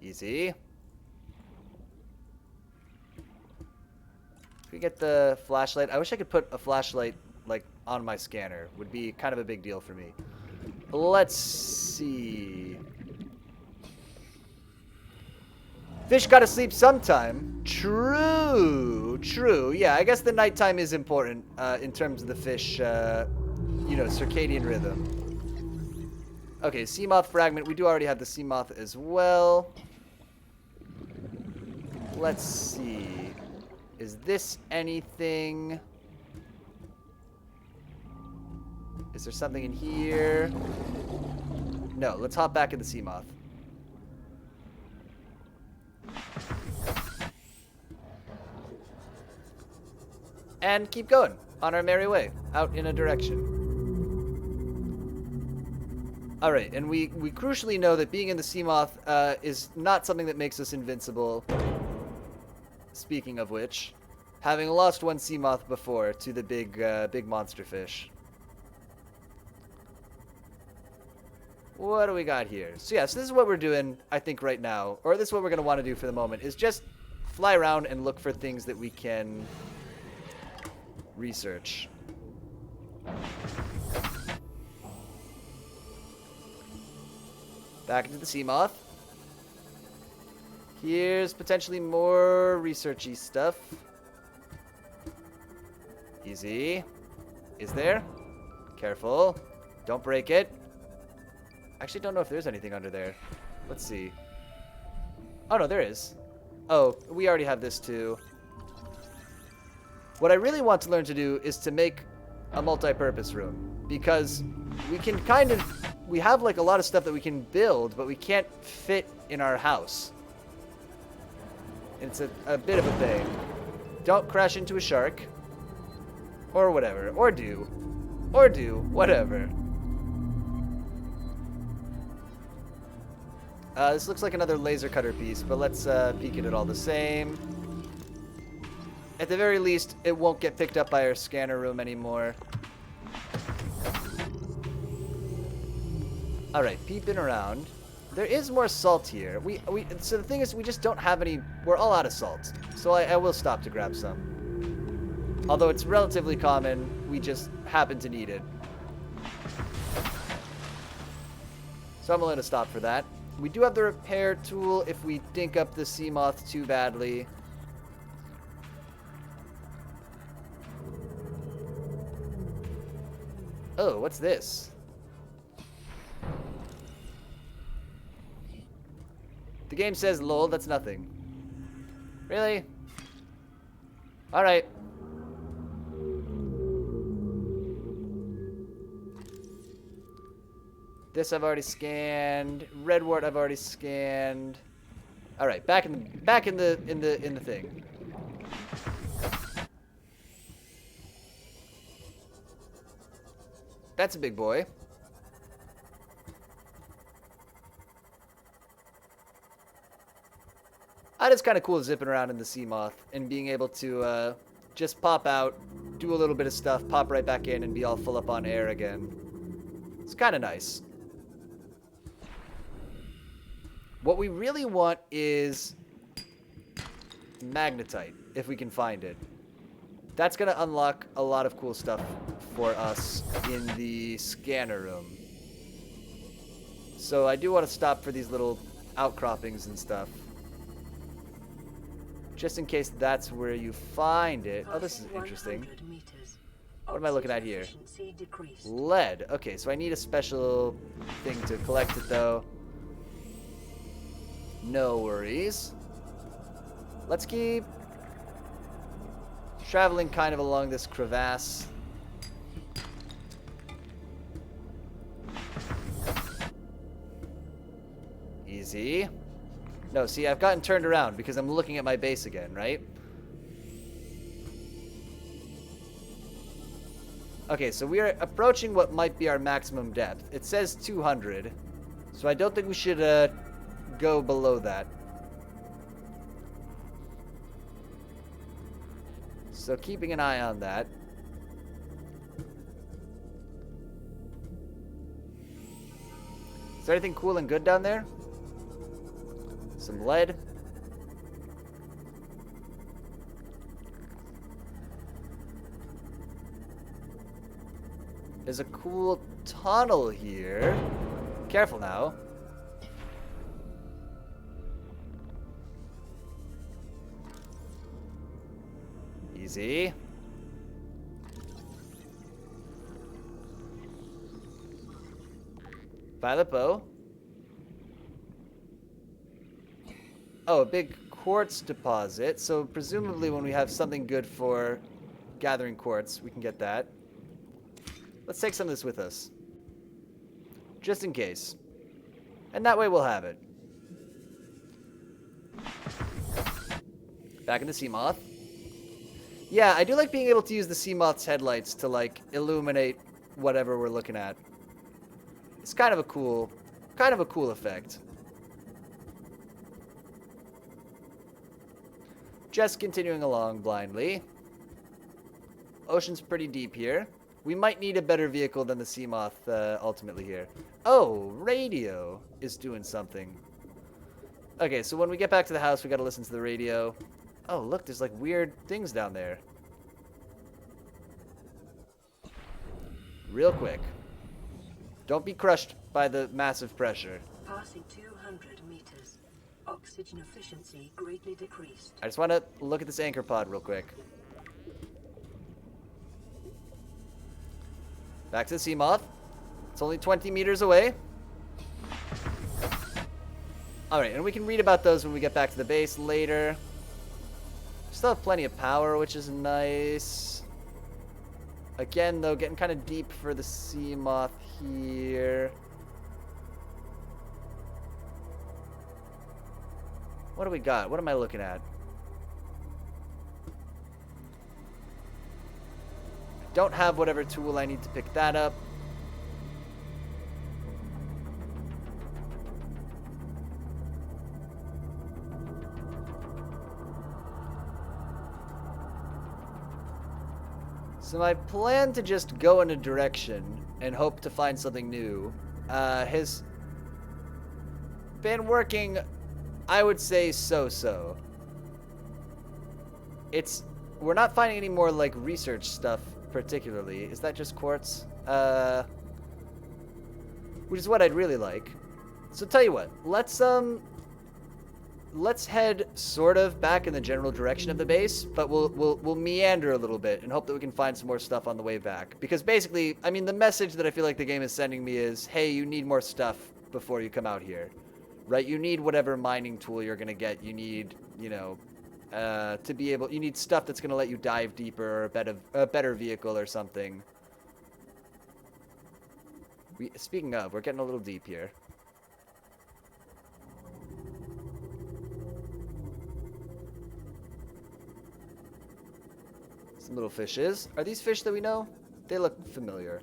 Easy. If we get the flashlight, I wish I could put a flashlight like on my scanner. Would be kind of a big deal for me. Let's see. Fish gotta sleep sometime. True. Yeah, I guess the nighttime is important in terms of the fish, circadian rhythm. Okay, sea moth fragment. We do already have the sea moth as well. Let's see. Is this anything? Is there something in here? No, let's hop back in the sea moth. And keep going on our merry way, out in a direction. Alright, and we crucially know that being in the sea moth is not something that makes us invincible. Speaking of which, having lost one sea moth before to the big monster fish. What do we got here? So yeah, so this is what we're doing, I think, right now. Or this is what we're going to want to do for the moment, is just fly around and look for things that we can research. Back into the sea moth. Here's potentially more researchy stuff. Easy. Is there? Careful. Don't break it. Actually, don't know if there's anything under there. Let's see. Oh, no, there is. Oh, we already have this too. What I really want to learn to do is to make a multi-purpose room. Because we can we have like a lot of stuff that we can build, but we can't fit in our house. It's a bit of a pain. Don't crash into a shark. Or whatever. Or do. Whatever. This looks like another laser cutter piece, but let's peek at it all the same. At the very least, it won't get picked up by our scanner room anymore. Alright, peeping around. There is more salt here. So the thing is, we just don't have any... We're all out of salt. So I will stop to grab some. Although it's relatively common, we just happen to need it. So I'm willing to stop for that. We do have the repair tool if we dink up the sea moth too badly. Oh, what's this? The game says, lol, that's nothing. Really? Alright. This I've already scanned. Redwart I've already scanned. Alright, back in the thing. That's a big boy. It is kind of cool zipping around in the sea moth and being able to just pop out, do a little bit of stuff, pop right back in, and be all full up on air again. It's kind of nice. What we really want is magnetite, if we can find it. That's going to unlock a lot of cool stuff for us in the scanner room. So I do want to stop for these little outcroppings and stuff. Just in case that's where you find it. Oh, this is interesting. What am I looking at here? Lead. Okay, so I need a special thing to collect it, though. No worries. Let's keep traveling kind of along this crevasse. Easy. No, see, I've gotten turned around because I'm looking at my base again, right? Okay, so we are approaching what might be our maximum depth. It says 200, so I don't think we should go below that. So keeping an eye on that. Is there anything cool and good down there? Some lead. There's a cool tunnel here. Careful now. Easy. Violet bow. Oh, a big quartz deposit. So presumably when we have something good for gathering quartz, we can get that. Let's take some of this with us. Just in case. And that way we'll have it. Back in the sea moth. Yeah, I do like being able to use the sea moth's headlights to, like, illuminate whatever we're looking at. It's kind of a cool effect. Just continuing along blindly. Ocean's pretty deep here. We might need a better vehicle than the sea moth ultimately here. Oh, radio is doing something. Okay, so when we get back to the house, we gotta listen to the radio. Oh, look, there's like weird things down there. Real quick. Don't be crushed by the massive pressure. Passing 200 meters. Oxygen efficiency greatly decreased. I just want to look at this anchor pod real quick. Back to the sea moth. It's only 20 meters away. Alright, and we can read about those when we get back to the base later. Still have plenty of power, which is nice. Again, though, getting kind of deep for the sea moth here. What do we got? What am I looking at? Don't have whatever tool I need to pick that up. So I plan to just go in a direction and hope to find something new. Has been working, I would say, so-so. We're not finding any more, like, research stuff particularly. Is that just quartz? Which is what I'd really like. So tell you what, let's head sort of back in the general direction of the base, but we'll meander a little bit and hope that we can find some more stuff on the way back. Because basically, I mean, the message that I feel like the game is sending me is, hey, you need more stuff before you come out here. Right? You need whatever mining tool you're going to get. You need, you know, to be able. You need stuff that's going to let you dive deeper, or a better vehicle or something. Speaking of, we're getting a little deep here. Some little fishes. Are these fish that we know? They look familiar.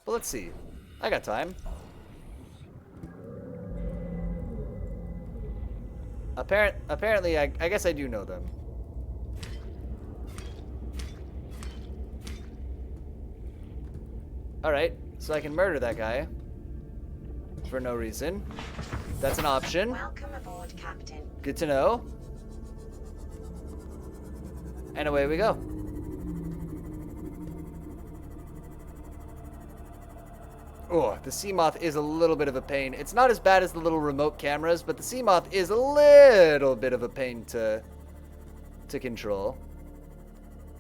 But let's see. I got time. Apparently, I guess I do know them. Alright, so I can murder that guy. For no reason. That's an option. Welcome aboard, Captain. Good to know. And away we go. Oh, the sea moth is a little bit of a pain. It's not as bad as the little remote cameras, but the sea moth is a little bit of a pain to control.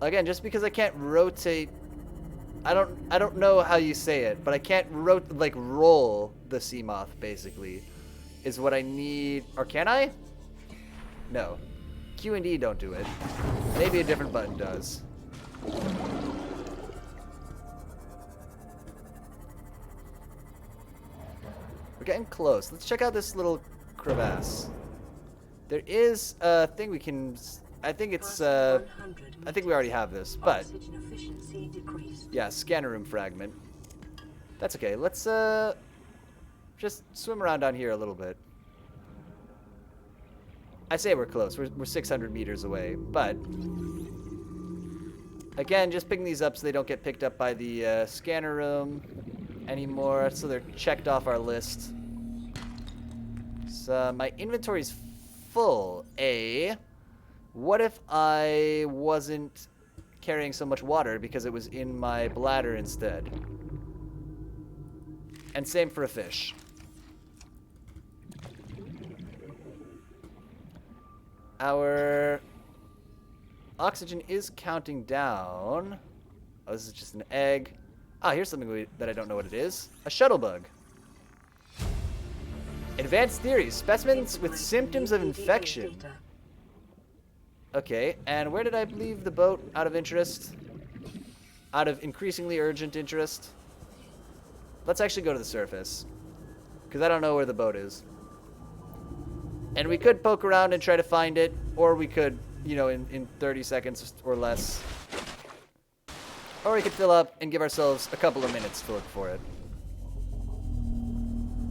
Again, just because I can't rotate, I don't know how you say it, but I can't roll the sea moth basically is what I need. Or can I? No. Q and D don't do it. Maybe a different button does. We're getting close. Let's check out this little crevasse. There is a thing we can. I think it's. I think we already have this, but yeah, scanner room fragment. That's okay. Let's just swim around down here a little bit. I say we're close. We're 600 meters away, but again, just picking these up so they don't get picked up by the scanner room anymore, so they're checked off our list. So my inventory's full. What if I wasn't carrying so much water because it was in my bladder instead? And same for a fish. Our oxygen is counting down. Oh, this is just an egg. Ah, here's something that I don't know what it is. A shuttle bug. Advanced theories. Specimens with symptoms of infection. Okay, and where did I leave the boat out of interest? Out of increasingly urgent interest? Let's actually go to the surface. Because I don't know where the boat is. And we could poke around and try to find it, or we could, you know, in 30 seconds or less. Or we could fill up and give ourselves a couple of minutes to look for it.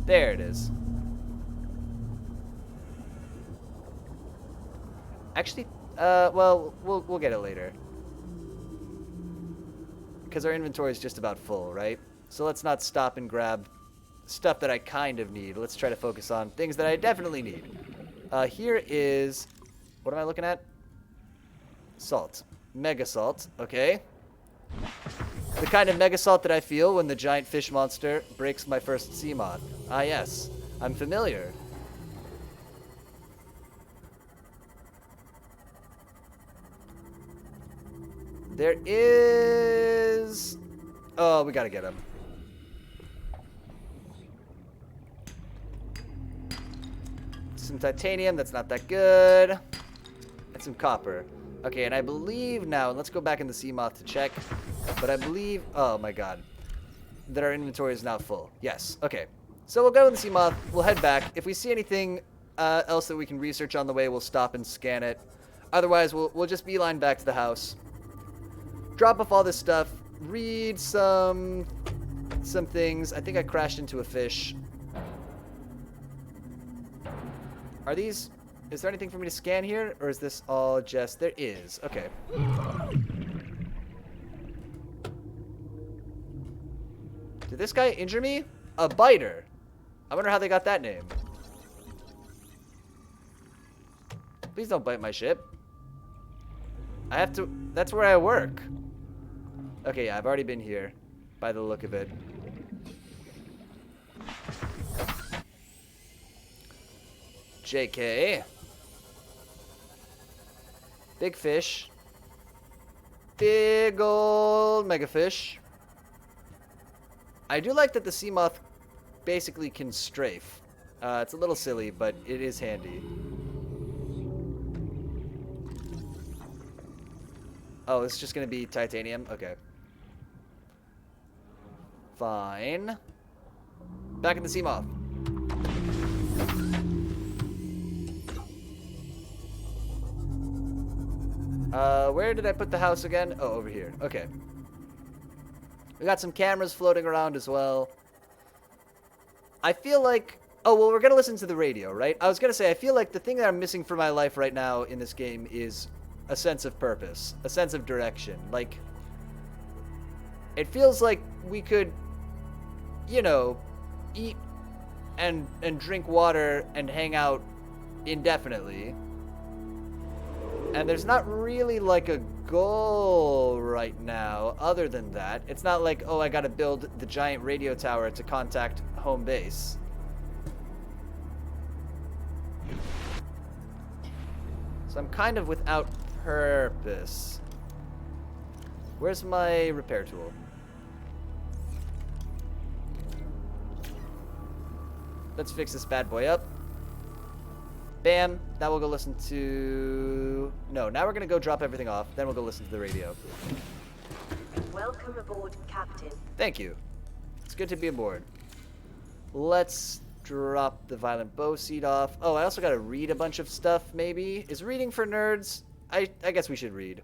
There it is. Actually, well, we'll get it later. Because our inventory is just about full, right? So let's not stop and grab stuff that I kind of need. Let's try to focus on things that I definitely need. Here is... What am I looking at? Salt. Mega salt. Okay. The kind of mega salt that I feel when the giant fish monster breaks my first sea moth. Ah, yes. I'm familiar. There is... Oh, we gotta get him. Some titanium, that's not that good. And some copper. Okay, and I believe now, let's go back in the sea moth to check. But I believe, oh my god, that our inventory is now full. Yes, okay. So we'll go in the sea moth, we'll head back. If we see anything else that we can research on the way, we'll stop and scan it. Otherwise, we'll just beeline back to the house. Drop off all this stuff, read some things. I think I crashed into a fish. Are these... Is there anything for me to scan here? Or is this all just... There is. Okay. Did this guy injure me? A biter. I wonder how they got that name. Please don't bite my ship. I have to... That's where I work. Okay, yeah, I've already been here. By the look of it. JK. Big fish. Big old mega fish. I do like that the sea moth basically can strafe. It's a little silly, but it is handy. Oh, it's just gonna be titanium? Okay. Fine. Back in the sea moth. Where did I put the house again? Oh, over here. Okay. We got some cameras floating around as well. I feel like... Oh, well, we're gonna listen to the radio, right? I was gonna say, I feel like the thing that I'm missing from my life right now in this game is a sense of purpose. A sense of direction. Like... It feels like we could, you know, eat and drink water and hang out indefinitely. And there's not really like a goal right now other than that. It's not like, oh, I gotta build the giant radio tower to contact home base. So I'm kind of without purpose. Where's my repair tool? Let's fix this bad boy up. Bam. Now we'll go listen to... No, now we're going to go drop everything off. Then we'll go listen to the radio. Welcome aboard, Captain. Thank you. It's good to be aboard. Let's drop the violent bow seed off. Oh, I also got to read a bunch of stuff, maybe. Is reading for nerds? I guess we should read.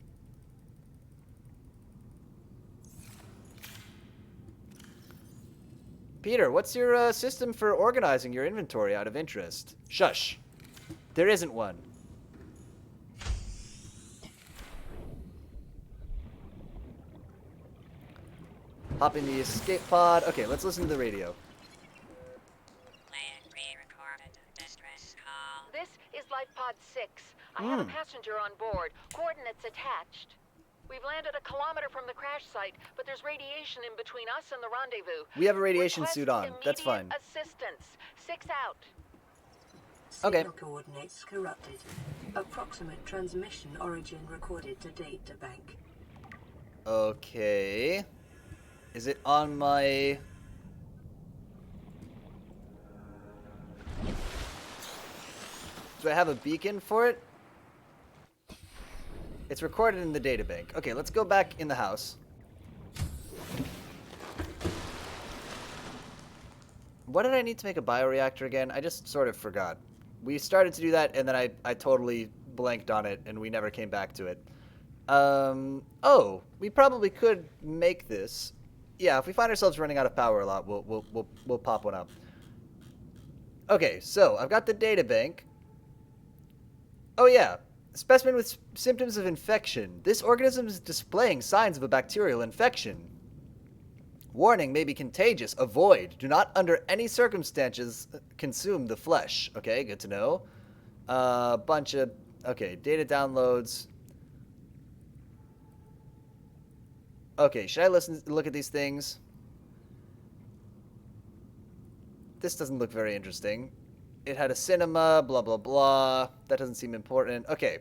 Peter, what's your system for organizing your inventory out of interest? Shush. There isn't one. Hop in the escape pod. Okay, let's listen to the radio. This is Life Pod 6. I have a passenger on board. Coordinates attached. We've landed a kilometer from the crash site, but there's radiation in between us and the rendezvous. We have a radiation Request suit on. That's fine. immediate assistance. 6 out. Okay. Signal coordinates corrupted. Approximate transmission origin recorded to data bank. Okay. Is it on my... Do I have a beacon for it? It's recorded in the databank. Okay, let's go back in the house. What did I need to make a bioreactor again? I just sort of forgot. We started to do that, and then I totally blanked on it, and we never came back to it. Oh, we probably could make this. Yeah, if we find ourselves running out of power a lot, we'll pop one up. Okay, so I've got the databank. Oh yeah, specimen with symptoms of infection. This organism is displaying signs of a bacterial infection. Warning, may be contagious. Avoid. Do not under any circumstances consume the flesh. Okay, good to know. Bunch of... Okay, data downloads. Okay, should I look at these things? This doesn't look very interesting. It had a cinema, blah, blah, blah. That doesn't seem important. Okay.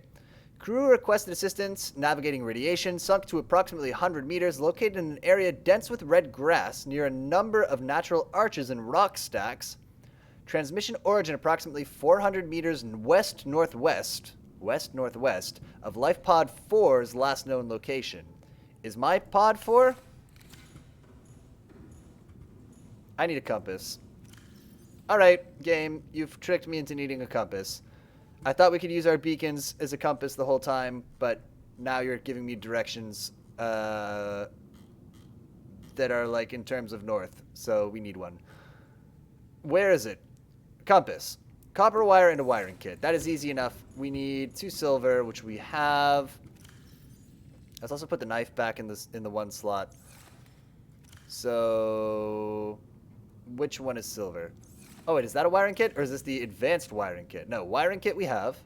Crew requested assistance navigating radiation, sunk to approximately 100 meters, located in an area dense with red grass near a number of natural arches and rock stacks. Transmission origin approximately 400 meters west-northwest of Life Pod 4's last known location. Is my Pod 4? I need a compass. Alright, game, you've tricked me into needing a compass. I thought we could use our beacons as a compass the whole time, but now you're giving me directions that are like in terms of north, so we need one. Where is it? Compass. Copper wire and a wiring kit. That is easy enough. We need 2 silver, which we have. Let's also put the knife back in the one slot. So, which one is silver? Oh, wait, is that a wiring kit? Or is this the advanced wiring kit? No, wiring kit we have.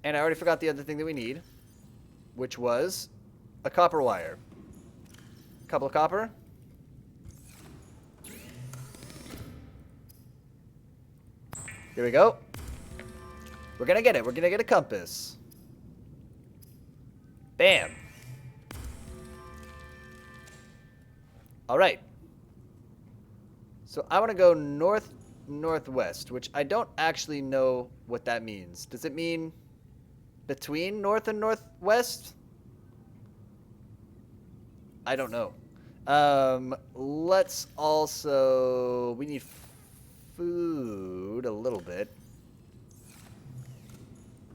And I already forgot the other thing that we need, which was a copper wire. A couple of copper. Here we go. We're gonna get it. We're gonna get a compass. Bam. All right. So I want to go north northwest, which I don't actually know what that means. Does it mean between north and northwest? I don't know. Let's also... We need food a little bit.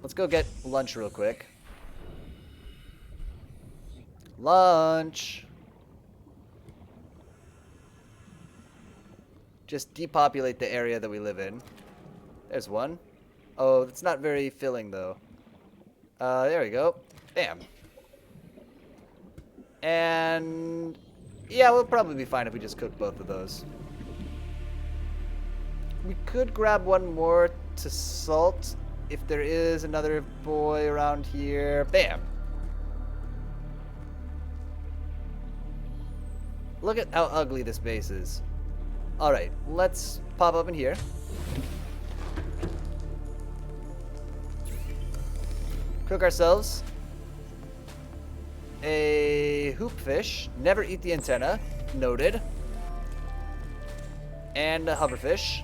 Let's go get lunch real quick. Lunch! Just depopulate the area that we live in. There's one. Oh, it's not very filling, though. There we go. Bam. And... yeah, we'll probably be fine if we just cook both of those. We could grab one more to salt if there is another boy around here. Bam. Look at how ugly this base is. Alright, let's pop up in here. Cook ourselves a hoopfish. Never eat the antenna. Noted. And a hoverfish.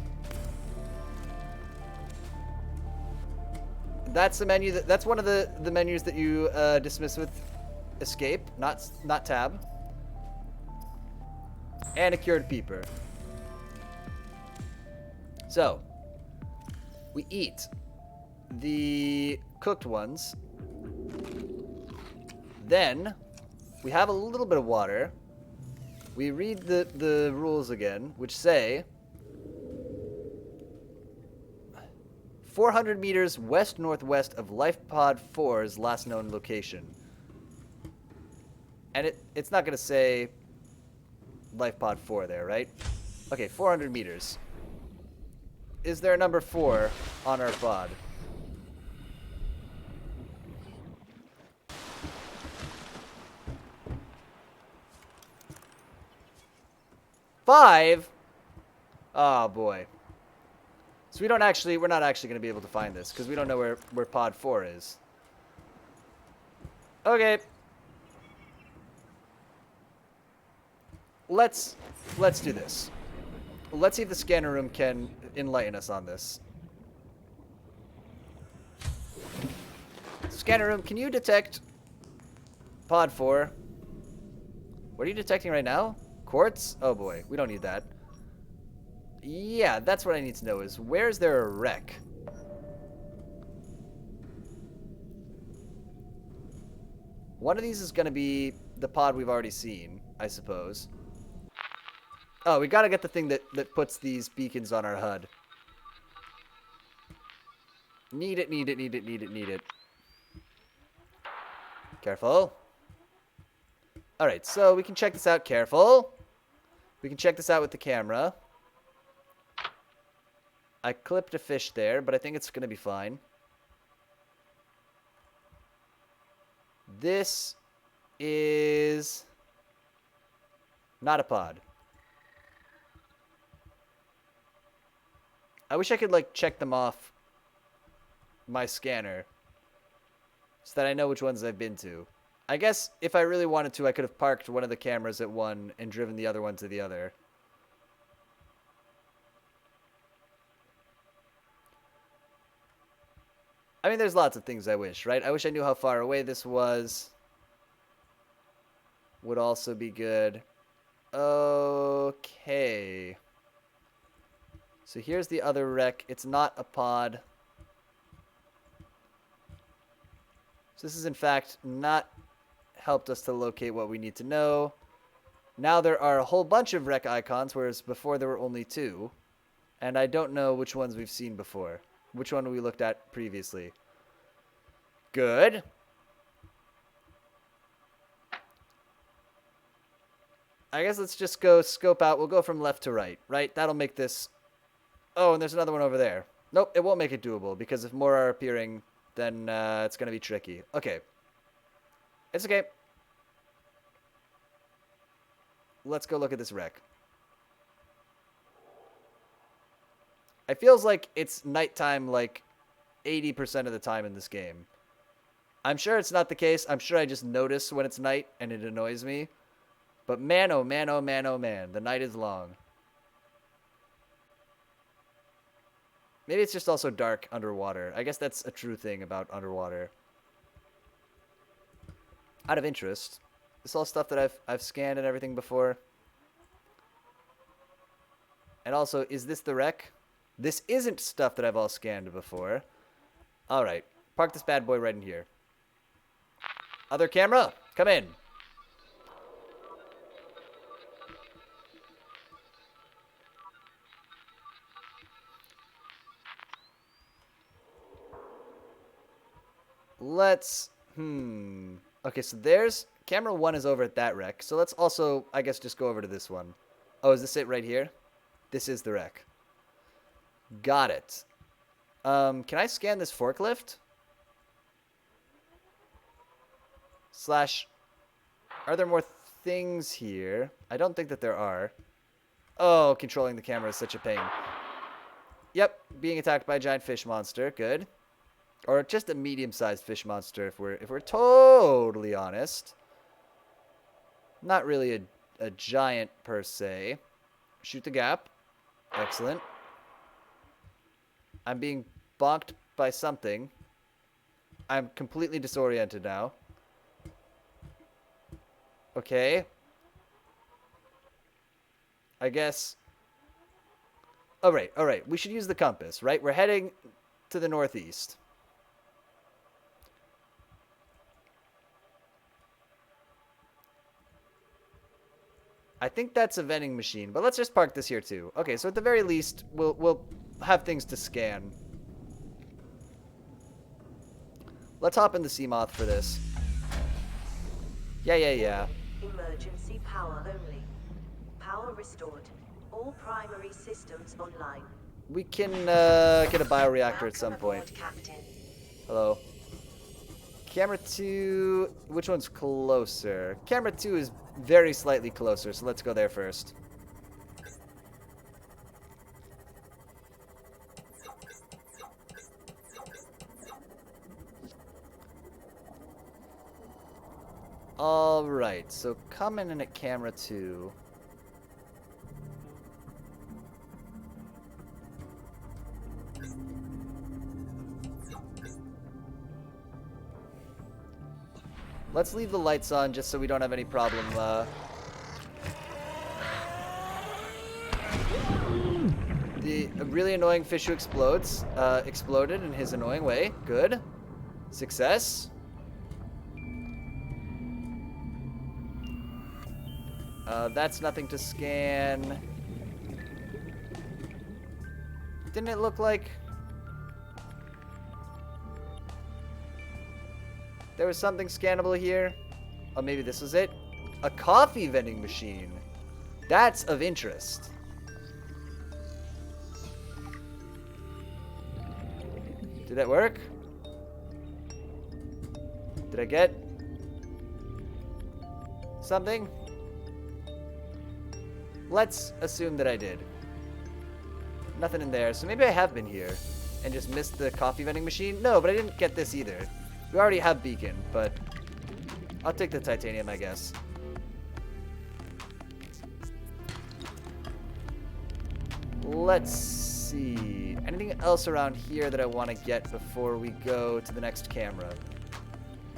That's the menu that's one of the menus that you dismiss with escape, not tab. And a cured peeper. So, we eat the cooked ones. Then, we have a little bit of water. We read the rules again, which say 400 meters west-northwest of Life Pod 4's last known location. And it's not going to say Life Pod 4 there, right? Okay, 400 meters. Is there a number 4 on our pod? Five? Oh boy. So we're not actually going to be able to find this because we don't know where pod 4 is. Okay. Let's do this. Let's see if the scanner room can enlighten us on this. Scanner room, can you detect pod 4? What are you detecting right now? Quartz? Oh boy, we don't need that. Yeah, that's what I need to know is, where is there a wreck? One of these is going to be the pod we've already seen, I suppose. Oh, we gotta get the thing that puts these beacons on our HUD. Need it, need it, need it, need it, need it. Careful. Alright, so we can check this out. Careful. We can check this out with the camera. I clipped a fish there, but I think it's gonna be fine. This is not a pod. I wish I could, like, check them off my scanner so that I know which ones I've been to. I guess if I really wanted to, I could have parked one of the cameras at one and driven the other one to the other. I mean, there's lots of things I wish, right? I wish I knew how far away this was. Would also be good. Okay. So here's the other wreck. It's not a pod. So this is, in fact, not helped us to locate what we need to know. Now there are a whole bunch of wreck icons, whereas before there were only 2. And I don't know which ones we've seen before. Which one we looked at previously. Good. I guess let's just go scope out. We'll go from left to right, right? That'll make this... Oh, and there's another one over there. Nope, it won't make it doable, because if more are appearing, then it's going to be tricky. Okay. It's okay. Let's go look at this wreck. It feels like it's nighttime like 80% of the time in this game. I'm sure it's not the case. I'm sure I just notice when it's night and it annoys me. But man, oh man, oh man, oh man, the night is long. Maybe it's just also dark underwater. I guess that's a true thing about underwater. Out of interest, this all stuff that I've scanned and everything before. And also, is this the wreck? This isn't stuff that I've all scanned before. All right, park this bad boy right in here. Other camera, come in. Let's, Okay, so there's, camera 1 is over at that wreck. So let's also, I guess, just go over to this one. Oh, is this it right here? This is the wreck. Got it. Can I scan this forklift? Slash, are there more things here? I don't think that there are. Oh, controlling the camera is such a pain. Yep, being attacked by a giant fish monster. Good. Or just a medium-sized fish monster, if we're totally honest. Not really a giant per se. Shoot the gap. Excellent. I'm being bonked by something. I'm completely disoriented now. Okay. I guess. All right. We should use the compass, right? We're heading to the northeast. I think that's a vending machine, but let's just park this here too. Okay, so at the very least, we'll have things to scan. Let's hop in the sea moth for this. Yeah. Emergency power only. Power restored. All primary systems online. We can get a bioreactor at some point. Captain. Hello. Camera 2, which one's closer? Camera 2 is very slightly closer, so let's go there first. Alright, so coming in at camera 2. Let's leave the lights on just so we don't have any problem. The really annoying fish who explodes exploded in his annoying way. Good. Success. That's nothing to scan. Didn't it look like there was something scannable here? Oh, maybe this was it? A coffee vending machine. That's of interest. Did that work? Did I get something? Let's assume that I did. Nothing in there, so maybe I have been here and just missed the coffee vending machine. No, but I didn't get this either. We already have beacon, but I'll take the titanium, I guess. Let's see. Anything else around here that I want to get before we go to the next camera?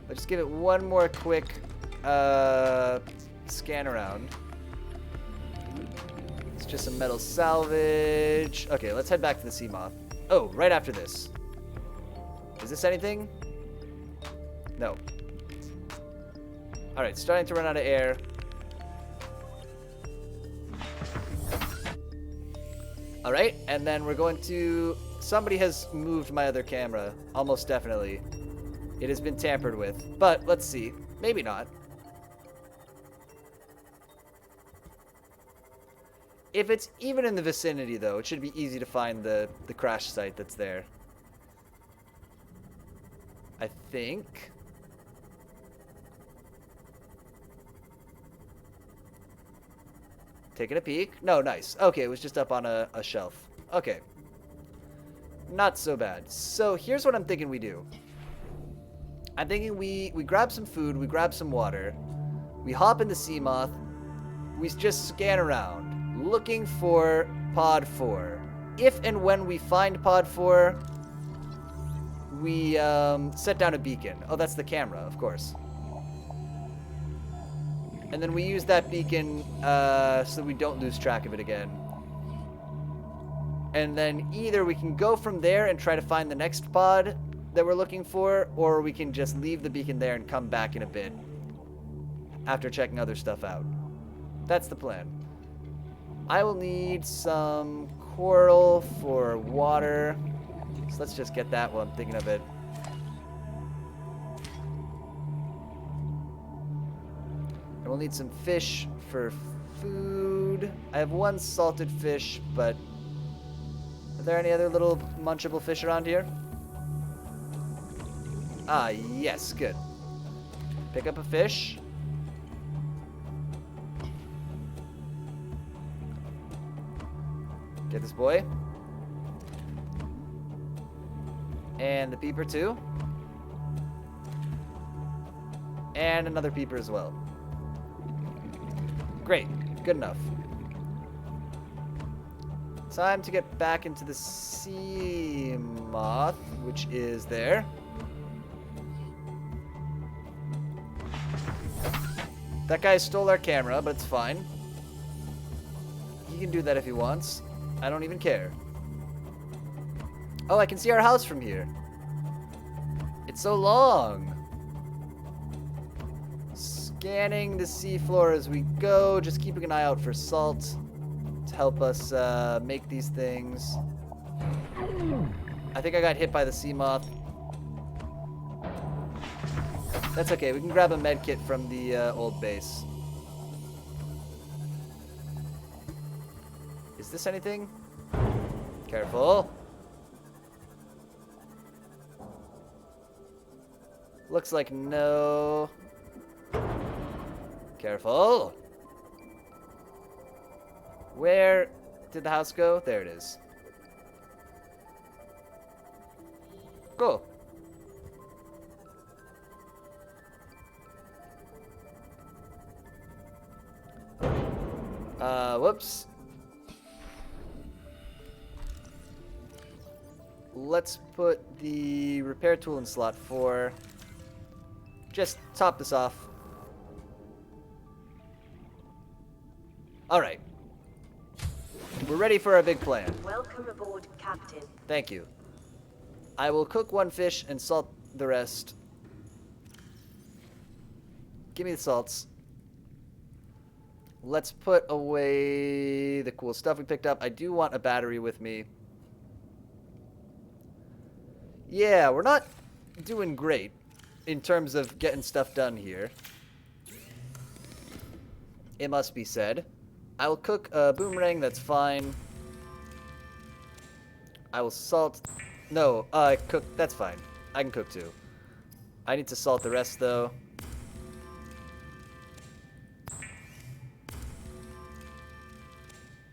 Let's just give it one more quick scan around. It's just some metal salvage. Okay, let's head back to the sea moth. Oh, right after this. Is this anything? No. Alright, starting to run out of air. Alright, and then we're going to... Somebody has moved my other camera. Almost definitely. It has been tampered with. But, let's see. Maybe not. If it's even in the vicinity, though, it should be easy to find the crash site that's there. I think... Taking a peek. No, nice. Okay, it was just up on a shelf. Okay. Not so bad. So here's what I'm thinking we do. I'm thinking we grab some food, we grab some water, we hop in the sea moth, we just scan around, looking for pod 4. if and when we find Pod 4, we set down a beacon. Oh, that's the camera, of course. And then we use that beacon so we don't lose track of it again. And then either we can go from there and try to find the next pod that we're looking for, or we can just leave the beacon there and come back in a bit after checking other stuff out. That's the plan. I will need some coral for water. So let's just get that while I'm thinking of it. And we'll need some fish for food. I have one salted fish, but are there any other little munchable fish around here? Ah, yes, good. Pick up a fish. Get this boy. And the peeper too. And another peeper as well. Great, good enough. Time to get back into the sea moth, which is there. That guy stole our camera, but it's fine. He can do that if he wants. I don't even care. Oh, I can see our house from here. It's so long. Scanning the seafloor as we go, just keeping an eye out for salt to help us make these things. I think I got hit by the sea moth. That's okay, we can grab a med kit from the old base. Is this anything? Careful. Looks like no. Careful. Where did the house go? There it is. Cool. Whoops. Let's put the repair tool in slot 4. Just top this off. Alright. We're ready for our big plan. Welcome aboard, Captain. Thank you. I will cook one fish and salt the rest. Give me the salts. Let's put away the cool stuff we picked up. I do want a battery with me. Yeah, we're not doing great in terms of getting stuff done here. It must be said. I will cook a boomerang, that's fine. I will salt... No, cook, that's fine. I can cook too. I need to salt the rest though.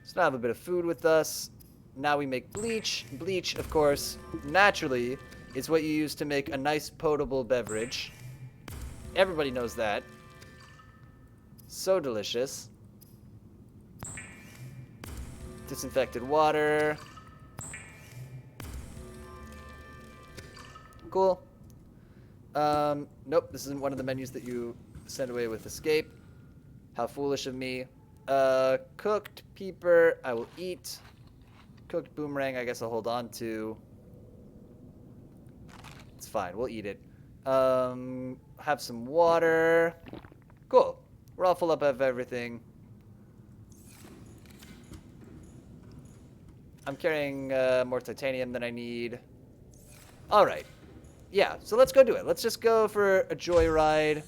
So now I have a bit of food with us. Now we make bleach. Bleach, of course, naturally, is what you use to make a nice potable beverage. Everybody knows that. So delicious. Disinfected water. Cool. Nope, this isn't one of the menus that you send away with escape. How foolish of me. Cooked peeper, I will eat. Cooked boomerang, I guess I'll hold on to. It's fine, we'll eat it. Have some water. Cool. We're all full up of everything. I'm carrying more titanium than I need. Alright. Yeah, so let's go do it. Let's just go for a joyride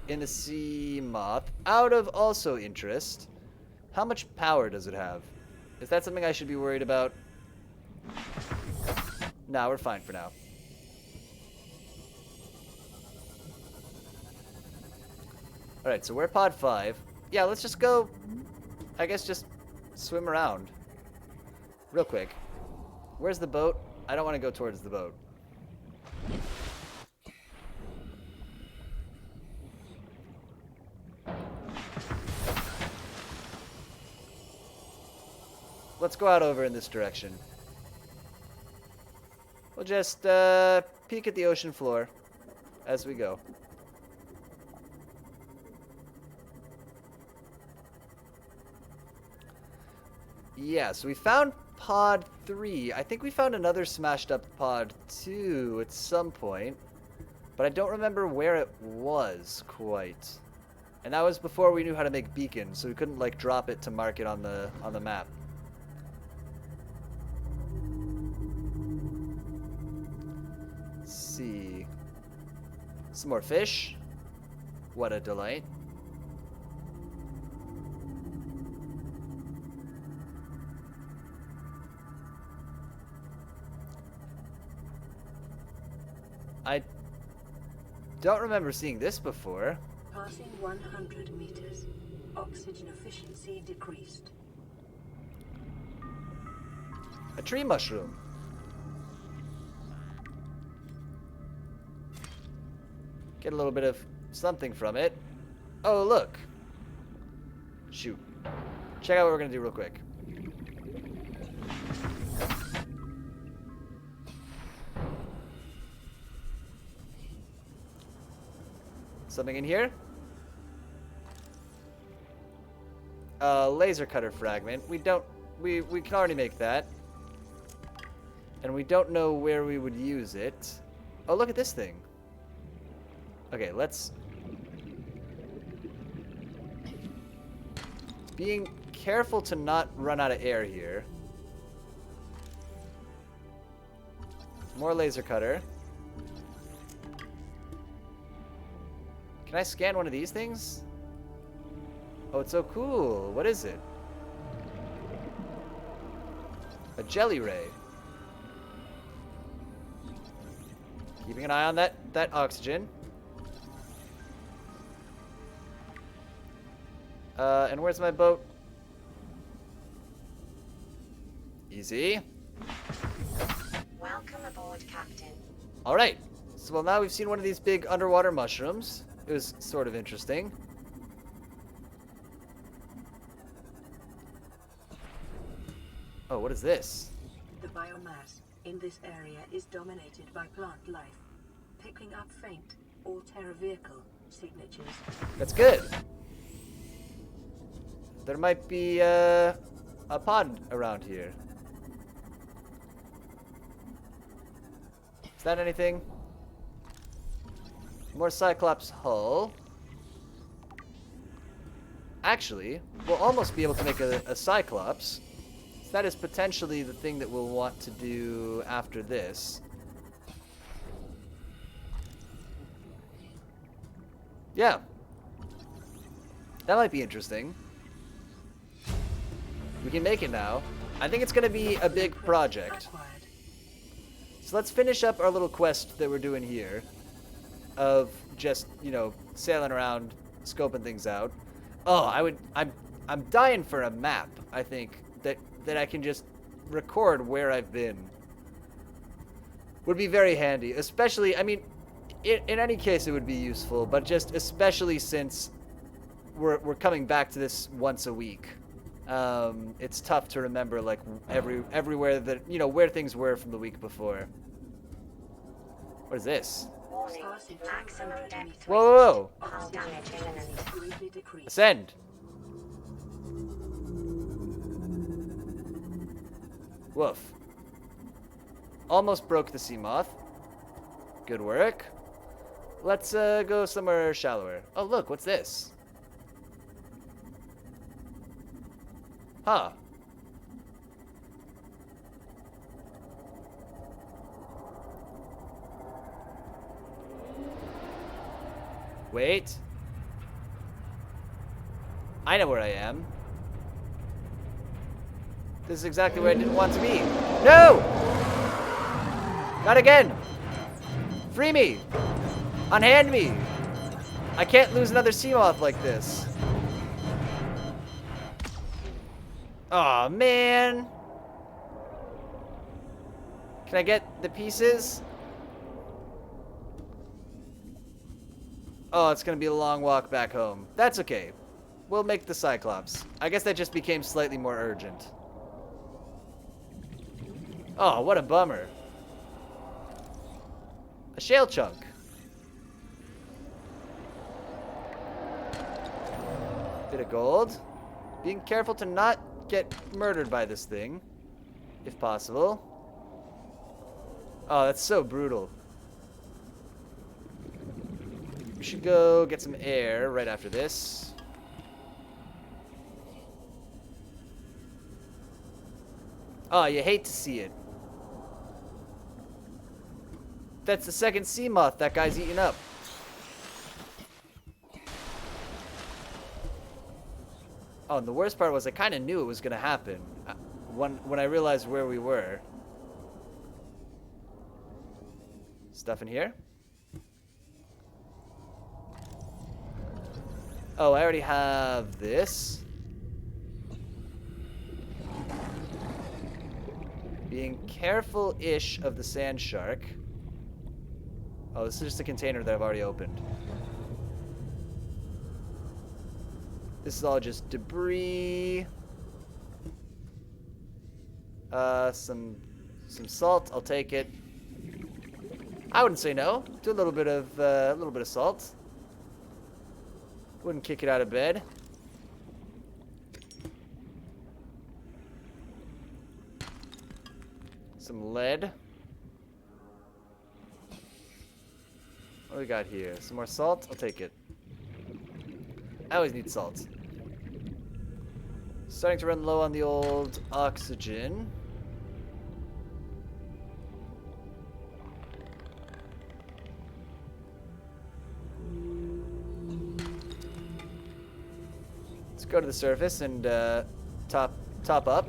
in the sea moth. Out of also interest, how much power does it have? Is that something I should be worried about? No, we're fine for now. Alright, so we're pod 5. Yeah, let's just go, I guess just swim around. Real quick. Where's the boat? I don't want to go towards the boat. let's go out over in this direction. We'll just peek at the ocean floor as we go. Yeah, so we found pod 3. I think we found another smashed up pod 2 at some point, but I don't remember where it was quite. And that was before we knew how to make beacons, so we couldn't like drop it to mark it on the map. Let's see. Some more fish. What a delight. I don't remember seeing this before. Passing 100 meters. Oxygen efficiency decreased. A tree mushroom. Get a little bit of something from it. Oh, look. Shoot. Check out what we're going to do real quick. Something in here? Laser cutter fragment. We can already make that. And we don't know where we would use it. Oh, look at this thing. Okay, let's... Being careful to not run out of air here. More laser cutter. Can I scan one of these things? Oh, it's so cool. What is it? A jelly ray. Keeping an eye on that oxygen. And where's my boat? Easy. Welcome aboard, Captain. All right. So, well, now we've seen one of these big underwater mushrooms. It was sort of interesting. Oh, what is this? The biomass in this area is dominated by plant life, picking up faint or terra vehicle signatures. That's good. There might be a pod around here. Is that anything? More Cyclops hull. Actually, we'll almost be able to make a Cyclops. So that is potentially the thing that we'll want to do after this. Yeah. That might be interesting. We can make it now. I think it's going to be a big project. So let's finish up our little quest that we're doing here. Of just, you know, sailing around, scoping things out. Oh, I'm dying for a map, I think, that I can just record where I've been. Would be very handy, especially, I mean, in any case it would be useful, but just especially since we're coming back to this once a week. It's tough to remember, like, everywhere that, you know, where things were from the week before. What is this? Whoa, whoa, whoa! Ascend! Woof. Almost broke the sea moth. Good work. Let's go somewhere shallower. Oh, look, what's this? Huh. Wait. I know where I am. This is exactly where I didn't want to be. No! Not again! Free me! Unhand me! I can't lose another sea moth like this. Aw, man! Can I get the pieces? Oh, it's gonna be a long walk back home. That's okay. We'll make the Cyclops. I guess that just became slightly more urgent. Oh, what a bummer. A shale chunk. Bit of gold. Being careful to not get murdered by this thing, if possible. Oh, that's so brutal. We should go get some air right after this. Oh, you hate to see it. That's the second sea moth that guy's eating up. Oh, and the worst part was I kind of knew it was going to happen when I realized where we were. Stuff in here? Oh, I already have this. Being careful-ish of the sand shark. Oh, this is just a container that I've already opened. This is all just debris. Some salt. I'll take it. I wouldn't say no. Do a little bit of salt. Wouldn't kick it out of bed. Some lead. What do we got here? Some more salt? I'll take it. I always need salt. Starting to run low on the old oxygen. Let's go to the surface and top up.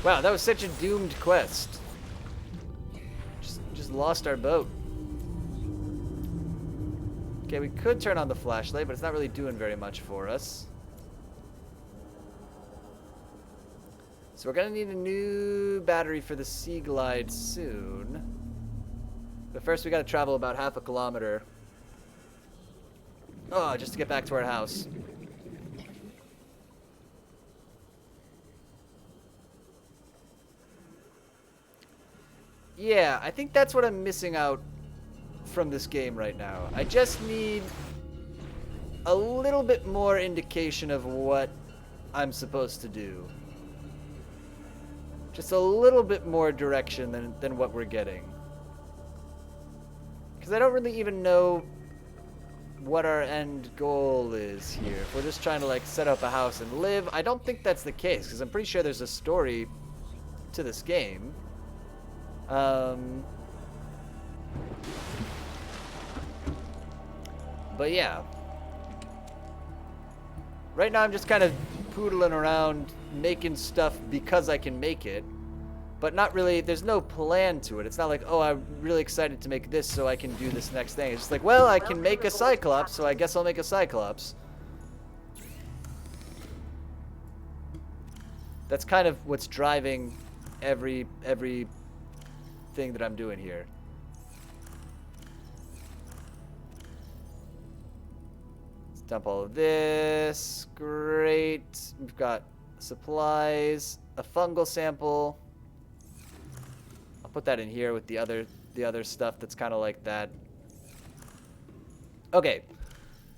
Wow, that was such a doomed quest. Just lost our boat. Okay, we could turn on the flashlight, but it's not really doing very much for us. So we're gonna need a new battery for the Sea Glide soon. But first we gotta travel about half a kilometer. Oh, just to get back to our house. Yeah, I think that's what I'm missing out from this game right now. I just need a little bit more indication of what I'm supposed to do. Just a little bit more direction than what we're getting. Because I don't really even know what our end goal is here. If we're just trying to like set up a house and live, I don't think that's the case, because I'm pretty sure there's a story to this game. But yeah. Right now I'm just kind of poodling around making stuff because I can make it. But not really, there's no plan to it. It's not like, oh, I'm really excited to make this so I can do this next thing. It's just like, well, I can make a Cyclops, so I guess I'll make a Cyclops. That's kind of what's driving every thing that I'm doing here. Let's dump all of this. Great. We've got supplies, a fungal sample. I'll put that in here with the other stuff that's kind of like that. Okay.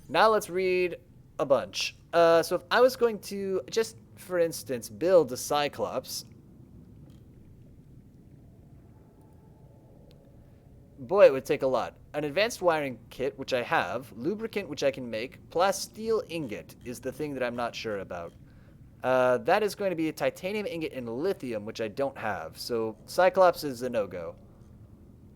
Now let's read a bunch. So if I was going to just, for instance, build a Cyclops, boy, it would take a lot. An advanced wiring kit, which I have, lubricant, which I can make, plasteel ingot is the thing that I'm not sure about. That is going to be a titanium ingot and lithium, which I don't have. So Cyclops is a no-go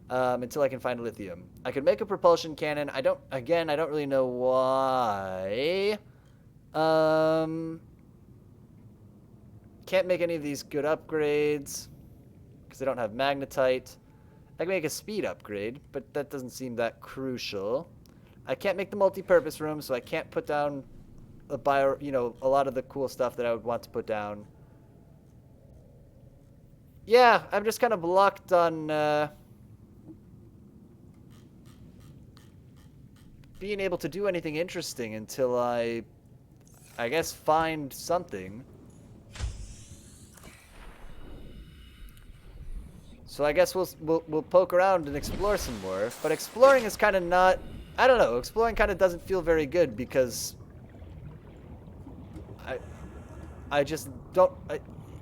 until I can find lithium. I could make a propulsion cannon. I don't really know why. Can't make any of these good upgrades because I don't have magnetite. I can make a speed upgrade, but that doesn't seem that crucial. I can't make the multi-purpose room, so I can't put down a lot of the cool stuff that I would want to put down. Yeah, I'm just kind of blocked on being able to do anything interesting until I guess, find something. So I guess we'll poke around and explore some more. But exploring is kind of not... I don't know. Exploring kind of doesn't feel very good because... I just don't...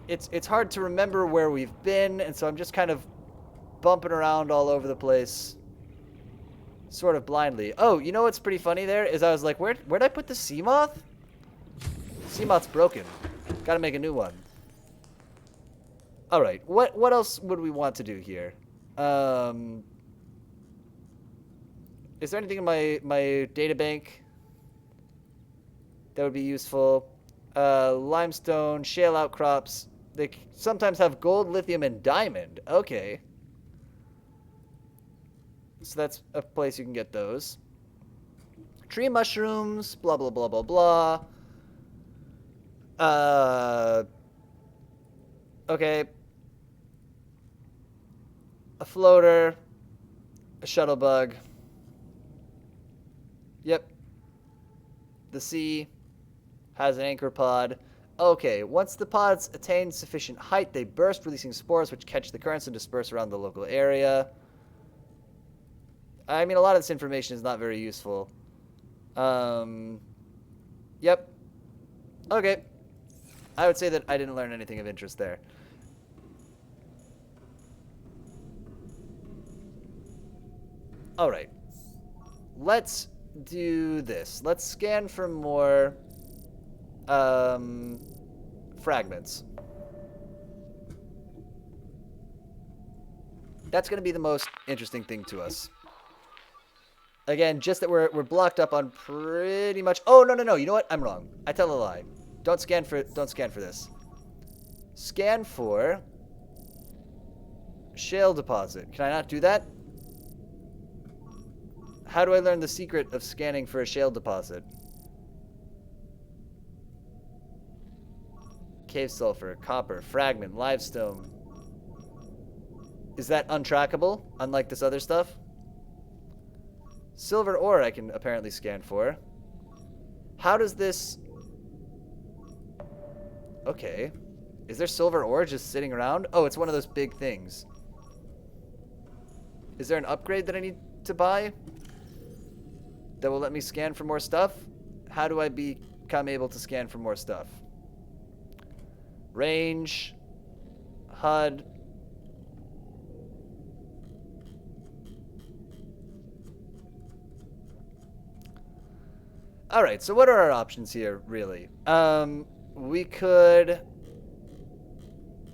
it's hard to remember where we've been, and so I'm just kind of bumping around all over the place. Sort of blindly. Oh, you know what's pretty funny there? Is I was like, where'd I put the sea moth? Sea moth's broken. Gotta make a new one. Alright, what else would we want to do here? Is there anything in my data bank that would be useful? Limestone, shale outcrops. They sometimes have gold, lithium, and diamond. Okay. So that's a place you can get those. Tree mushrooms, blah, blah, blah, blah, blah. Okay. A floater. A shuttle bug. Yep. The sea has an anchor pod. Okay, once the pods attain sufficient height, they burst, releasing spores which catch the currents and disperse around the local area. I mean, a lot of this information is not very useful. Yep. Okay. I would say that I didn't learn anything of interest there. Alright. Let's do this. Let's scan for more fragments. That's going to be the most interesting thing to us. Again, just that we're blocked up on pretty much... Oh, no. You know what? I'm wrong. I tell a lie. Don't scan for this. Scan for shale deposit. Can I not do that? How do I learn the secret of scanning for a shale deposit? Cave sulfur, copper, fragment, limestone. Is that untrackable, unlike this other stuff? Silver ore I can apparently scan for. How does this... Okay. Is there silver ore just sitting around? Oh, it's one of those big things. Is there an upgrade that I need to buy that will let me scan for more stuff? How do I become able to scan for more stuff? Range. HUD. Alright, so what are our options here, really? We could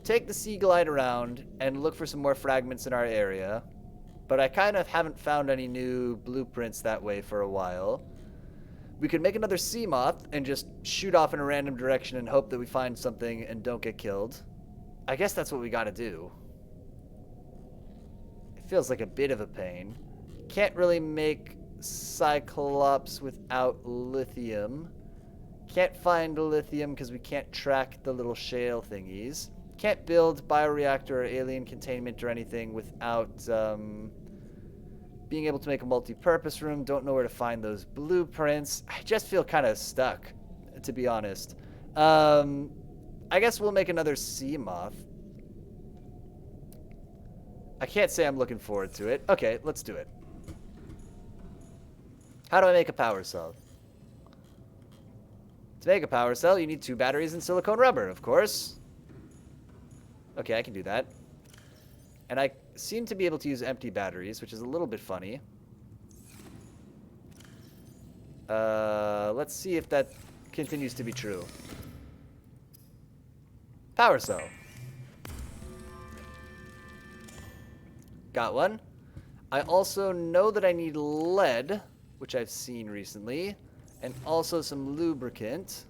take the sea glide around and look for some more fragments in our area. But I kind of haven't found any new blueprints that way for a while. We could make another sea moth and just shoot off in a random direction and hope that we find something and don't get killed. I guess that's what we gotta do. It feels like a bit of a pain. Can't really make Cyclops without lithium. Can't find lithium because we can't track the little shale thingies. Can't build bioreactor or alien containment or anything without being able to make a multi-purpose room. Don't know where to find those blueprints. I just feel kind of stuck, to be honest. I guess we'll make another sea moth. I can't say I'm looking forward to it. Okay, let's do it. How do I make a power cell? To make a power cell, you need 2 batteries and silicone rubber, of course. Okay, I can do that. And I seem to be able to use empty batteries, which is a little bit funny. Let's see if that continues to be true. Power cell. Got one. I also know that I need lead, which I've seen recently, and also some lubricant.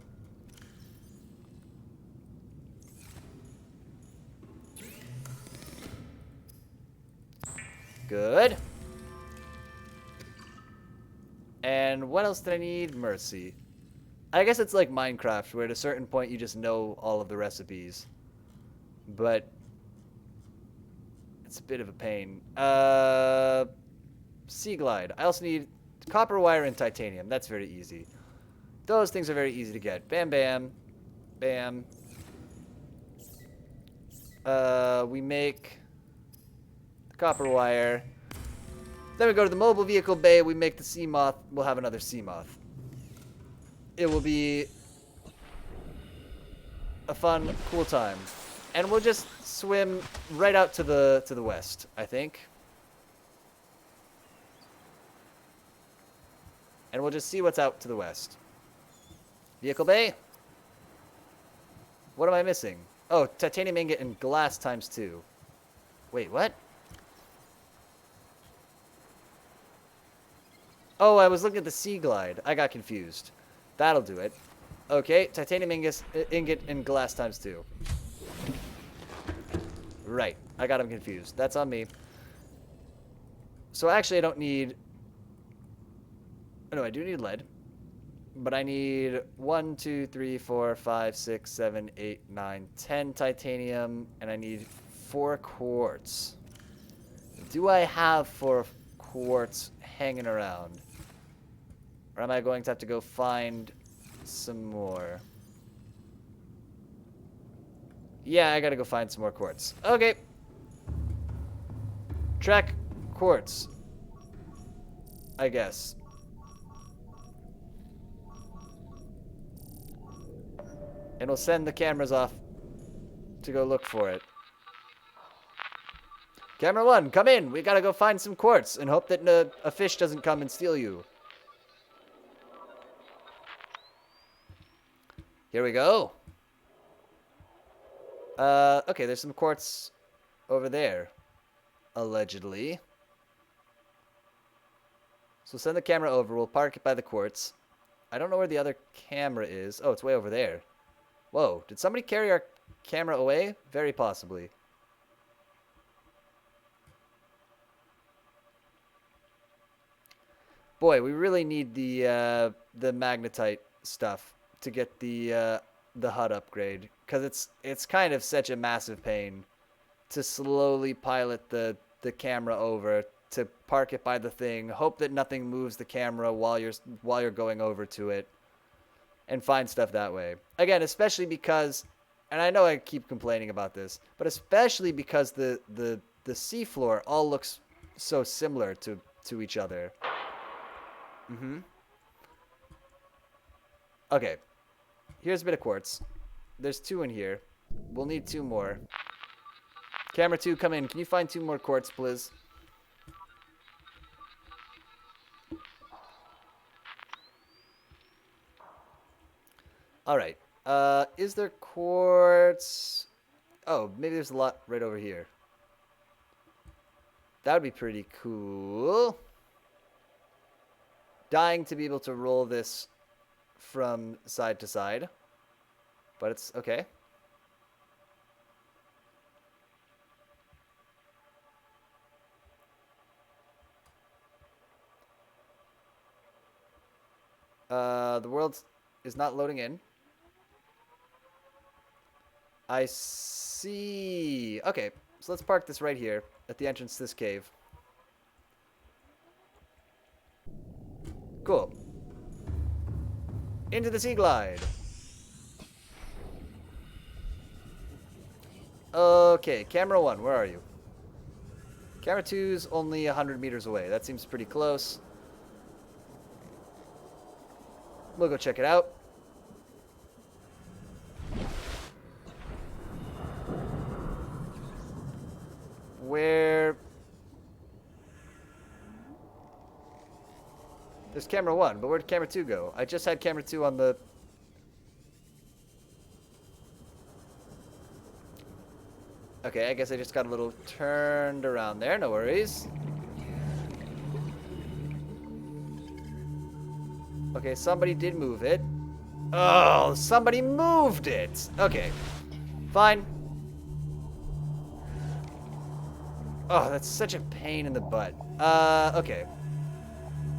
Good. And what else did I need? Mercy. I guess it's like Minecraft, where at a certain point you just know all of the recipes. But it's a bit of a pain. Sea glide. I also need copper wire and titanium. That's very easy. Those things are very easy to get. Bam, bam. Bam. We make copper wire. Then we go to the mobile vehicle bay. We make the sea moth. We'll have another sea moth. It will be a fun, cool time. And we'll just swim right out to the west, I think. And we'll just see what's out to the west. Vehicle bay? What am I missing? Oh, titanium ingot and glass ×2. Wait, what? Oh, I was looking at the Sea Glide. I got confused. That'll do it. Okay, titanium ingot and glass ×2. Right. I got him confused. That's on me. So actually I don't need... Oh, no, I do need lead. But I need 1, 2, 3, 4, 5, 6, 7, 8, 9, 10 titanium. And I need 4 quartz. Do I have 4 quartz hanging around? Or am I going to have to go find some more? Yeah, I gotta go find some more quartz. Okay. Track quartz. I guess. And we'll send the cameras off to go look for it. Camera 1, come in. We gotta go find some quartz and hope that a fish doesn't come and steal you. Here we go. Okay, there's some quartz over there. Allegedly. So send the camera over. We'll park it by the quartz. I don't know where the other camera is. Oh, it's way over there. Whoa, did somebody carry our camera away? Very possibly. Boy, we really need the magnetite stuff to get the HUD upgrade, because it's kind of such a massive pain to slowly pilot the camera over, to park it by the thing, hope that nothing moves the camera while you're going over to it, and find stuff that way. Again, especially because, and I know I keep complaining about this, but especially because the seafloor all looks so similar to each other. Okay. Here's a bit of quartz. There's 2 in here. We'll need 2 more. Camera 2, come in. Can you find 2 more quartz, please? Alright. Is there quartz? Oh, maybe there's a lot right over here. That would be pretty cool. Dying to be able to roll this from side to side. But it's okay. The world is not loading in. I see. Okay, so let's park this right here at the entrance to this cave. Cool. Into the Sea Glide. Okay, camera 1, where are you? Camera 2's only 100 meters away. That seems pretty close. We'll go check it out. Where... There's camera 1, but where did camera 2 go? I just had camera 2 on the... Okay, I guess I just got a little turned around there. No worries. Okay, somebody did move it. Oh, somebody moved it! Okay. Fine. Oh, that's such a pain in the butt. Okay.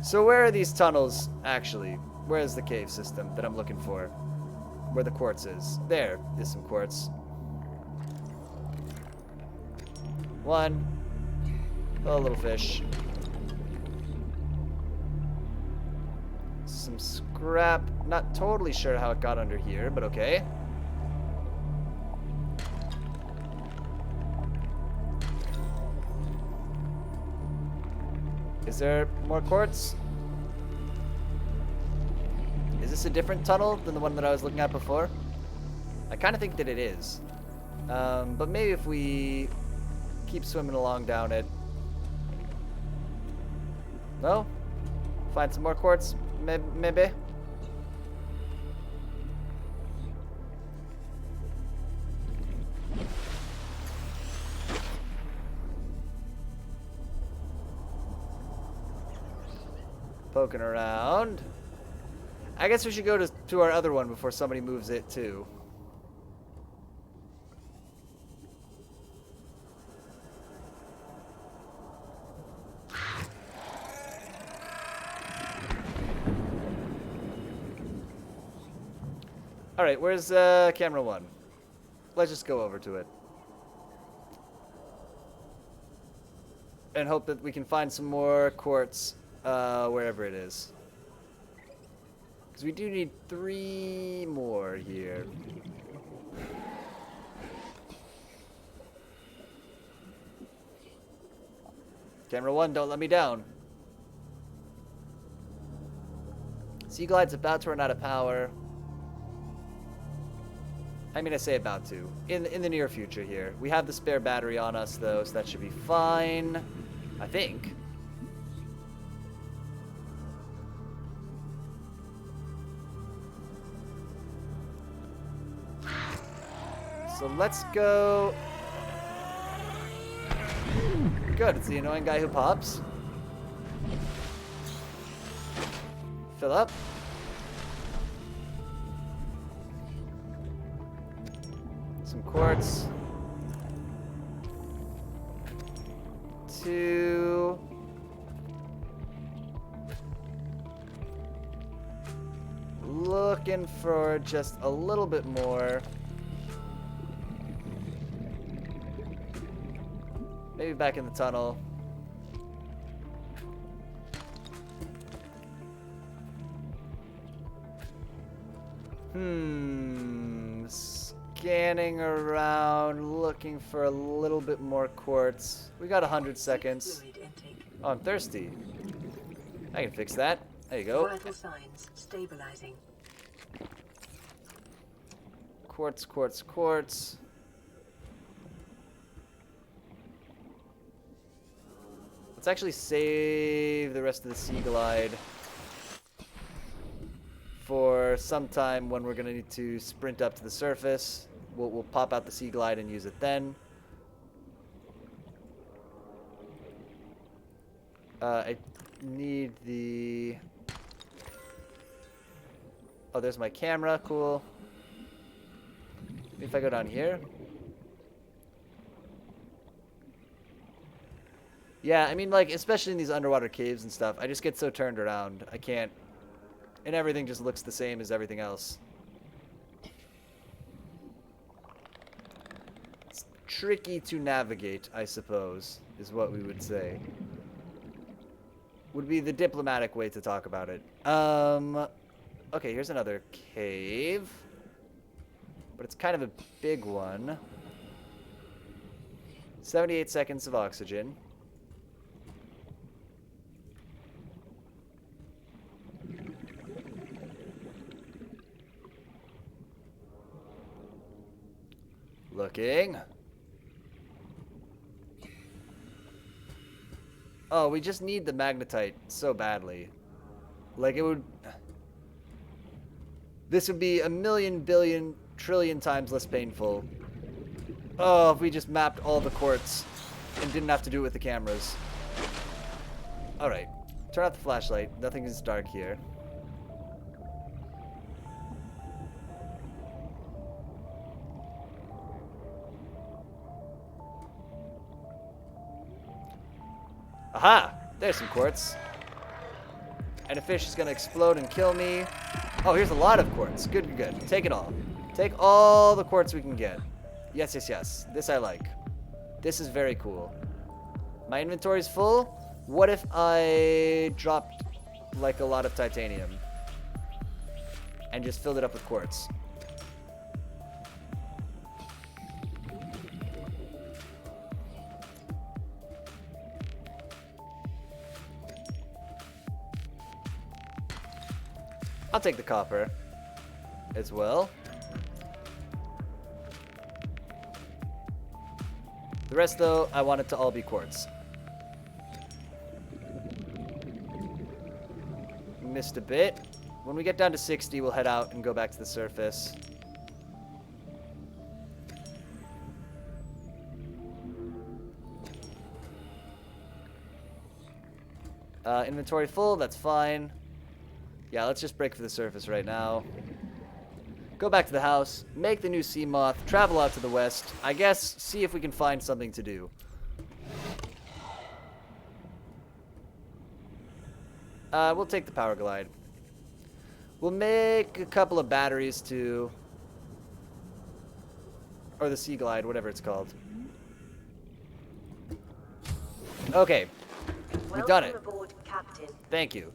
So where are these tunnels, actually? Where is the cave system that I'm looking for? Where the quartz is. There is some quartz. 1. Oh, little fish. Some scrap. Not totally sure how it got under here, but okay. Is there more quartz? Is this a different tunnel than the one that I was looking at before? I kind of think that it is. But maybe if we keep swimming along down it. No? Find some more quartz? Maybe? Poking around. I guess we should go to our other one before somebody moves it too. Alright, where's camera 1? Let's just go over to it. And hope that we can find some more quartz wherever it is. Because we do need 3 more here. Camera 1, don't let me down. Sea Glide's about to run out of power. I mean, I say about to. In the near future here. We have the spare battery on us, though, so that should be fine. I think. So let's go... Good, it's the annoying guy who pops. Fill up. Some quartz. 2. Looking for just a little bit more. Maybe back in the tunnel. Scanning around, looking for a little bit more quartz. We got 100 seconds. Oh, I'm thirsty. I can fix that. There you go. Vital signs stabilizing. Quartz, quartz, quartz. Let's actually save the rest of the Sea Glide for some time when we're going to need to sprint up to the surface. We'll pop out the Sea Glide and use it then. I need the... Oh, there's my camera. Cool. If I go down here. Yeah, I mean, like, especially in these underwater caves and stuff, I just get so turned around. I can't... And everything just looks the same as everything else. It's tricky to navigate, I suppose, is what we would say. Would be the diplomatic way to talk about it. Okay, here's another cave. But it's kind of a big one. 78 seconds of oxygen. Looking. Oh, we just need the magnetite so badly. Like, it would... This would be a million, billion, trillion times less painful. Oh, if we just mapped all the quartz and didn't have to do it with the cameras. Alright. Turn off the flashlight. Nothing is dark here. Aha! There's some quartz. And a fish is gonna explode and kill me. Oh, here's a lot of quartz. Good, good, good. Take it all. Take all the quartz we can get. Yes, yes, yes. This I like. This is very cool. My inventory's full. What if I dropped, like, a lot of titanium? And just filled it up with quartz? I'll take the copper as well. The rest, though, I want it to all be quartz. Missed a bit. When we get down to 60, we'll head out and go back to the surface. Inventory full, that's fine. Yeah, let's just break for the surface right now. Go back to the house, make the new sea moth, travel out to the west. I guess, see if we can find something to do. We'll take the power glide. We'll make a couple of batteries too. Or the sea glide, whatever it's called. Okay. We've done it. Welcome aboard, Captain. Thank you.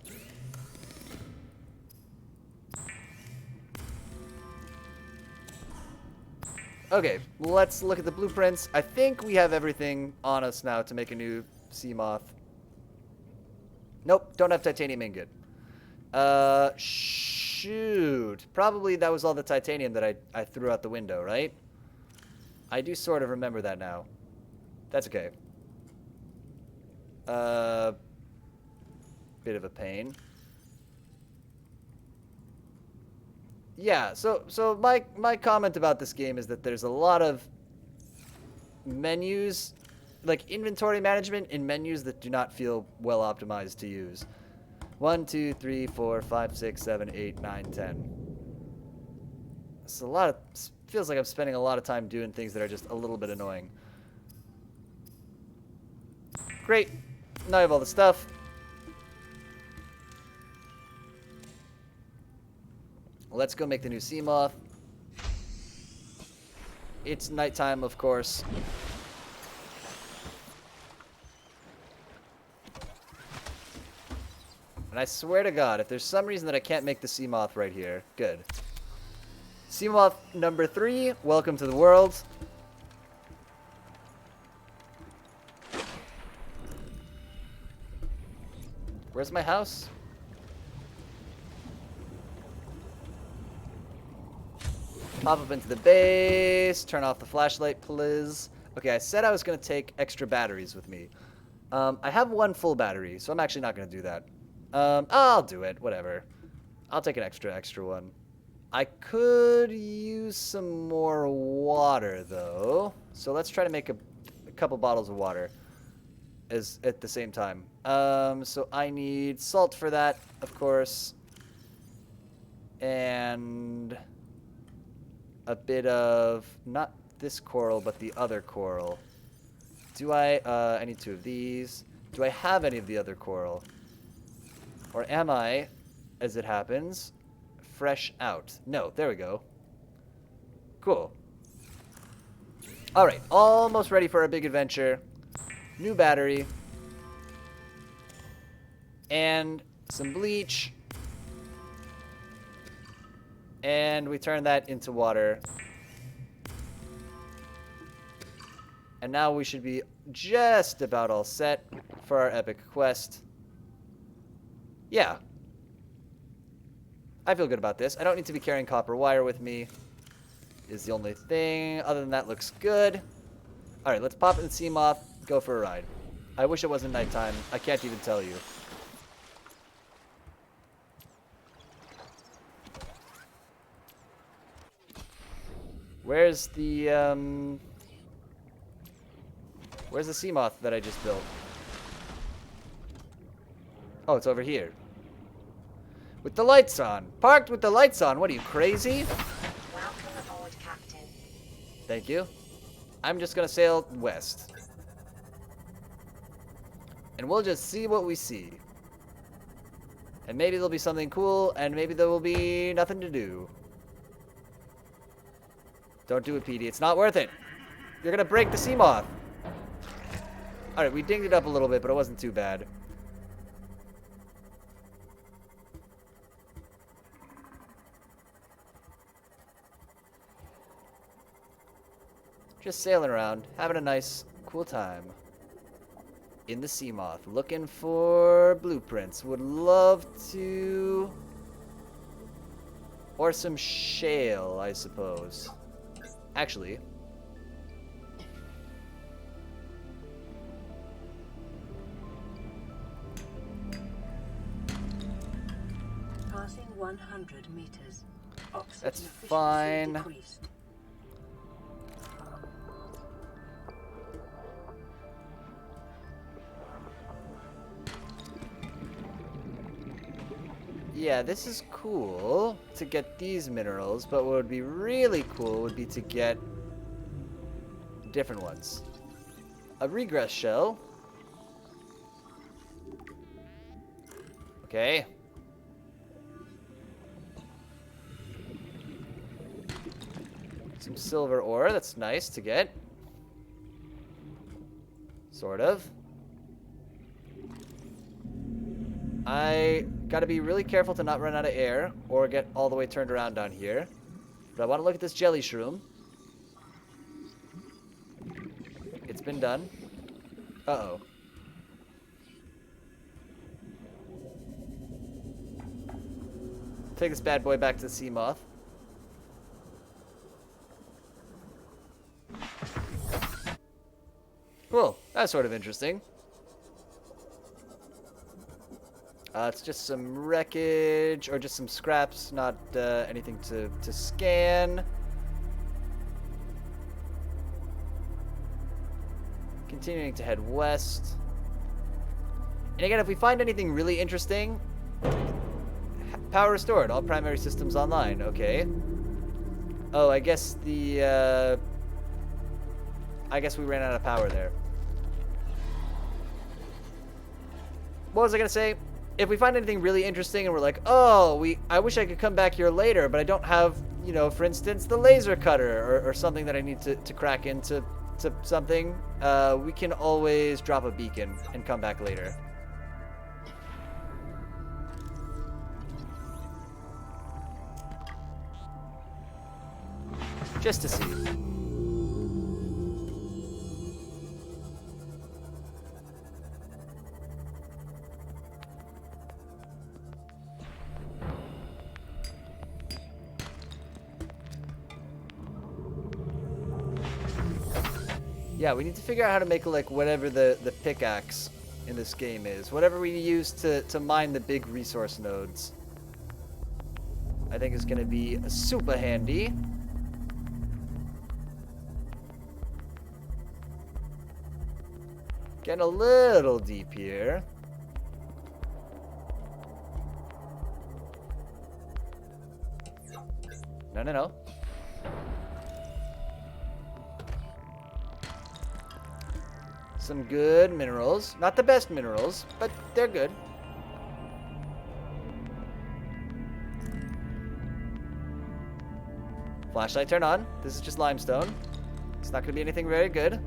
Okay, let's look at the blueprints. I think we have everything on us now to make a new sea moth. Nope, don't have titanium ingot. Shoot. Probably that was all the titanium that I threw out the window, right? I do sort of remember that now. That's okay. Bit of a pain. Yeah, so my comment about this game is that there's a lot of menus, like inventory management in menus that do not feel well optimized to use. 1, 2, 3, 4, 5, 6, 7, 8, 9, 10. It's a lot of, feels like I'm spending a lot of time doing things that are just a little bit annoying. Great. Now I have all the stuff. Let's go make the new sea moth. It's nighttime, of course. And I swear to God, if there's some reason that I can't make the sea moth right here, good. Sea moth number 3, welcome to the world. Where's my house? Pop up into the base, turn off the flashlight, please. Okay, I said I was going to take extra batteries with me. I have one full battery, so I'm actually not going to do that. I'll do it, whatever. I'll take an extra one. I could use some more water, though. So let's try to make a couple bottles of water at the same time. So I need salt for that, of course. And a bit of, not this coral, but the other coral. Do I need 2 of these. Do I have any of the other coral? Or am I, as it happens, fresh out? No, there we go. Cool. Alright, almost ready for our big adventure. New battery. And some bleach. And we turn that into water. And now we should be just about all set for our epic quest. Yeah. I feel good about this. I don't need to be carrying copper wire with me. Is the only thing. Other than that, looks good. Alright, let's pop in the sea moth. Go for a ride. I wish it wasn't nighttime. I can't even tell you. Where's the sea moth that I just built? Oh, it's over here. With the lights on. Parked with the lights on. What are you, crazy? Welcome aboard, Captain. Thank you. I'm just gonna sail west. And we'll just see what we see. And maybe there'll be something cool, and maybe there will be nothing to do. Don't do it, PD. It's not worth it. You're gonna break the sea moth. Alright, we dinged it up a little bit, but it wasn't too bad. Just sailing around, having a nice, cool time. In the sea moth, looking for blueprints. Would love to Or some shale, I suppose. Actually. Passing 100 meters. Oxygen That's efficiency fine. decreased. Yeah, this is cool to get these minerals, but what would be really cool would be to get different ones. A regress shell. Okay. Some silver ore, that's nice to get. Sort of. I gotta be really careful to not run out of air or get all the way turned around down here. But I want to look at this jelly shroom. It's been done. Uh-oh. Take this bad boy back to the sea moth. Cool. That's sort of interesting. It's just some wreckage, or just some scraps, not anything to scan. Continuing to head west. And again, if we find anything really interesting, power restored, all primary systems online. Okay. Oh, I guess the, I guess we ran out of power there. What was I gonna say? If we find anything really interesting and we're like, oh, I wish I could come back here later, but I don't have, you know, for instance, the laser cutter or something that I need to crack into something, we can always drop a beacon and come back later. Just to see. Yeah, we need to figure out how to make, like, whatever the pickaxe in this game is. Whatever we use to mine the big resource nodes. I think is going to be super handy. Getting a little deep here. No. Some good minerals. Not the best minerals, but they're good. Flashlight turn on. This is just limestone. It's not going to be anything very good.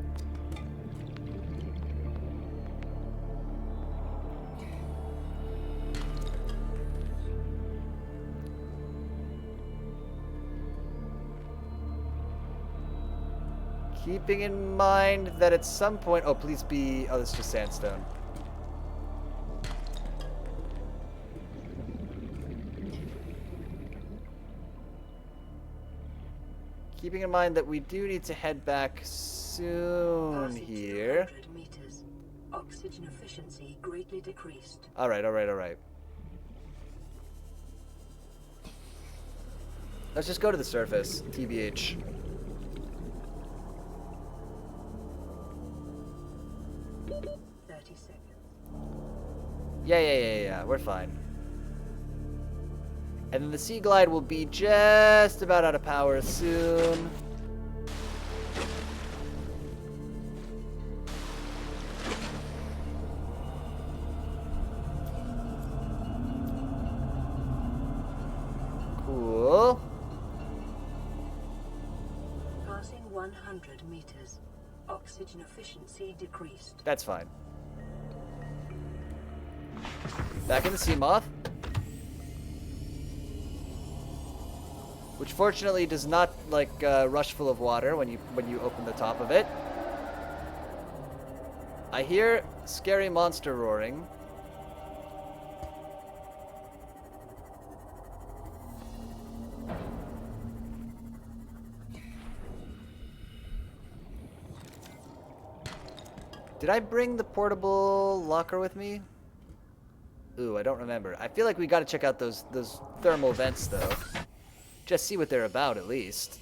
Keeping in mind that at some point... Oh, please be... Oh, this is just sandstone. Keeping in mind that we do need to head back soon here. Meters. Oxygen efficiency greatly decreased. All right. Let's just go to the surface, TBH. Yeah, we're fine. And then the Sea Glide will be just about out of power soon. Cool. Passing 100 meters. Oxygen efficiency decreased. That's fine. Back in the Sea Moth. Which fortunately does not, like, rush full of water when you open the top of it. I hear scary monster roaring. Did I bring the portable locker with me? Ooh, I don't remember. I feel like we gotta check out those thermal vents, though. Just see what they're about, at least.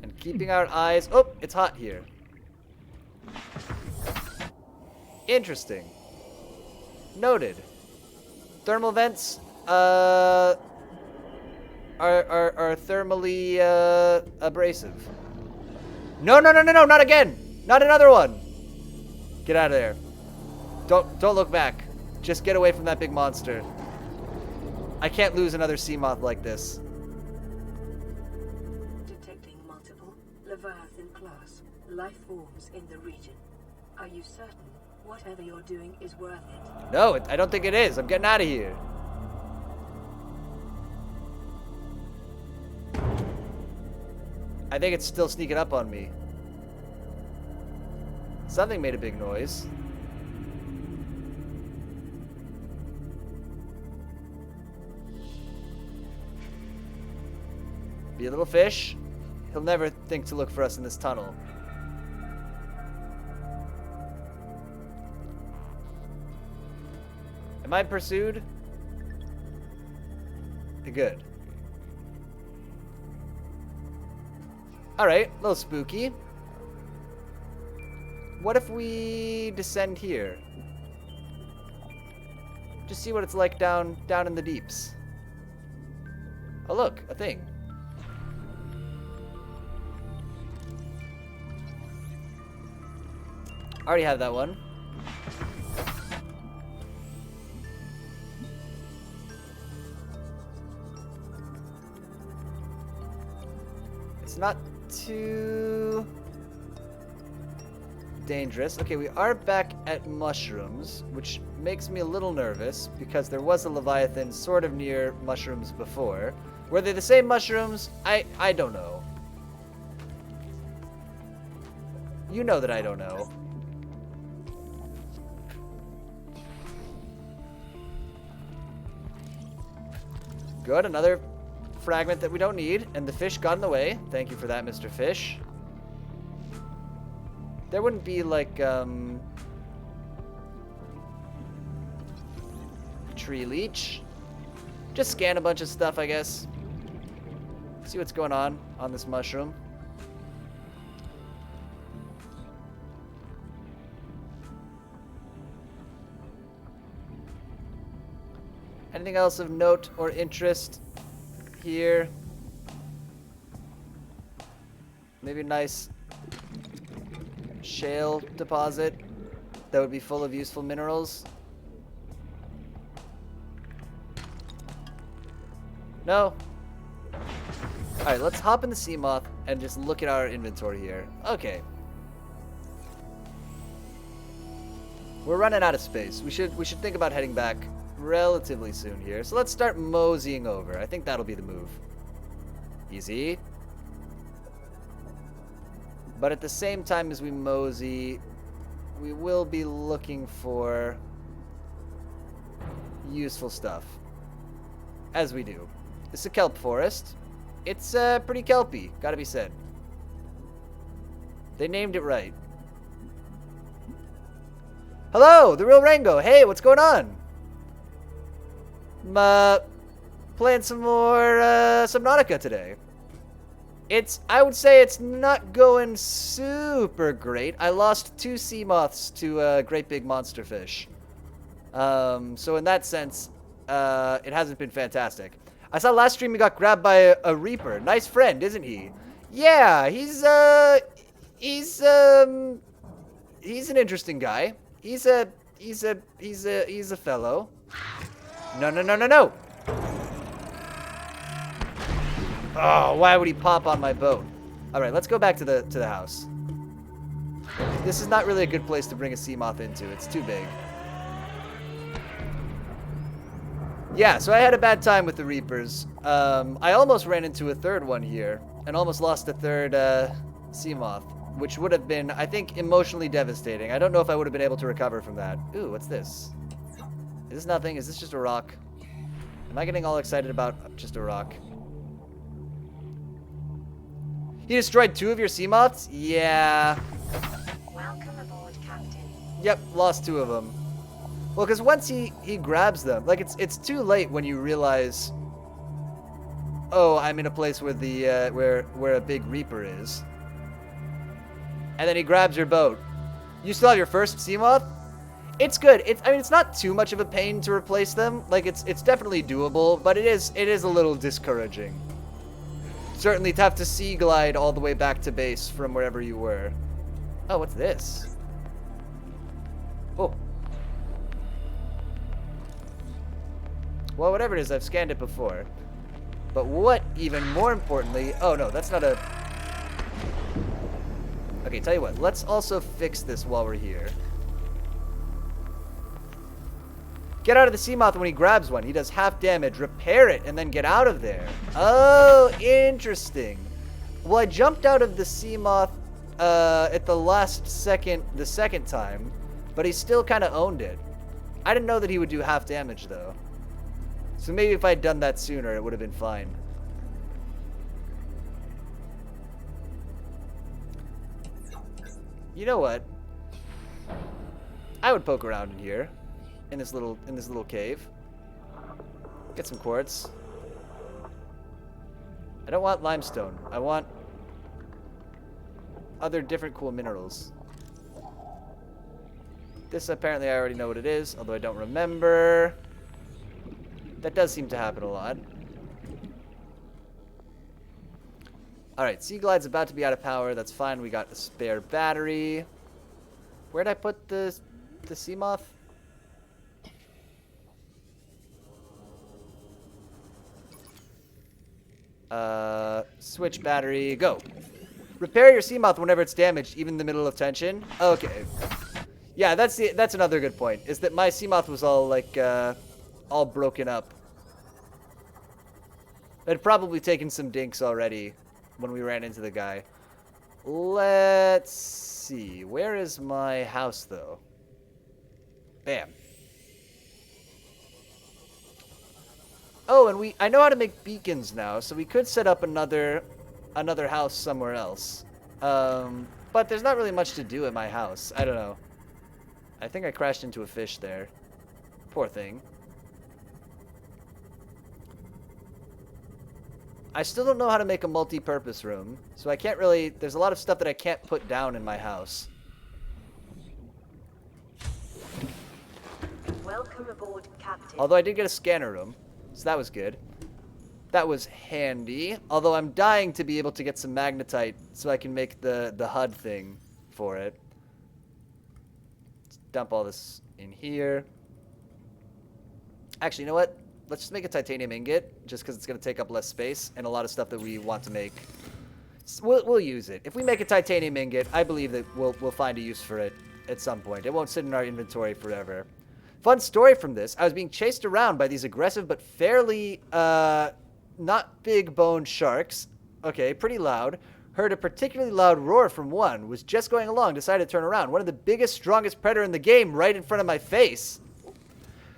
And keeping our eyes... Oh, it's hot here. Interesting. Noted. Thermal vents, are thermally, abrasive. No, not again! Not another one! Get out of there. Don't look back. Just get away from that big monster. I can't lose another sea moth like this. Detecting multiple Leviathan class life forms in the region. Are you certain whatever you're doing is worth it? No, I don't think it is. I'm getting out of here. I think it's still sneaking up on me. Something made a big noise. Be a little fish. He'll never think to look for us in this tunnel. Am I pursued? Good. Alright, a little spooky. What if we descend here? Just see what it's like down in the deeps. Oh look, a thing. Already have that one. It's not too dangerous. Okay, we are back at mushrooms, which makes me a little nervous because there was a Leviathan sort of near mushrooms before. Were they the same mushrooms? I don't know. You know that I don't know. Good, another fragment that we don't need, and the fish got in the way. Thank you for that, Mr. Fish. There wouldn't be, like, tree leech. Just scan a bunch of stuff, I guess. See what's going on this mushroom. Anything else of note or interest here? Maybe a nice shale deposit that would be full of useful minerals. No? Alright, let's hop in the sea moth and just look at our inventory here. Okay. We're running out of space. We should think about heading back relatively soon here. So let's start moseying over. I think that'll be the move. Easy. But at the same time as we mosey, we will be looking for useful stuff. As we do. It's a kelp forest. It's pretty kelpy, gotta be said. They named it right. Hello, the real Rango. Hey, what's going on? Playing some more Subnautica today. I would say it's not going super great. I lost 2 sea moths to great big monster fish. So in that sense, it hasn't been fantastic. I saw last stream he got grabbed by a reaper. Nice friend, isn't he? Yeah, he's an interesting guy. He's a fellow. No. Oh, why would he pop on my boat? All right, let's go back to the house. This is not really a good place to bring a sea moth into. It's too big. Yeah, so I had a bad time with the Reapers. I almost ran into a third one here and almost lost a third sea moth, which would have been, I think, emotionally devastating. I don't know if I would have been able to recover from that. Ooh, what's this? Is this nothing? Is this just a rock? Am I getting all excited about just a rock? He destroyed 2 of your sea moths? Yeah. Welcome aboard, Captain. Yep, lost 2 of them. Well, because once he grabs them, like it's too late when you realize, oh, I'm in a place where the where a big reaper is. And then he grabs your boat. You still have your first sea moth? It's good. I mean, it's not too much of a pain to replace them. Like it's definitely doable, but it is a little discouraging. Certainly to have to sea glide all the way back to base from wherever you were. Oh, what's this? Oh. Well, whatever it is, I've scanned it before. But what, even more importantly... Oh, no, that's not a... Okay, tell you what. Let's also fix this while we're here. Get out of the Seamoth when he grabs one. He does half damage. Repair it, and then get out of there. Oh, interesting. Well, I jumped out of the Seamoth at the last second, the second time, but he still kind of owned it. I didn't know that he would do half damage, though. So maybe if I'd done that sooner, it would have been fine. You know what? I would poke around in here, in this little cave. Get some quartz. I don't want limestone. I want other different cool minerals. This apparently I already know what it is, although I don't remember. That does seem to happen a lot. Alright, Sea Glide's about to be out of power. That's fine. We got a spare battery. Where'd I put the Sea Moth? Switch battery, go. Repair your Sea Moth whenever it's damaged, even in the middle of tension. Okay. Yeah, that's another good point, is that my Sea Moth was all, like, all broken up. I'd probably taken some dinks already when we ran into the guy. Let's see. Where is my house, though? Bam. Oh, and I know how to make beacons now, so we could set up another house somewhere else. But there's not really much to do at my house. I don't know. I think I crashed into a fish there. Poor thing. I still don't know how to make a multi-purpose room, so I can't really... There's a lot of stuff that I can't put down in my house. Welcome aboard, Captain. Although I did get a scanner room, so that was good. That was handy. Although I'm dying to be able to get some magnetite so I can make the HUD thing for it. Let's dump all this in here. Actually, you know what? Let's just make a titanium ingot, just because it's going to take up less space, and a lot of stuff that we want to make. We'll use it. If we make a titanium ingot, I believe that we'll find a use for it at some point. It won't sit in our inventory forever. Fun story from this. I was being chased around by these aggressive but fairly, not big-boned sharks. Okay, pretty loud. Heard a particularly loud roar from one. Was just going along, decided to turn around. One of the biggest, strongest predator in the game right in front of my face.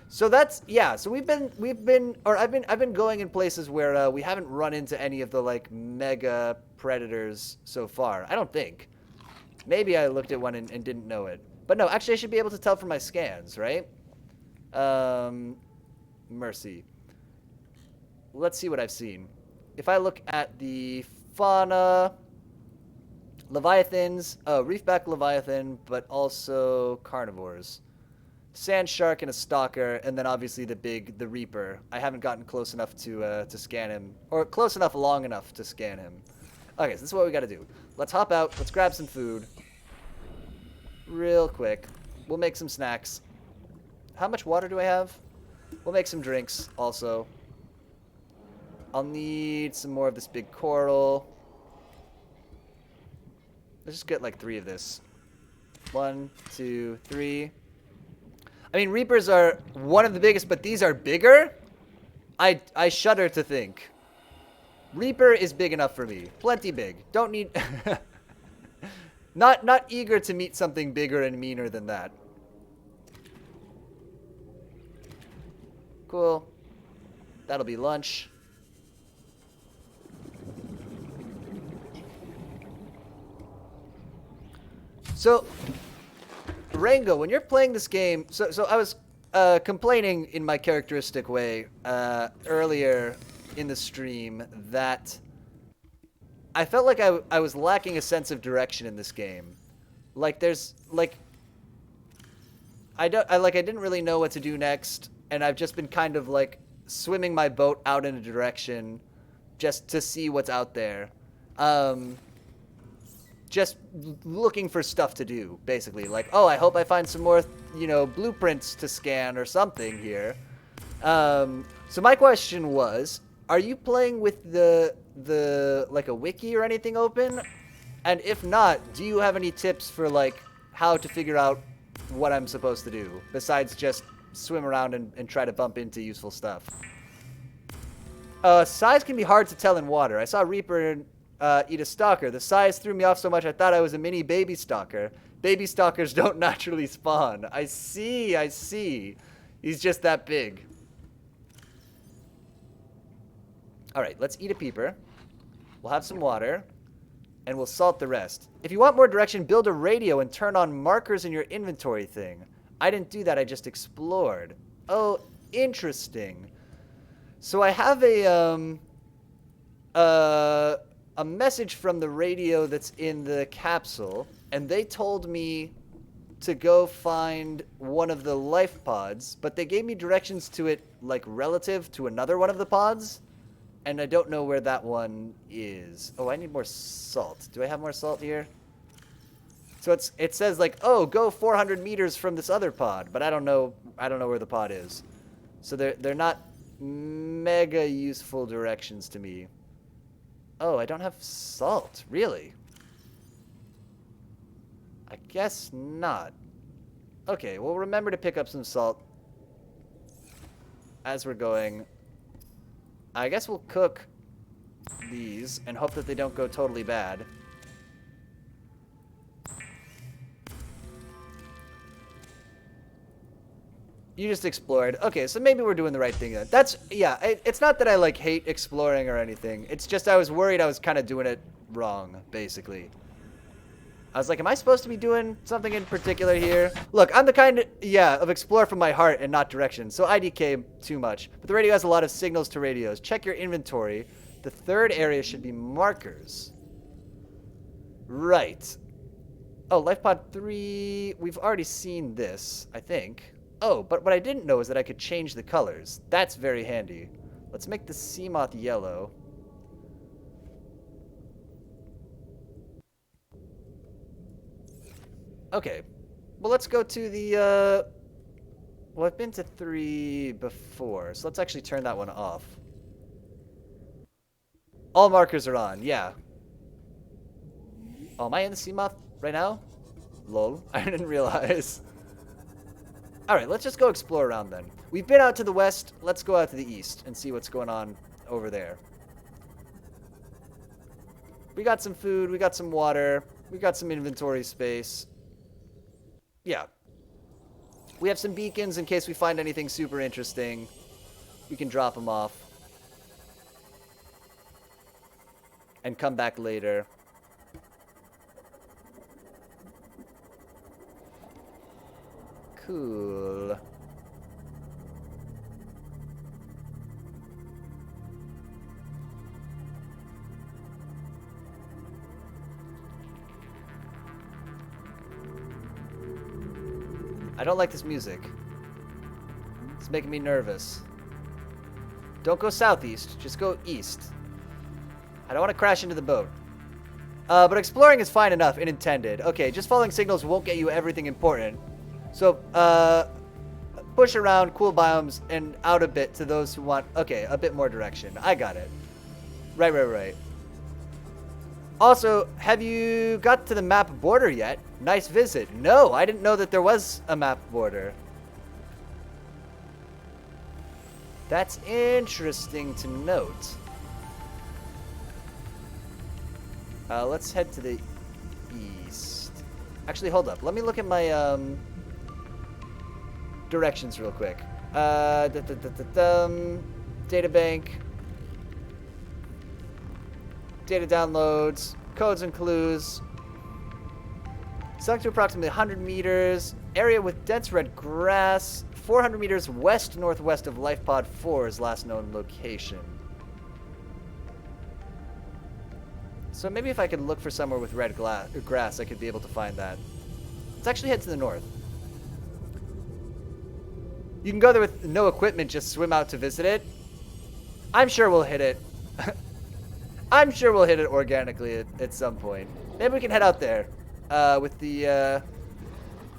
So that's, yeah, so I've been going in places where we haven't run into any of the, like, mega predators so far. I don't think. Maybe I looked at one and didn't know it. But no, actually I should be able to tell from my scans, right? Mercy. Let's see what I've seen. If I look at the fauna, leviathans, reefback leviathan, but also carnivores. Sand shark and a stalker, and then obviously the reaper. I haven't gotten close enough to scan him, or close enough long enough to scan him. Okay, so this is what we gotta do. Let's hop out, let's grab some food. Real quick. We'll make some snacks. How much water do I have? We'll make some drinks also. I'll need some more of this big coral. Let's just get like 3 of this. 1, 2, 3. I mean, Reapers are one of the biggest, but these are bigger? I shudder to think. Reaper is big enough for me. Plenty big. Don't need... not eager to meet something bigger and meaner than that. Cool. That'll be lunch. So, Rango, when you're playing this game, so I was complaining in my characteristic way earlier in the stream that I felt like I was lacking a sense of direction in this game. Like there's like I didn't really know what to do next, and I've just been kind of like swimming my boat out in a direction just to see what's out there. Just looking for stuff to do, basically. Like, oh, I hope I find some more, blueprints to scan or something here. So my question was, are you playing with the like a wiki or anything open? And if not, do you have any tips for like how to figure out what I'm supposed to do besides just swim around and try to bump into useful stuff? Size can be hard to tell in water. I saw Reaper eat a stalker. The size threw me off so much I thought I was a mini baby stalker. Baby stalkers don't naturally spawn. I see. He's just that big. Alright, let's eat a peeper. We'll have some water. And we'll salt the rest. If you want more direction, build a radio and turn on markers in your inventory thing. I didn't do that, I just explored. Oh, interesting. So I have a message from the radio that's in the capsule, and they told me to go find one of the life pods, but they gave me directions to it, like, relative to another one of the pods, and I don't know where that one is. Oh, I need more salt. Do I have more salt here? So it says, like, oh, go 400 meters from this other pod, but I don't know where the pod is. So they're not mega useful directions to me. Oh, I don't have salt. Really? I guess not. Okay, well, remember to pick up some salt as we're going. I guess we'll cook these and hope that they don't go totally bad. You just explored. Okay, so maybe we're doing the right thing then. It's not that I, like, hate exploring or anything. It's just I was worried I was kind of doing it wrong, basically. I was like, am I supposed to be doing something in particular here? Look, I'm the kind of explore from my heart and not direction, so IDK too much. But the radio has a lot of signals to radios. Check your inventory. The third area should be markers. Right. Oh, LifePod 3, we've already seen this, I think. Oh, but what I didn't know is that I could change the colors. That's very handy. Let's make the sea moth yellow. Okay. Well, let's go to the, well, I've been to 3 before, so let's actually turn that one off. All markers are on, yeah. Oh, am I in the sea moth right now? Lol, I didn't realize. Alright, let's just go explore around then. We've been out to the west, let's go out to the east and see what's going on over there. We got some food, we got some water, we got some inventory space. Yeah. We have some beacons in case we find anything super interesting. We can drop them off. And come back later. Cool. I don't like this music. It's making me nervous. Don't go southeast, just go east. I don't want to crash into the boat. But exploring is fine enough, it intended. Okay, just following signals won't get you everything important. So, push around, cool biomes, and out a bit to those who want, okay, a bit more direction. I got it. Right. Also, have you got to the map border yet? Nice visit. No, I didn't know that there was a map border. That's interesting to note. Let's head to the east. Actually, hold up. Let me look at my, directions real quick. Data bank. Data downloads. Codes and clues. Sunk to approximately 100 meters. Area with dense red grass. 400 meters west-northwest of LifePod 4's last known location. So maybe if I could look for somewhere with red grass, I could be able to find that. Let's actually head to the north. You can go there with no equipment, just swim out to visit it. I'm sure we'll hit it. I'm sure we'll hit it organically at some point. Maybe we can head out there with the...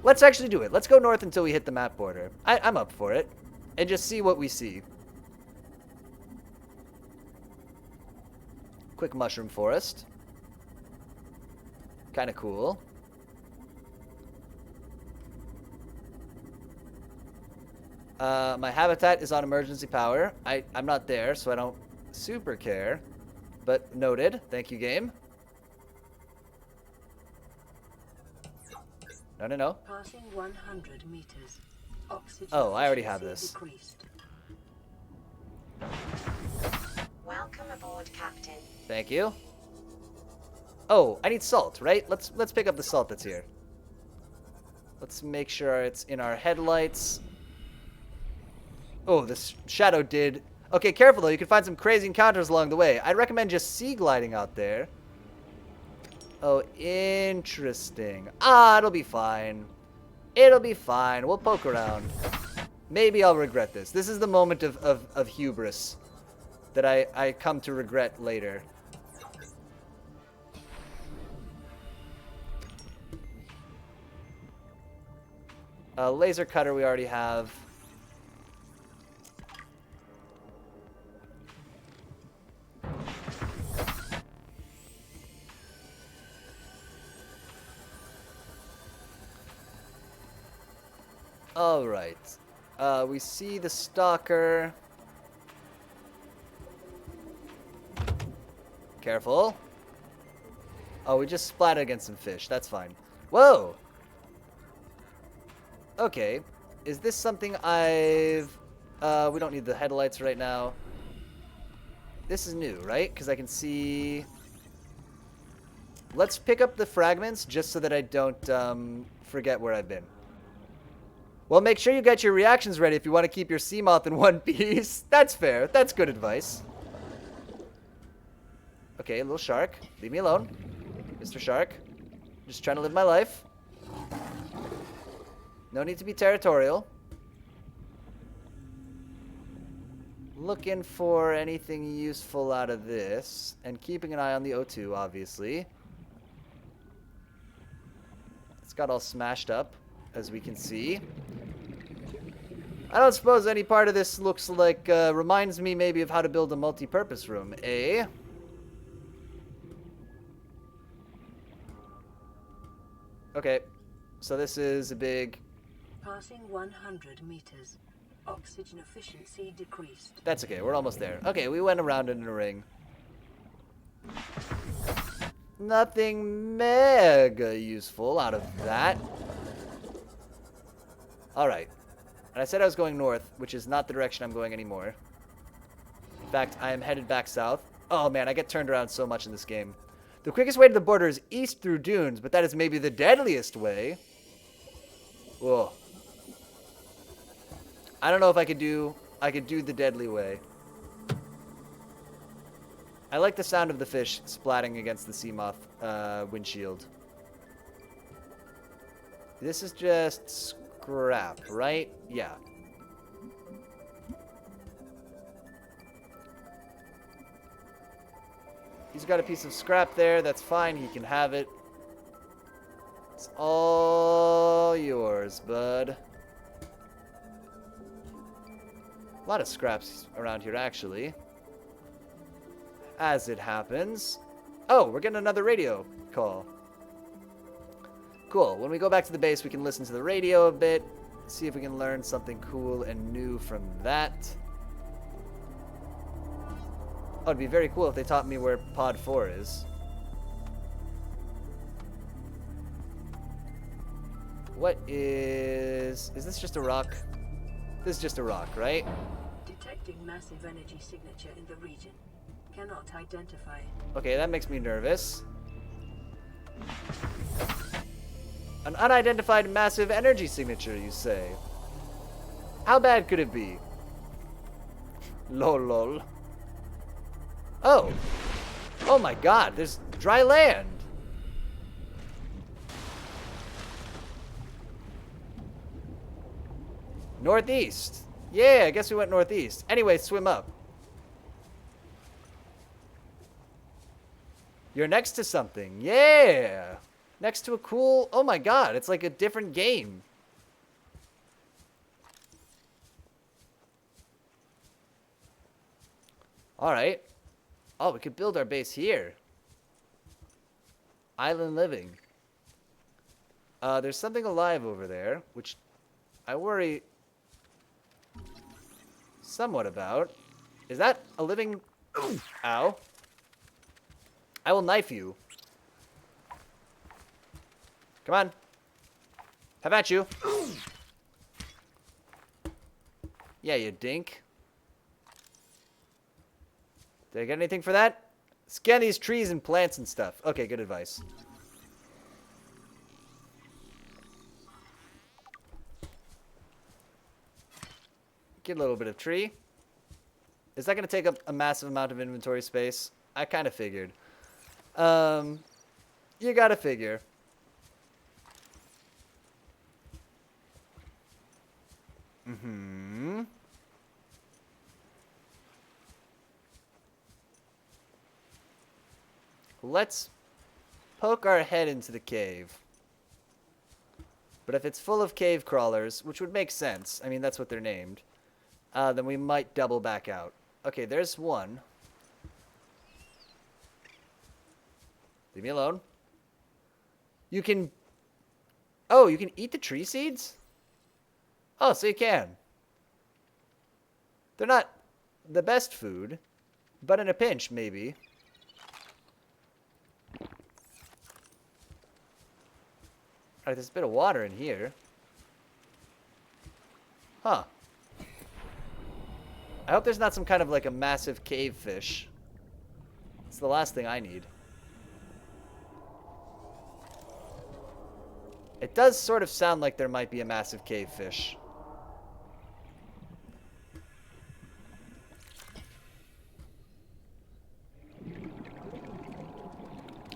Let's actually do it. Let's go north until we hit the map border. I'm up for it. And just see what we see. Quick mushroom forest. Kind of cool. My habitat is on emergency power. I'm not there, so I don't super care. But noted. Thank you, game. No. Passing 100 meters. Oxygen Oh, I already have efficiency this. decreased. Welcome aboard, Captain. Thank you. Oh, I need salt, right? Let's pick up the salt that's here. Let's make sure it's in our headlights. Oh, this shadow did... Okay, careful though. You can find some crazy encounters along the way. I'd recommend just sea gliding out there. Oh, interesting. It'll be fine. It'll be fine. We'll poke around. Maybe I'll regret this. This is the moment of hubris that I come to regret later. Laser cutter we already have. All right. We see the stalker. Careful. Oh, we just splatted against some fish. That's fine. Whoa! Okay. Is this something I've... we don't need the headlights right now. This is new, right? Because I can see... Let's pick up the fragments just so that I don't forget where I've been. Well, make sure you get your reactions ready if you want to keep your sea moth in one piece. That's fair. That's good advice. Okay, little shark. Leave me alone. Mr. Shark. Just trying to live my life. No need to be territorial. Looking for anything useful out of this. And keeping an eye on the O2, obviously. It's got all smashed up, as we can see. I don't suppose any part of this looks like, reminds me maybe of how to build a multi-purpose room, eh? Okay, so this is a big... Passing 100 meters. Oxygen efficiency decreased. That's okay, we're almost there. Okay, we went around in a ring. Nothing mega useful out of that. Alright. And I said I was going north, which is not the direction I'm going anymore. In fact, I am headed back south. Oh man, I get turned around so much in this game. The quickest way to the border is east through dunes, but that is maybe the deadliest way. Whoa. I don't know if I could do the deadly way. I like the sound of the fish splatting against the sea moth windshield. This is just scrap, right? Yeah. He's got a piece of scrap there. That's fine. He can have it. It's all yours, bud. A lot of scraps around here, actually. As it happens. Oh, we're getting another radio call. Cool. When we go back to the base, we can listen to the radio a bit. See if we can learn something cool and new from that. Oh, it'd be very cool if they taught me where Pod 4 is. What is... Is this just a rock? This is just a rock, right? Detecting massive energy signature in the region. Cannot identify. Okay, that makes me nervous. An unidentified massive energy signature, you say? How bad could it be? Lol lol. Oh. Oh my god, there's dry land. Northeast. Yeah, I guess we went northeast. Anyway, swim up. You're next to something. Yeah. Next to a cool... Oh my god, it's like a different game. Alright. Oh, we could build our base here. Island living. There's something alive over there, which I worry somewhat about. Is that a living... Ow. I will knife you. Come on. Have at you. Yeah, you dink. Did I get anything for that? Scan these trees and plants and stuff. Okay, good advice. Get a little bit of tree. Is that going to take up a massive amount of inventory space? I kind of figured. You gotta figure. Mm-hmm. Let's poke our head into the cave. But if it's full of cave crawlers, which would make sense, I mean, that's what they're named, then we might double back out. Okay, there's one. Leave me alone. You can... Oh, you can eat the tree seeds? Oh, so you can. They're not the best food, but in a pinch, maybe. Alright, there's a bit of water in here. Huh. I hope there's not some kind of like a massive cave fish. It's the last thing I need. It does sort of sound like there might be a massive cave fish.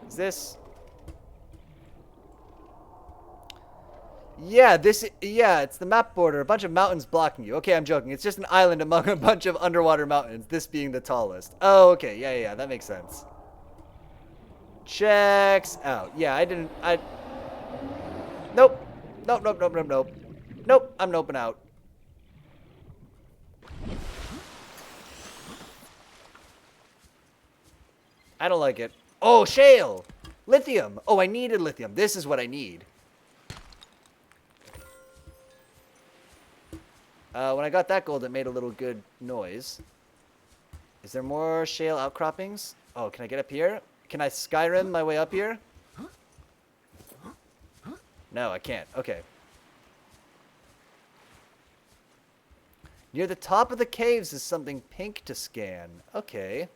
Is this... Yeah, it's the map border. A bunch of mountains blocking you. Okay, I'm joking. It's just an island among a bunch of underwater mountains, this being the tallest. Oh, okay. Yeah, that makes sense. Checks out. Yeah, Nope. Nope. Nope, I'm noping out. I don't like it. Oh, shale! Lithium! Oh, I needed lithium. This is what I need. When I got that gold, it made a little good noise. Is there more shale outcroppings? Oh, can I get up here? Can I Skyrim my way up here? No, I can't. Okay. Near the top of the caves is something pink to scan. Okay.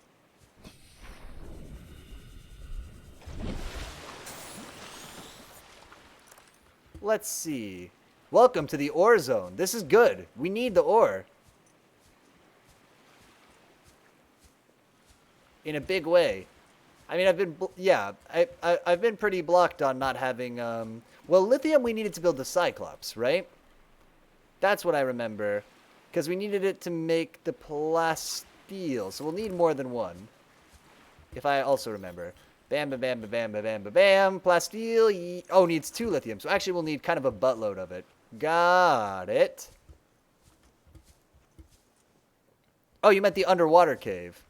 Let's see. Welcome to the ore zone. This is good. We need the ore. In a big way. I mean, I've been pretty blocked on not having, well, lithium we needed to build the Cyclops, right? That's what I remember. Because we needed it to make the plasteel, so we'll need more than one. If I also remember. Bam, bam, bam, bam, bam, bam, bam, bam, plasteel. Oh, needs 2 lithium, so actually we'll need kind of a buttload of it. Got it. Oh, you meant the underwater cave.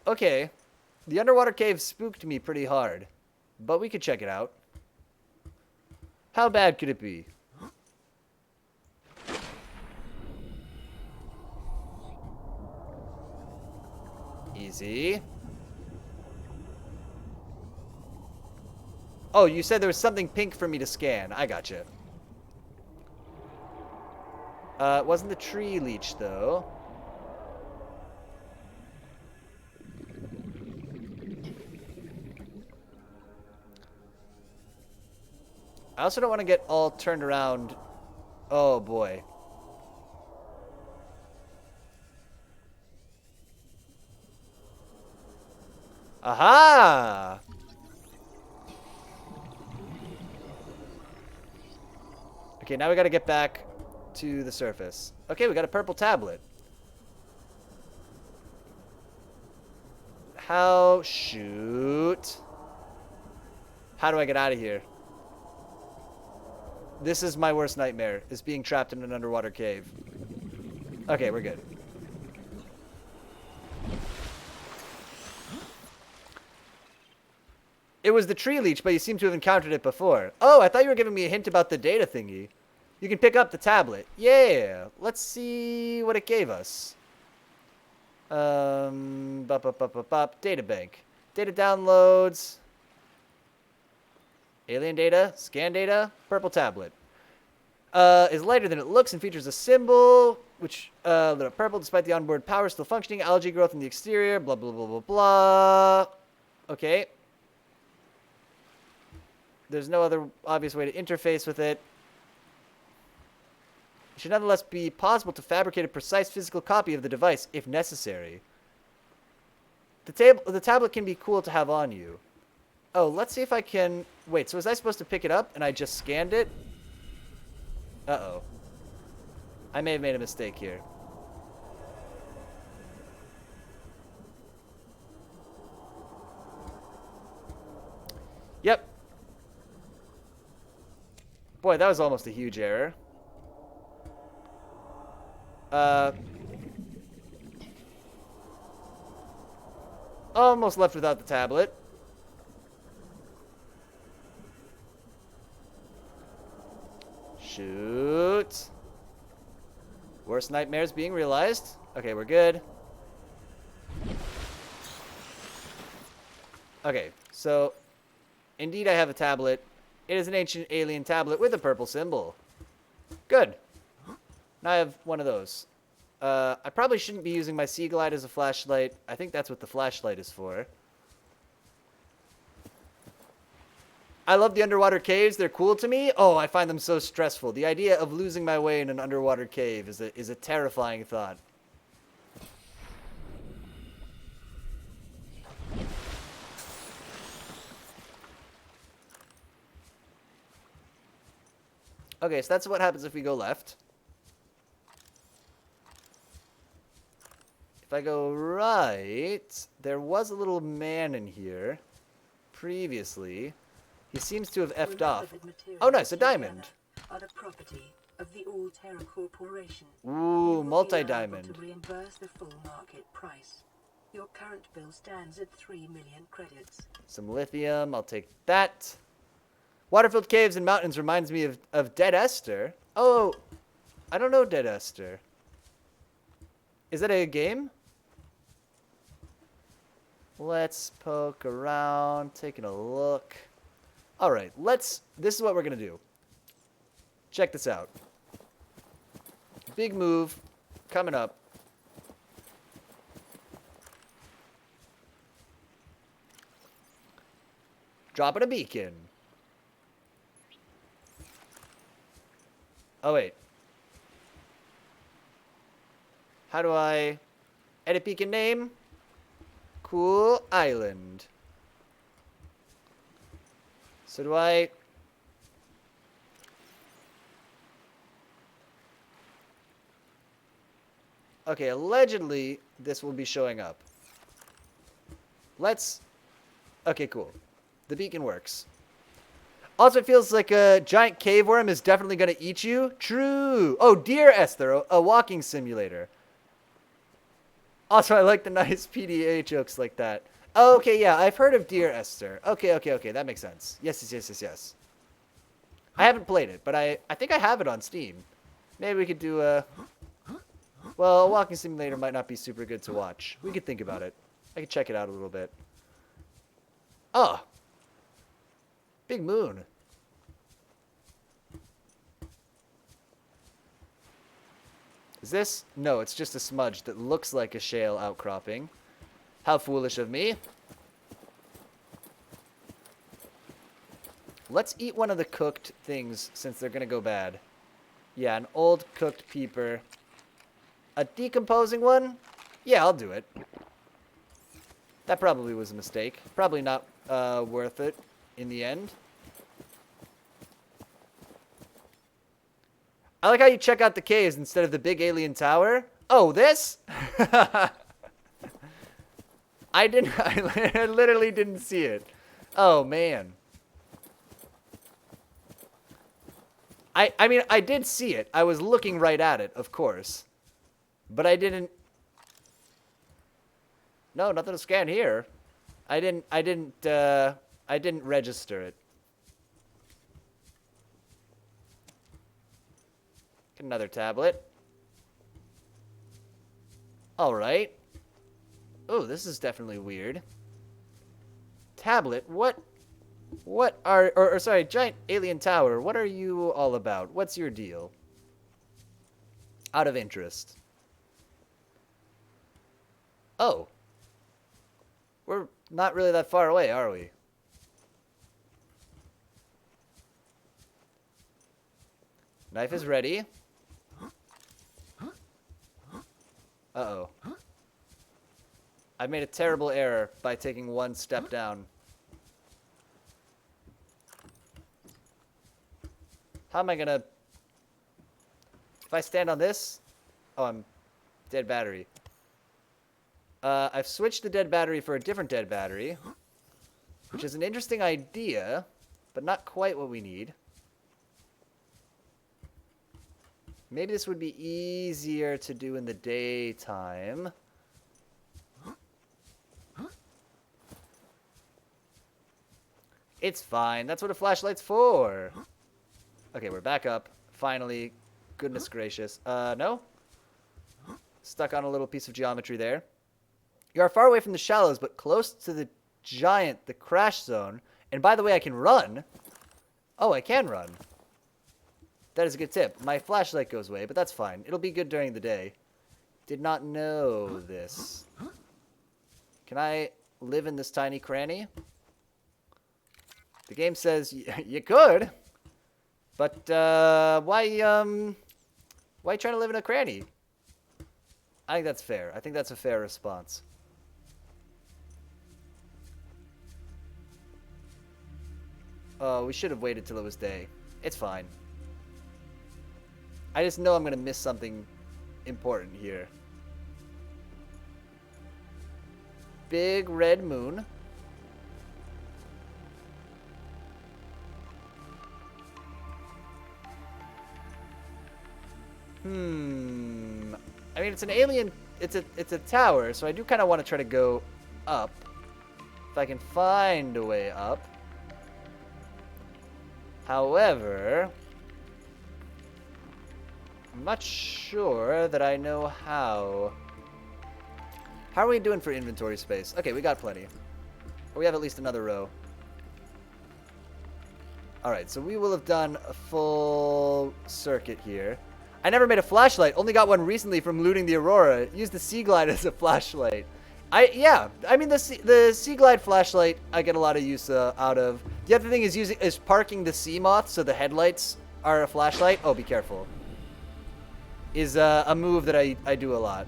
Okay. The underwater cave spooked me pretty hard. But we could check it out. How bad could it be? Easy. Oh, you said there was something pink for me to scan. I gotcha. It wasn't the tree leech, though. I also don't want to get all turned around. Oh, boy. Aha! Okay, now we gotta get back to the surface. Okay, we got a purple tablet. How? Shoot. How do I get out of here? This is my worst nightmare, is being trapped in an underwater cave. Okay, we're good. It was the tree leech, but you seem to have encountered it before. Oh, I thought you were giving me a hint about the data thingy. You can pick up the tablet. Yeah, let's see what it gave us. Data bank. Data downloads. Alien data, scan data, purple tablet. Is lighter than it looks and features a symbol, which lit up purple despite the onboard power still functioning. Algae growth in the exterior, blah, blah, blah, blah, blah. Okay. There's no other obvious way to interface with it. It should nonetheless be possible to fabricate a precise physical copy of the device if necessary. The tablet can be cool to have on you. Oh, let's see if I can... Wait, so was I supposed to pick it up and I just scanned it? Uh-oh. I may have made a mistake here. Yep. Boy, that was almost a huge error. Almost left without the tablet. Shoot. Worst nightmares being realized. Okay, we're good. Okay, so indeed I have a tablet. It is an ancient alien tablet with a purple symbol. Good. Now I have one of those. I probably shouldn't be using my Sea Glide as a flashlight. I think that's what the flashlight is for. I love the underwater caves. They're cool to me. Oh, I find them so stressful. The idea of losing my way in an underwater cave is a terrifying thought. Okay, so that's what happens if we go left. If I go right, there was a little man in here previously. He seems to have effed off. Oh, nice, a diamond. Are the property of the All Terra Corporation. Ooh, multi-diamond. To reimburse the full market price. Your current bill stands at 3 million credits. Some lithium, I'll take that. Water-filled caves and mountains reminds me of Dead Esther. Oh, I don't know Dead Esther. Is that a game? Let's poke around, taking a look. All right, this is what we're going to do. Check this out. Big move coming up. Dropping a beacon. Oh, wait. How do I edit beacon name? Cool Island. So do I... Okay, allegedly, this will be showing up. Okay, cool. The beacon works. Also, it feels like a giant cave worm is definitely going to eat you. True. Oh, Dear Esther, a walking simulator. Also, I like the nice PDA jokes like that. Oh, okay, yeah, I've heard of Dear Esther. Okay, that makes sense. Yes. I haven't played it, but I think I have it on Steam. Maybe we could do a... Well, a walking simulator might not be super good to watch. We could think about it. I could check it out a little bit. Oh. Big moon. Is this? No, it's just a smudge that looks like a shale outcropping. How foolish of me. Let's eat one of the cooked things since they're gonna go bad. Yeah, an old cooked peeper. A decomposing one? Yeah, I'll do it. That probably was a mistake. Probably not worth it in the end. I like how you check out the caves instead of the big alien tower. Oh, this? I literally didn't see it. Oh, man. I mean, I did see it. I was looking right at it, of course. But I didn't... No, nothing to scan here. I didn't register it. Get another tablet. Alright. Oh, this is definitely weird. Tablet, what are... Or sorry, giant alien tower, what are you all about? What's your deal? Out of interest. Oh. We're not really that far away, are we? Knife is ready. Uh-oh. I made a terrible error by taking one step down. How am I gonna... If I stand on this... Oh, I'm... Dead battery. I've switched the dead battery for a different dead battery. Which is an interesting idea, but not quite what we need. Maybe this would be easier to do in the daytime. It's fine. That's what a flashlight's for. Okay, we're back up. Finally. Goodness gracious. No? Stuck on a little piece of geometry there. You are far away from the shallows, but close to the giant, the crash zone. And by the way, I can run. Oh, I can run. That is a good tip. My flashlight goes away, but that's fine. It'll be good during the day. Did not know this. Can I live in this tiny cranny? The game says you could. But why trying to live in a cranny? I think that's fair. I think that's a fair response. Oh, we should have waited till it was day. It's fine. I just know I'm going to miss something important here. Big red moon. I mean, it's an alien... It's a tower, so I do kind of want to try to go up. If I can find a way up. However... I'm not sure that I know how. How are we doing for inventory space? Okay, we got plenty. Or we have at least another row. Alright, so we will have done a full circuit here. I never made a flashlight. Only got one recently from looting the Aurora. Used the Sea Glide as a flashlight. Yeah, I mean the Sea Glide flashlight I get a lot of use out of. The other thing is parking the Sea Moth so the headlights are a flashlight. Oh, be careful. Is a move that I do a lot.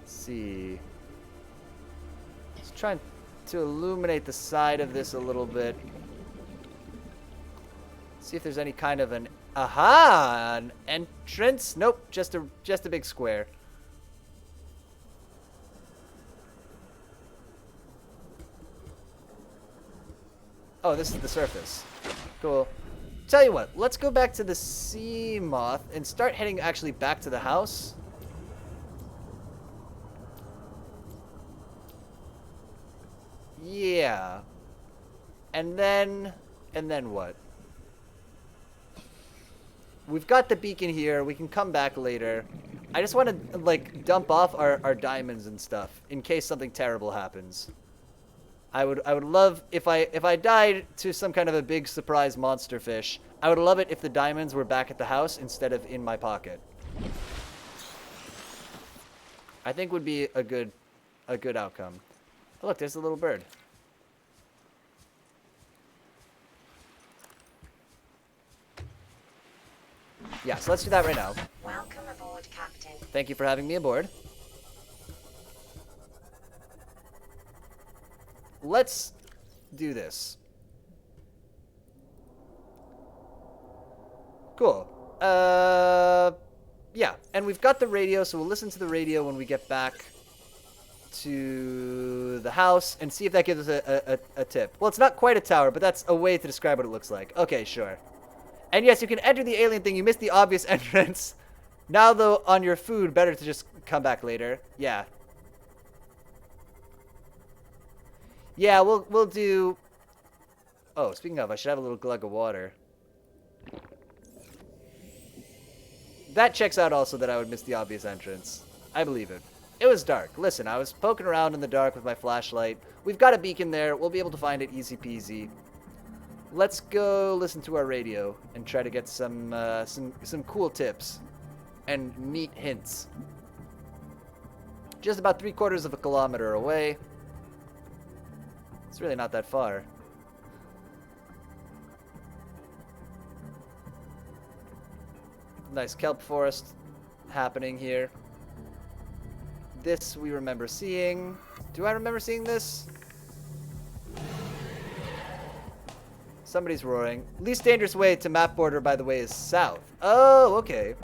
Let's see. Just trying to illuminate the side of this a little bit. See if there's any kind of an an entrance. Nope, just a big square. Oh, this is the surface. Cool. Tell you what, let's go back to the Sea Moth and start heading actually back to the house. Yeah. And then what? We've got the beacon here. We can come back later. I just want to, like, dump off our diamonds and stuff in case something terrible happens. I would love if I died to some kind of a big surprise monster fish. I would love it if the diamonds were back at the house instead of in my pocket. I think would be a good outcome. Oh, look, there's a little bird. Yeah, so let's do that right now. Welcome aboard, Captain. Thank you for having me aboard. Let's do this. Cool. Yeah, and we've got the radio, so we'll listen to the radio when we get back to the house and see if that gives us a tip. Well, it's not quite a tower, but that's a way to describe what it looks like. Okay, sure. And yes, you can enter the alien thing. You missed the obvious entrance. Now, though, on your food, better to just come back later. Yeah. Yeah, we'll do... Oh, speaking of, I should have a little glug of water. That checks out also that I would miss the obvious entrance. I believe it. It was dark. Listen, I was poking around in the dark with my flashlight. We've got a beacon there. We'll be able to find it easy peasy. Let's go listen to our radio and try to get some cool tips and neat hints. Just about 3/4 of a kilometer away. It's really not that far. Nice kelp forest happening here. This we remember seeing. Do I remember seeing this? Somebody's roaring. Least dangerous way to map border, by the way, is south. Oh, okay.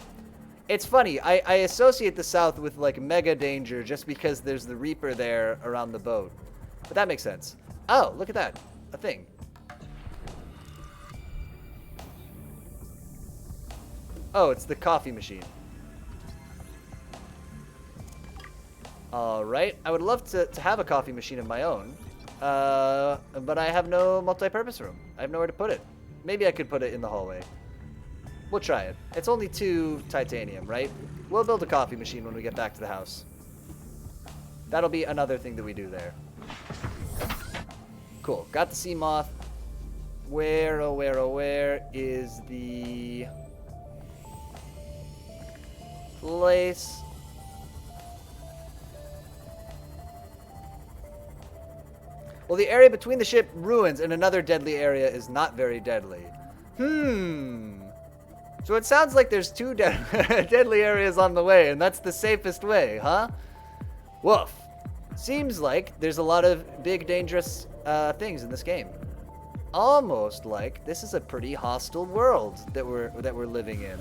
It's funny. I associate the south with, like, mega danger just because there's the Reaper there around the boat. But that makes sense. Oh, look at that. A thing. Oh, it's the coffee machine. Alright. I would love to have a coffee machine of my own. But I have no multi-purpose room. I have nowhere to put it. Maybe I could put it in the hallway. We'll try it. It's only 2 titanium, right? We'll build a coffee machine when we get back to the house. That'll be another thing that we do there. Cool. Got the sea moth. Where, oh where, oh where is the place? Well, the area between the ship ruins and another deadly area is not very deadly. So it sounds like there's 2 deadly areas on the way, and that's the safest way, huh? Woof. Seems like there's a lot of big, dangerous things in this game. Almost like this is a pretty hostile world that we're living in.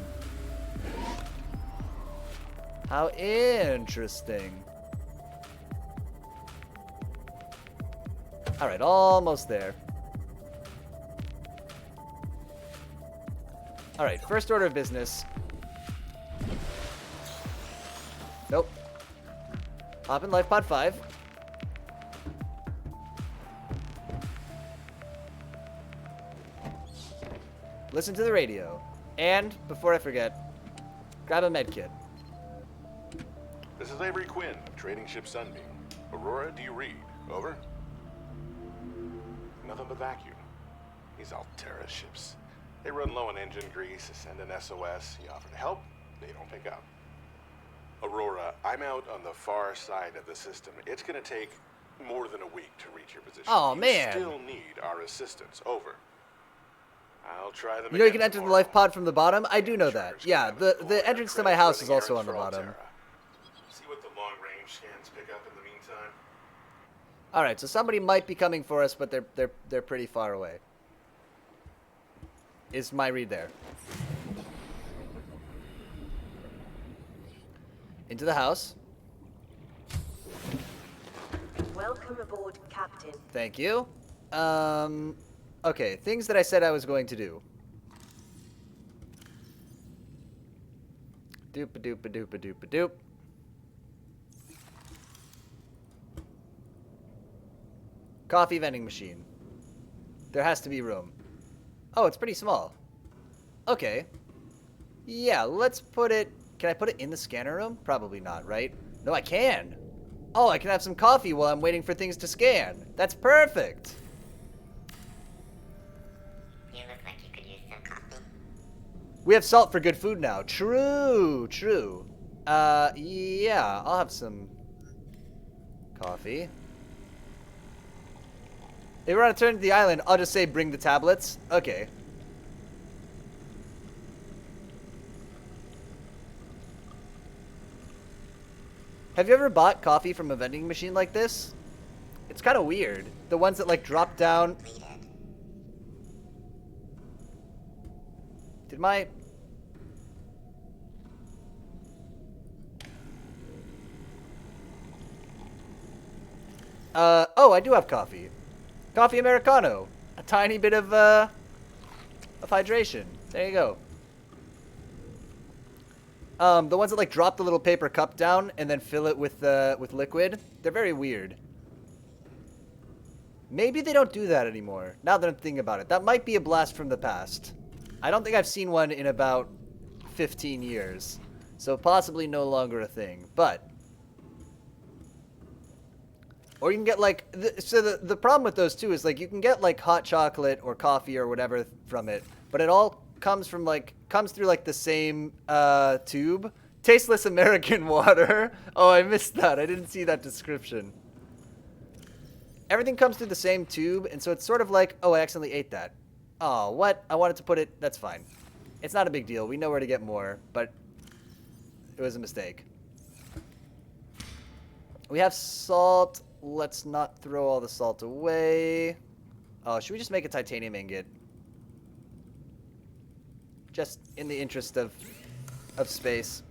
How interesting. All right, almost there. All right, first order of business. Nope. Hop in life pod 5. Listen to the radio. And, before I forget, grab a med kit. This is Avery Quinn, trading ship Sunbeam. Aurora, do you read? Over? Nothing but vacuum. These Altera ships. They run low on engine grease, send an SOS. You offer to help, they don't pick up. Aurora, I'm out on the far side of the system. It's gonna take more than a week to reach your position. Oh, man. You still need our assistance. Over. I'll try them. You know you can enter the life pod from the bottom? I do know that. Yeah, the entrance to my house is also on the bottom. See what the long-range scans pick up in the meantime. All right, so somebody might be coming for us, but they're pretty far away. Is my read there. Into the house. Welcome aboard, Captain. Thank you. Okay, things that I said I was going to do. Doop-a-doop-a-doop-a-doop-a-doop. Coffee vending machine. There has to be room. Oh, it's pretty small. Okay. Yeah, let's put it... Can I put it in the scanner room? Probably not, right? No, I can. Oh, I can have some coffee while I'm waiting for things to scan. That's perfect. You look like you could use some coffee. We have salt for good food now. True, true. Yeah, I'll have some coffee. If we're on a turn to the island, I'll just say bring the tablets. Okay. Have you ever bought coffee from a vending machine like this? It's kind of weird. The ones that like drop down. Did my... oh, I do have coffee. Coffee Americano. A tiny bit of hydration. There you go. The ones that like drop the little paper cup down and then fill it with liquid. They're very weird. Maybe they don't do that anymore. Now that I'm thinking about it, that might be a blast from the past. I don't think I've seen one in about 15 years, so possibly no longer a thing. But, or you can get like, the problem with those too is like you can get like hot chocolate or coffee or whatever from it, but it all comes through like the same tube. Tasteless American water. Oh, I missed that. I didn't see that description. Everything comes through the same tube, and so it's sort of like, oh, I accidentally ate that. Oh, what? I wanted to put it. That's fine. It's not a big deal. We know where to get more, but it was a mistake. We have salt. Let's not throw all the salt away. Oh, should we just make a titanium ingot? Just in the interest of space.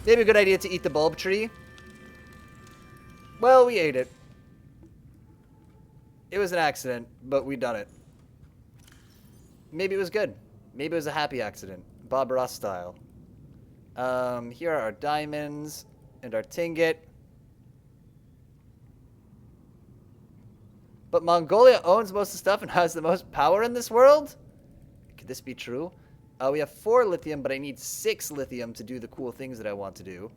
Maybe a good idea to eat the bulb tree. Well, we ate it. It was an accident, but we done it. Maybe it was good. Maybe it was a happy accident. Bob Ross style. Here are our diamonds and our tinget. But Mongolia owns most of the stuff and has the most power in this world? Could this be true? We have 4 lithium, but I need 6 lithium to do the cool things that I want to do.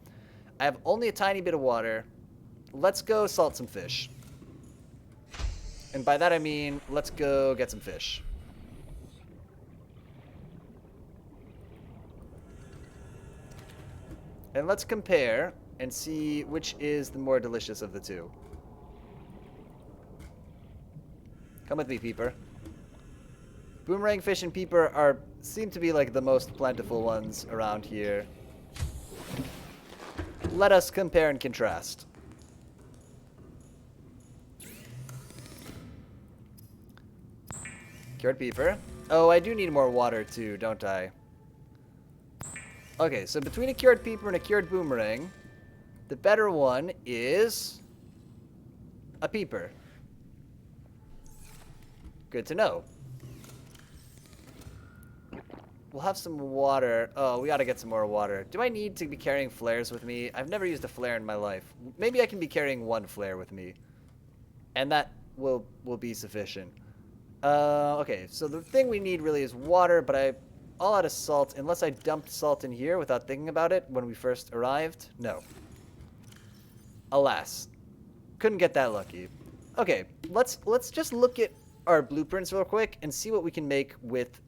I have only a tiny bit of water. Let's go salt some fish. And by that I mean, let's go get some fish. And let's compare and see which is the more delicious of the two. Come with me, Peeper. Boomerang fish and Peeper seem to be like the most plentiful ones around here. Let us compare and contrast. Cured Peeper. Oh, I do need more water too, don't I? Okay, so between a cured Peeper and a cured Boomerang, the better one is a Peeper. Good to know. We'll have some water. Oh, we gotta get some more water. Do I need to be carrying flares with me? I've never used a flare in my life. Maybe I can be carrying 1 flare with me. And that will be sufficient. Okay, so the thing we need really is water, but I'm all out of salt, unless I dumped salt in here without thinking about it when we first arrived. No. Alas. Couldn't get that lucky. Okay, let's just look at our blueprints real quick and see what we can make with,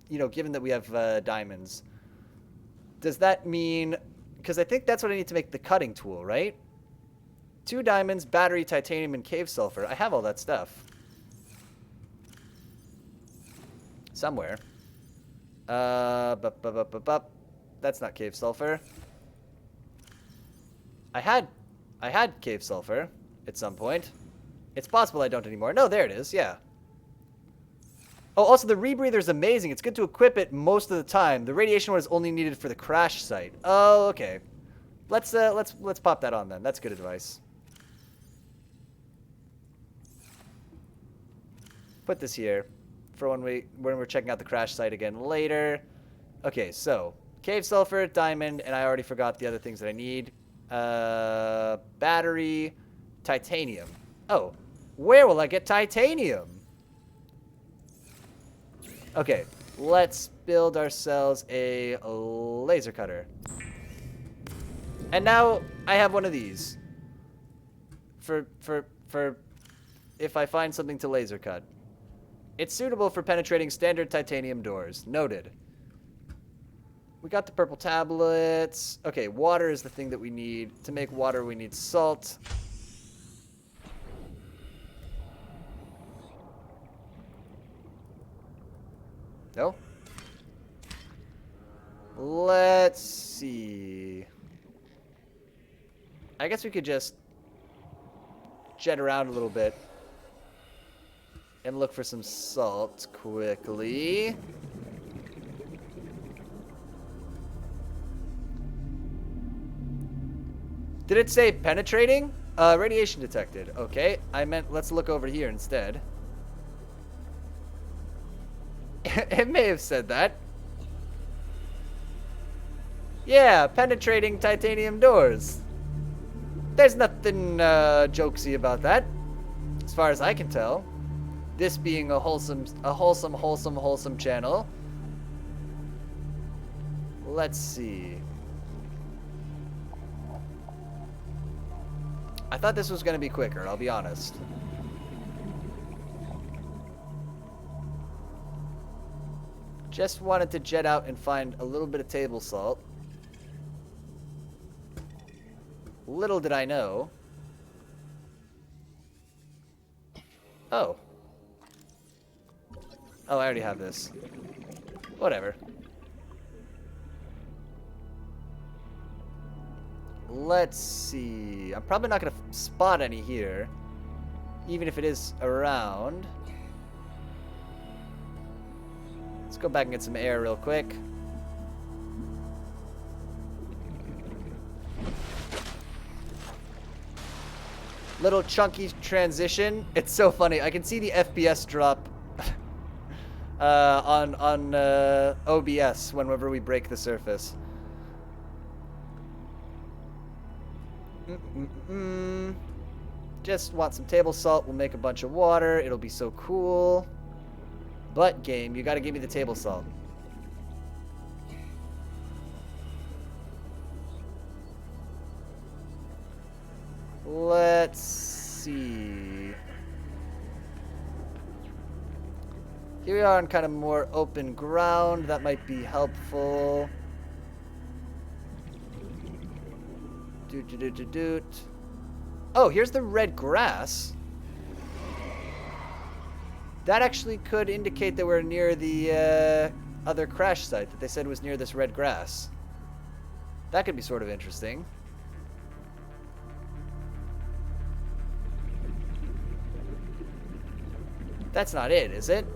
you know, given that we have diamonds. Does that mean, because I think that's what I need to make the cutting tool, right? 2 diamonds, battery, titanium, and cave sulfur. I have all that stuff. Somewhere. That's not cave sulfur. I had cave sulfur at some point. It's possible I don't anymore. No, there it is. Yeah. Oh, also the rebreather is amazing. It's good to equip it most of the time. The radiation one is only needed for the crash site. Oh, okay. Let's pop that on then. That's good advice. Put this here for when we're checking out the crash site again later. Okay, so cave sulfur, diamond, and I already forgot the other things that I need. Battery, titanium. Oh, where will I get titanium? Okay, let's build ourselves a laser cutter. And now I have one of these. For if I find something to laser cut. It's suitable for penetrating standard titanium doors. Noted. We got the purple tablets. Okay, water is the thing that we need. To make water, we need salt. No? Let's see. I guess we could just jet around a little bit and look for some salt quickly. Did it say penetrating? Radiation detected. Okay, I meant let's look over here instead. It may have said that. Yeah, penetrating titanium doors. There's nothing jokesy about that, as far as I can tell. This being a wholesome channel. Let's see. I thought this was going to be quicker, I'll be honest. Just wanted to jet out and find a little bit of table salt. Little did I know. Oh. Oh, I already have this. Whatever. Let's see. I'm probably not going to spot any here. Even if it is around. Let's go back and get some air real quick. Little chunky transition. It's so funny. I can see the FPS drop on OBS whenever we break the surface. Just want some table salt. We'll make a bunch of water. It'll be so cool. But game, you gotta give me the table salt. Let's see. Here we are on kind of more open ground. That might be helpful. Doot. Oh, here's the red grass. That actually could indicate that we're near the other crash site that they said was near this red grass. That could be sort of interesting. That's not it, is it?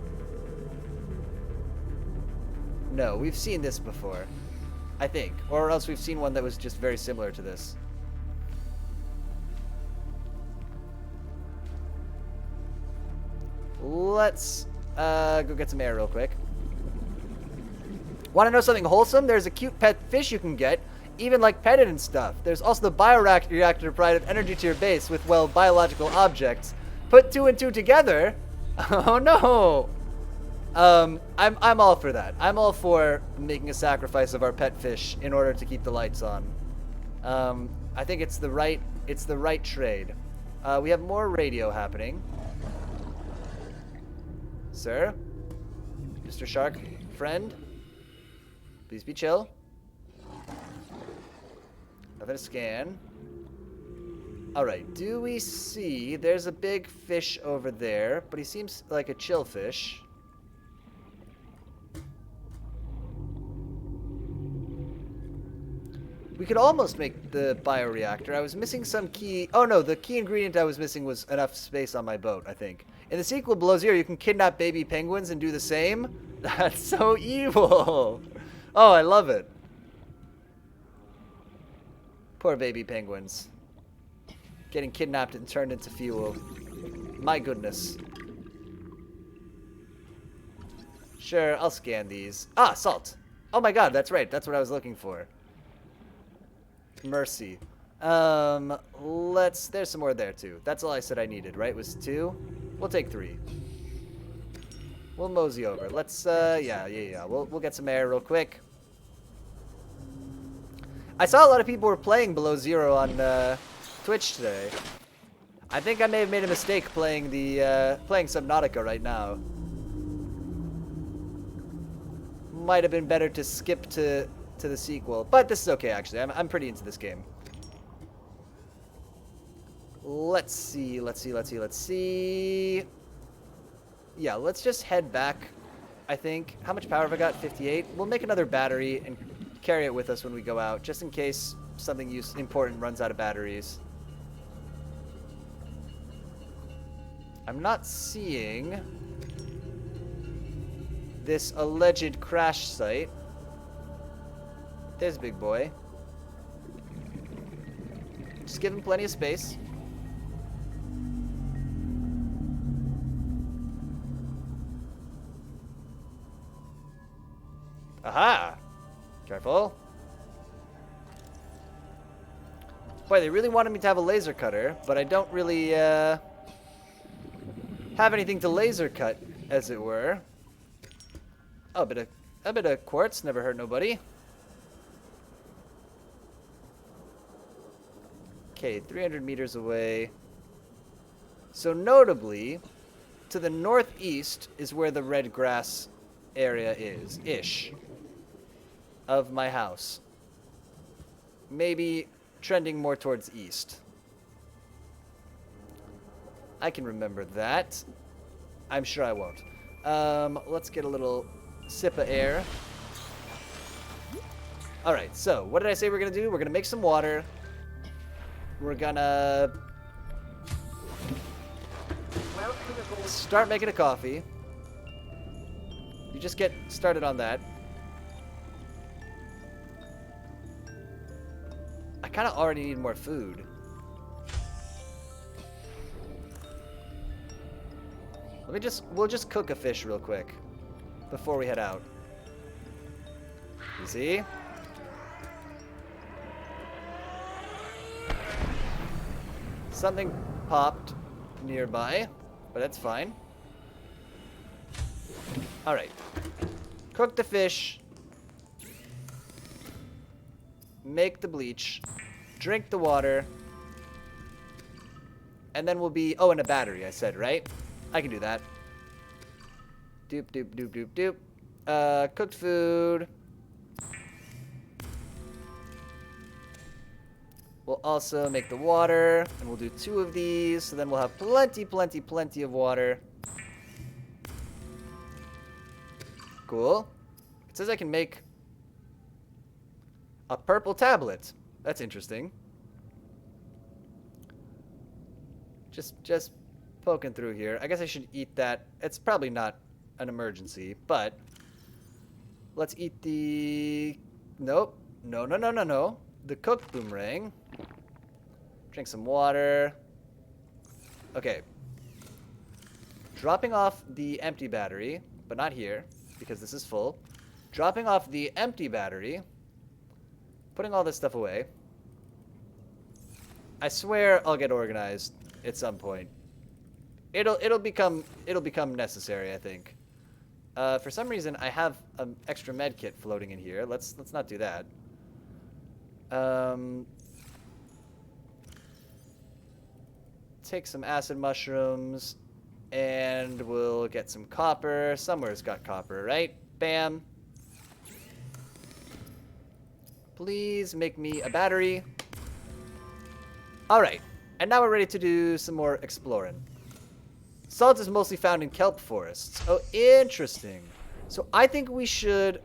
No, we've seen this before. I think. Or else we've seen one that was just very similar to this. Let's go get some air real quick. Want to know something wholesome? There's a cute pet fish you can get, even like pet it and stuff. There's also the bioreactor to provide energy to your base with, well, biological objects. Put two and two together. Oh no. I'm all for that. I'm all for making a sacrifice of our pet fish in order to keep the lights on. I think it's the right trade. We have more radio happening. Sir? Mr. Shark friend? Please be chill. Nothing to scan. Alright, do we see... There's a big fish over there, but he seems like a chill fish. We could almost make the bioreactor. I was missing some key... Oh no, the key ingredient I was missing was enough space on my boat, I think. In the sequel below zero, you can kidnap baby penguins and do the same. That's so evil. Oh, I love it. Poor baby penguins. Getting kidnapped and turned into fuel. My goodness. Sure, I'll scan these. Ah, salt. Oh my god, that's right. That's what I was looking for. Mercy. There's some more there too. That's all I said I needed, right? Was 2? We'll take 3. We'll mosey over. Let's, yeah. We'll get some air real quick. I saw a lot of people were playing below zero on Twitch today. I think I may have made a mistake playing the playing Subnautica right now. Might have been better to skip to the sequel, but this is okay actually. I'm pretty into this game. Let's see. Yeah, let's just head back. I think. How much power have I got? 58. We'll make another battery and carry it with us when we go out, just in case something important runs out of batteries. I'm not seeing this alleged crash site. There's big boy. Just give him plenty of space. Aha! Careful. Boy, they really wanted me to have a laser cutter, but I don't really have anything to laser cut, as it were. Oh, a bit of quartz never hurt nobody. Okay, 300 meters away. So notably, to the northeast is where the red grass area is, of my house. Maybe trending more towards east. I can remember that. I'm sure I won't. Let's get a little sip of air. Alright, so what did I say we're gonna do? We're gonna make some water. We're gonna start making a coffee. You just get started on that. I kind of already need more food. We'll just cook a fish real quick before we head out. You see? Something popped nearby, but that's fine. Alright. Cook the fish. Make the bleach. Drink the water. And then we'll be... Oh, and a battery, I said, right? I can do that. Doop, doop, doop, doop, doop. Cooked food. We'll also make the water, and we'll do 2 of these, so then we'll have plenty of water. Cool. It says I can make a purple tablet. That's interesting. Just poking through here. I guess I should eat that. It's probably not an emergency, but let's eat the... Nope. No. The cooked boomerang. Drink some water. Okay. Dropping off the empty battery, but not here, because this is full. Dropping off the empty battery. Putting all this stuff away. I swear I'll get organized at some point. It'll become necessary, I think. For some reason, I have an extra med kit floating in here. Let's not do that. Take some acid mushrooms, and we'll get some copper. Somewhere's got copper, right? Bam. Please make me a battery. Alright, and now we're ready to do some more exploring. Salt is mostly found in kelp forests. Oh, interesting. So I think we should...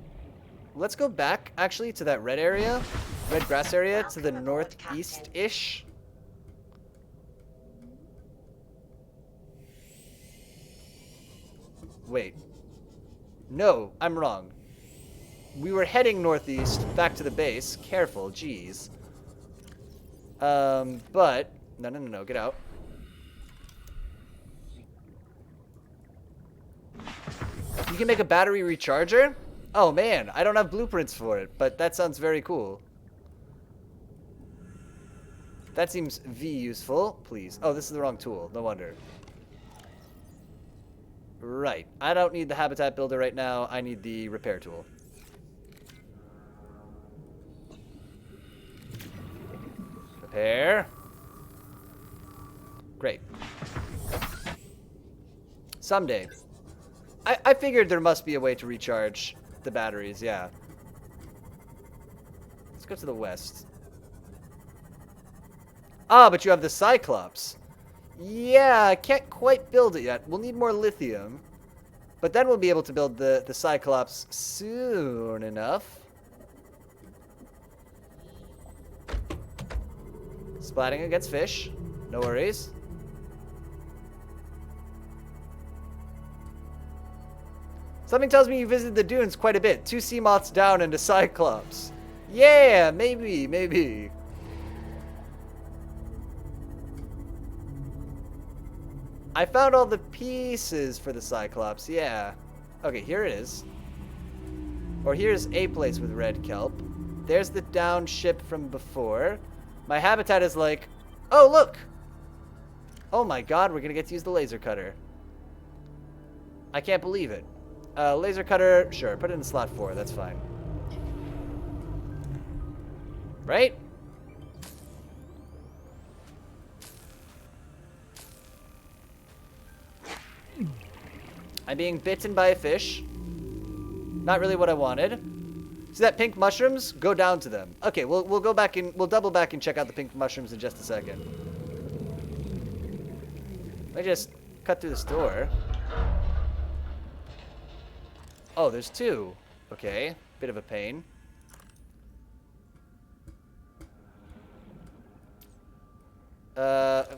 Let's go back, actually, to that red area. Red grass area, to the northeast-ish. Wait. No, I'm wrong. We were heading northeast, back to the base. Careful, jeez. But... No, get out. You can make a battery recharger? Oh man, I don't have blueprints for it, but that sounds very cool. That seems useful, please. Oh, this is the wrong tool, no wonder. Right, I don't need the habitat builder right now, I need the repair tool. Repair. Great. Someday. I figured there must be a way to recharge the batteries, yeah. Let's go to the west. Ah, but you have the Cyclops. Yeah, I can't quite build it yet. We'll need more lithium. But then we'll be able to build the Cyclops soon enough. Splatting against fish. No worries. Something tells me you visited the dunes quite a bit. 2 sea moths down and a Cyclops. Yeah, maybe. I found all the pieces for the Cyclops, yeah. Okay, here it is. Or here's a place with red kelp. There's the down ship from before. My habitat is like, oh, look! Oh my god, we're gonna get to use the laser cutter. I can't believe it. Laser cutter, sure, put it in slot 4, that's fine. Right? I'm being bitten by a fish. Not really what I wanted. See that pink mushrooms? Go down to them. Okay, we'll go back and we'll double back and check out the pink mushrooms in just a second. Let me just cut through this door. Oh, there's 2. Okay, bit of a pain.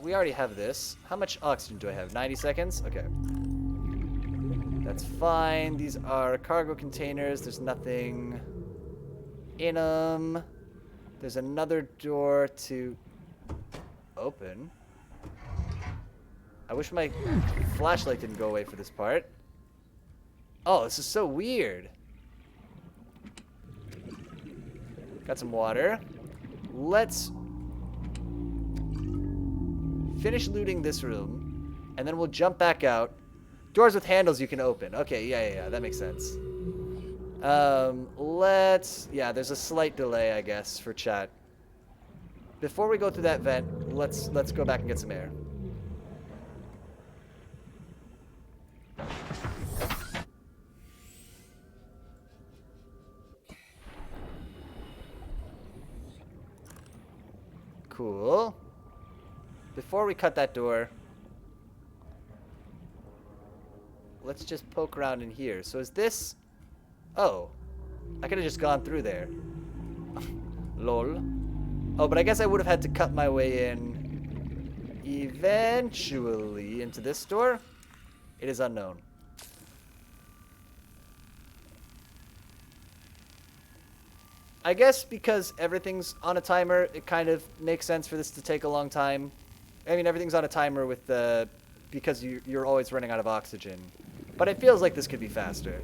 We already have this. How much oxygen do I have? 90 seconds? Okay. That's fine. These are cargo containers. There's nothing in them. There's another door to open. I wish my flashlight didn't go away for this part. Oh, this is so weird. Got some water. Let's finish looting this room, and then we'll jump back out. Doors with handles you can open. Okay, yeah, that makes sense. Yeah, there's a slight delay, I guess, for chat. Before we go through that vent, let's go back and get some air. Cool. Before we cut that door, let's just poke around in here. So is this... Oh. I could have just gone through there. Lol. Oh, but I guess I would have had to cut my way in eventually into this door. It is unknown. I guess because everything's on a timer, it kind of makes sense for this to take a long time. I mean, everything's on a timer with the... because you're always running out of oxygen. But it feels like this could be faster.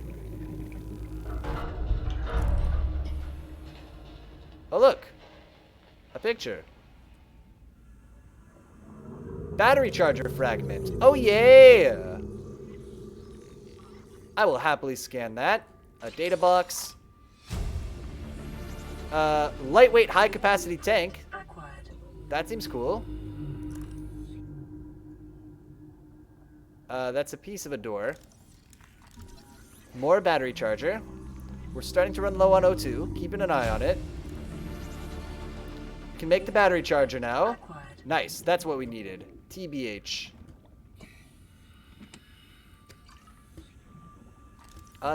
Oh, look. A picture. Battery charger fragment. Oh, yeah. I will happily scan that. A data box. Lightweight high-capacity tank. Acquired. That seems cool. That's a piece of a door. More battery charger. We're starting to run low on O2. Keeping an eye on it. Can make the battery charger now. Acquired. Nice. That's what we needed. TBH.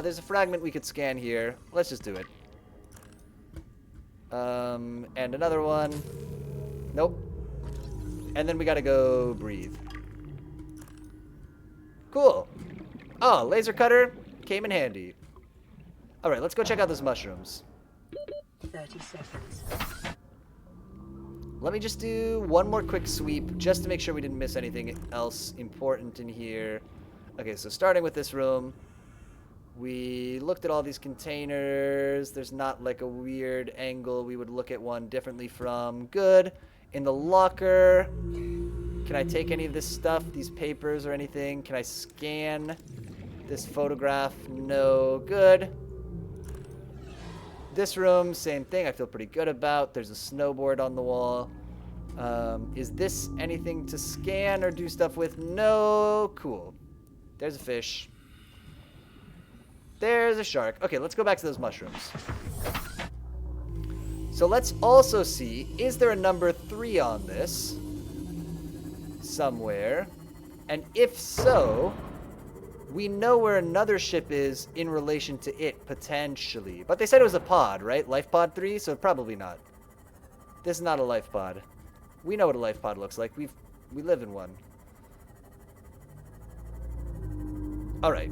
There's a fragment we could scan here. Let's just do it. And another one. Nope. And then we gotta go breathe. Cool. Oh, laser cutter came in handy. Alright, let's go check out those mushrooms. 30 seconds. Let me just do one more quick sweep just to make sure we didn't miss anything else important in here. Okay, so starting with this room. We looked at all these containers. There's not like a weird angle we would look at one differently from. Good. In the locker. Can I take any of this stuff, these papers or anything? Can I scan this photograph? No. Good. This room, same thing. I feel pretty good about. There's a snowboard on the wall. Is this anything to scan or do stuff with? No. Cool. There's a fish. There's a shark. Okay, let's go back to those mushrooms. So let's also see, is there a number 3 on this? Somewhere. And if so, we know where another ship is in relation to it, potentially. But they said it was a pod, right? Life pod 3, so probably not. This is not a life pod. We know what a life pod looks like. We live in one. Alright.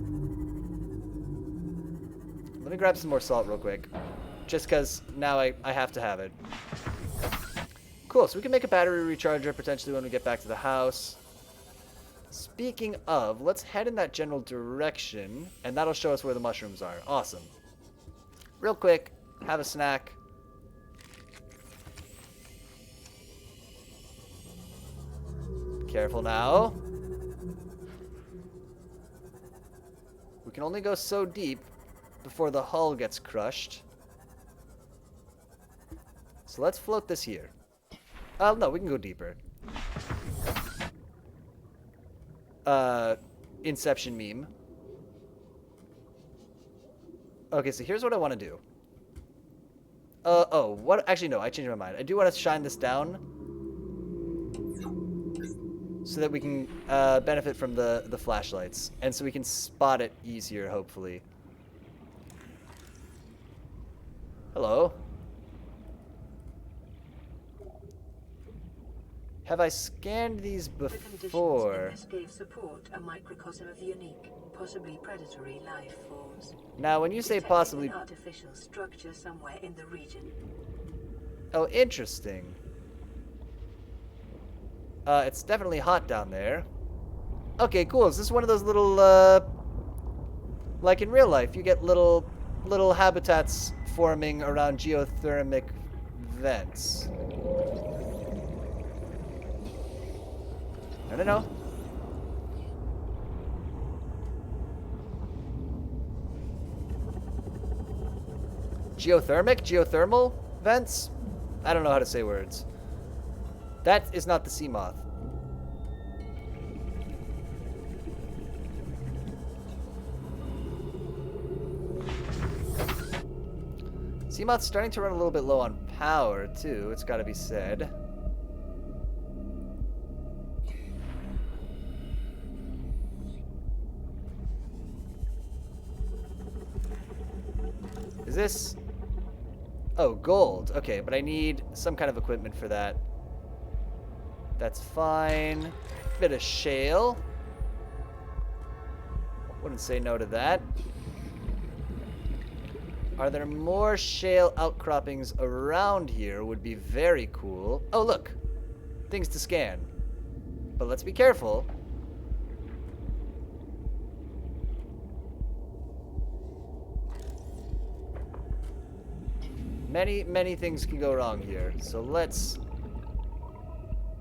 Let me grab some more salt real quick. Just because now I have to have it. Cool, so we can make a battery recharger potentially when we get back to the house. Speaking of, let's head in that general direction, and that'll show us where the mushrooms are. Awesome. Real quick, have a snack. Careful now. We can only go so deep before the hull gets crushed. So let's float this here. No, we can go deeper. Inception meme. Okay, so here's what I want to do. What? Actually, no, I changed my mind. I do want to shine this down so that we can benefit from the flashlights, and so we can spot it easier, hopefully. Hello. Have I scanned these before? The conditions in this gave support a microcosm of unique, possibly predatory life forms. Now, when you say Detected possibly... an artificial structure somewhere in the region. Oh, interesting. It's definitely hot down there. Okay, cool. Is this one of those little, like in real life, you get little habitats forming around geothermic vents. I don't know. Geothermal vents? I don't know how to say words. That is not the sea moth. Sea moth's starting to run a little bit low on power, too. It's got to be said. Is this... Oh, gold. Okay, but I need some kind of equipment for that. That's fine. Bit of shale. Wouldn't say no to that. Are there more shale outcroppings around here? Would be very cool. Oh, look. Things to scan. But let's be careful. Many things can go wrong here. So let's...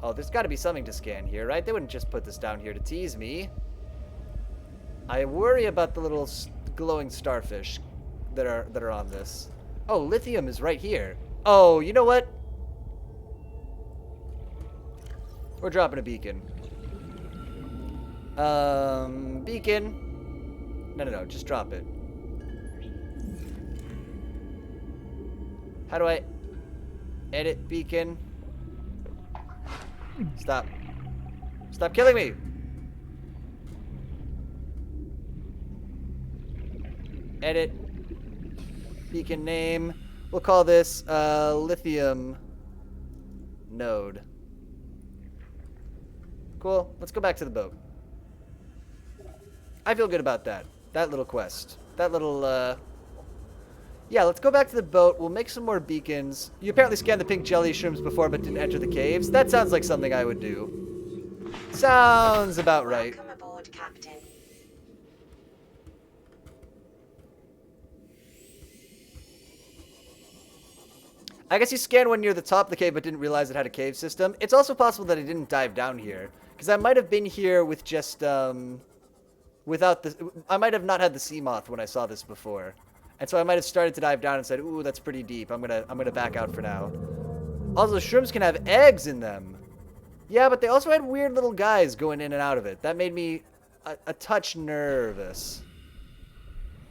Oh, there's got to be something to scan here, right? They wouldn't just put this down here to tease me. I worry about the little glowing starfish that are on this. Oh, lithium is right here. Oh, you know what? We're dropping a beacon. Beacon. No, just drop it. How do I edit beacon? Stop. Stop killing me! Edit. Beacon name. We'll call this lithium node. Cool. Let's go back to the boat. I feel good about that. That little quest. That little, Yeah, let's go back to the boat. We'll make some more beacons. You apparently scanned the pink jelly shrooms before but didn't enter the caves. That sounds like something I would do. Sounds about right. Welcome aboard, Captain. I guess you scanned one near the top of the cave but didn't realize it had a cave system. It's also possible that I didn't dive down here. Because I might have been here with just, without the... I might have not had the sea moth when I saw this before. And so I might have started to dive down and said, ooh, that's pretty deep. I'm gonna back out for now. Also, shrimps can have eggs in them. Yeah, but they also had weird little guys going in and out of it. That made me a touch nervous.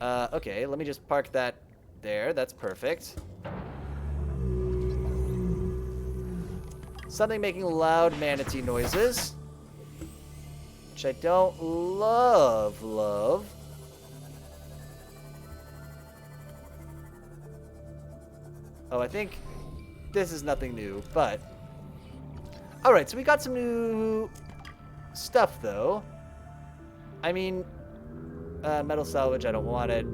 Okay, let me just park that there. That's perfect. Something making loud manatee noises. Which I don't love. Oh, I think this is nothing new, but... Alright, so we got some new stuff, though. I mean, metal salvage, I don't want it.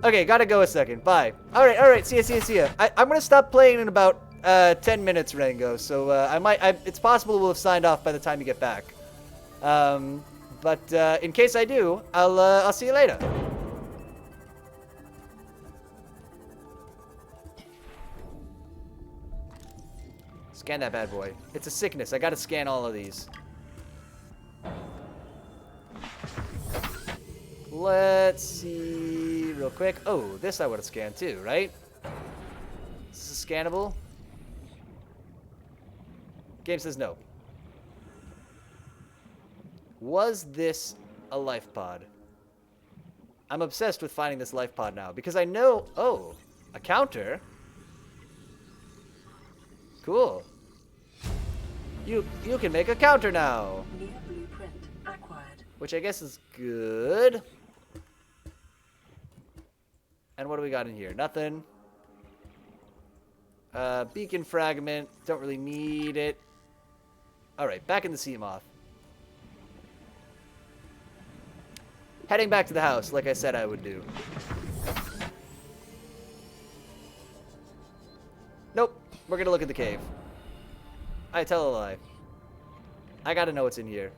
Okay, gotta go a second. Bye. Alright, see ya. I'm gonna stop playing in about 10 minutes, Rango, so it's possible we'll have signed off by the time you get back. But in case I do, I'll see you later. Scan that bad boy. It's a sickness. I gotta scan all of these. Let's see real quick. Oh, this I would have scanned too, right? Is this scannable? Game says no. Was this a life pod? I'm obsessed with finding this life pod now because I know... Oh, a counter? Cool. You can make a counter now. New blueprint acquired. Which I guess is good. And what do we got in here? Nothing. Beacon fragment. Don't really need it. Alright, back in the sea moth. Heading back to the house, like I said I would do. Nope. We're gonna look at the cave. I tell a lie. I gotta know what's in here.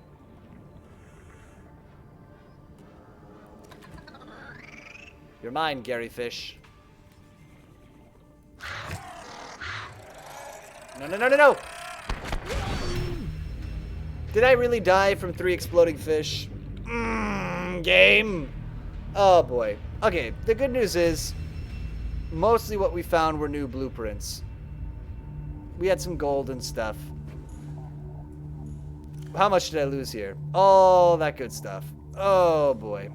You're mine, Gary Fish. No! Did I really die from 3 exploding fish? Game. Oh boy. Okay, the good news is mostly what we found were new blueprints. We had some gold and stuff. How much did I lose here? All that good stuff. Oh boy.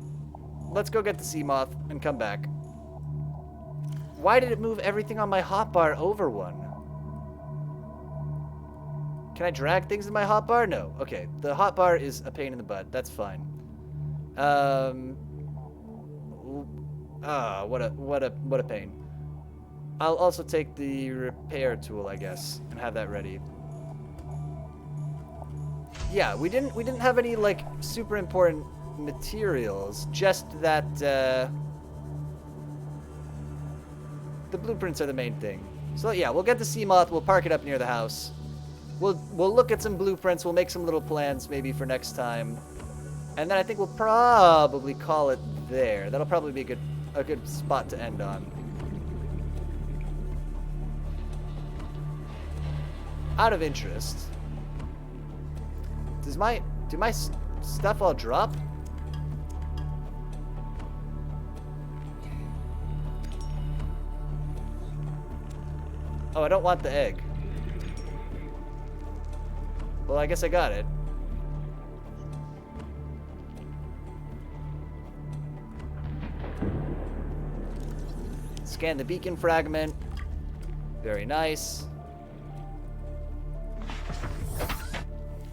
Let's go get the sea moth and come back. Why did it move everything on my hotbar over one? Can I drag things in my hotbar? No. Okay. The hotbar is a pain in the butt. That's fine. What a pain. I'll also take the repair tool, I guess, and have that ready. Yeah, we didn't have any like super important materials, just that the blueprints are the main thing. So yeah, we'll get the sea moth, we'll park it up near the house. We'll look at some blueprints, we'll make some little plans maybe for next time. And then I think we'll probably call it there. That'll probably be a good spot to end on. Out of interest, do my stuff all drop? Oh, I don't want the egg. Well, I guess I got it. Scan the beacon fragment. Very nice.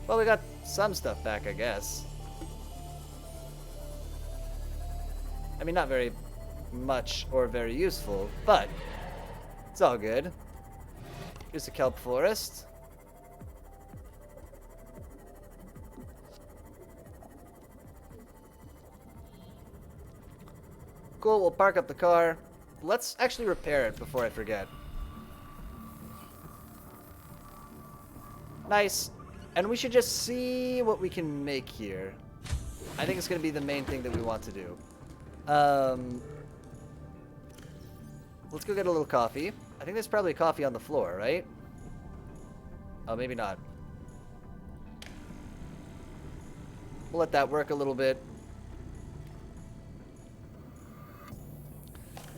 Well, we got some stuff back, I guess. I mean, not very much or very useful, but it's all good. Here's a kelp forest. Cool, we'll park up the car. Let's actually repair it before I forget. Nice. And we should just see what we can make here. I think it's going to be the main thing that we want to do. Let's go get a little coffee. I think there's probably coffee on the floor, right? Oh, maybe not. We'll let that work a little bit.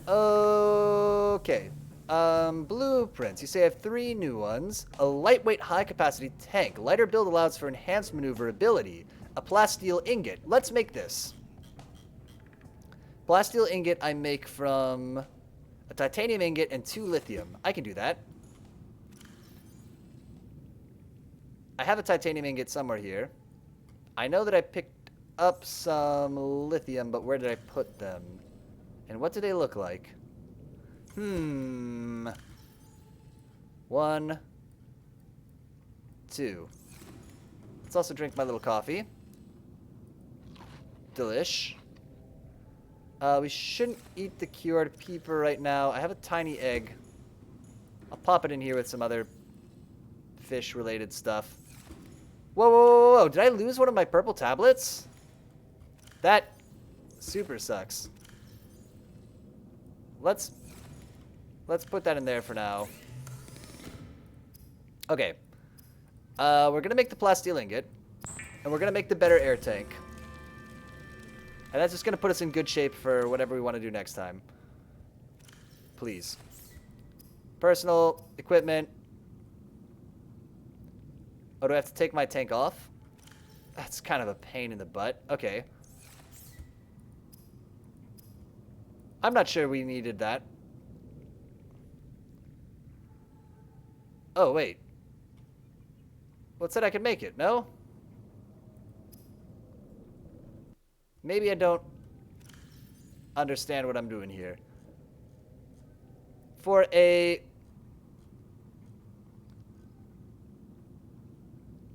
Okay. Blueprints. You say I have 3 new ones. A lightweight, high-capacity tank. Lighter build allows for enhanced maneuverability. A plasteel ingot. Let's make this. Plasteel ingot I make from a titanium ingot and 2 lithium. I can do that. I have a titanium ingot somewhere here. I know that I picked up some lithium, but where did I put them? And what do they look like? 1, 2. Let's also drink my little coffee. Delish. We shouldn't eat the cured peeper right now. I have a tiny egg. I'll pop it in here with some other fish-related stuff. Whoa, whoa, whoa, whoa. Did I lose one of my purple tablets? That super sucks. Let's put that in there for now. Okay. We're going to make the plasteel ingot. And we're going to make the better air tank. And that's just going to put us in good shape for whatever we want to do next time. Please. Personal equipment. Oh, do I have to take my tank off? That's kind of a pain in the butt. Okay. I'm not sure we needed that. Oh, wait. Well, it said I could make it, no? Maybe I don't understand what I'm doing here. For a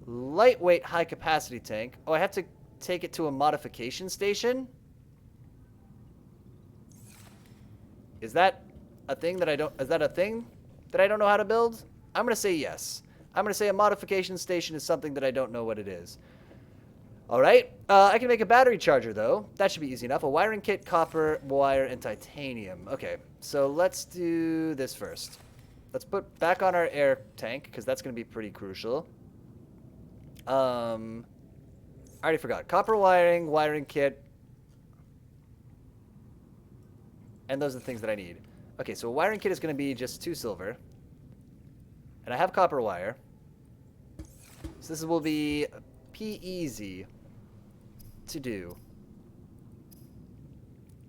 lightweight, high-capacity tank. Oh, I have to take it to a modification station? Is that a thing that I don't... Is that a thing that I don't know how to build? I'm going to say yes. I'm going to say a modification station is something that I don't know what it is. All right. I can make a battery charger, though. That should be easy enough. A wiring kit, copper, wire, and titanium. Okay, so let's do this first. Let's put back on our air tank, because that's going to be pretty crucial. I already forgot. Copper wiring, wiring kit. And those are the things that I need. Okay, so a wiring kit is going to be just 2 silver. And I have copper wire. So this will be easy to do.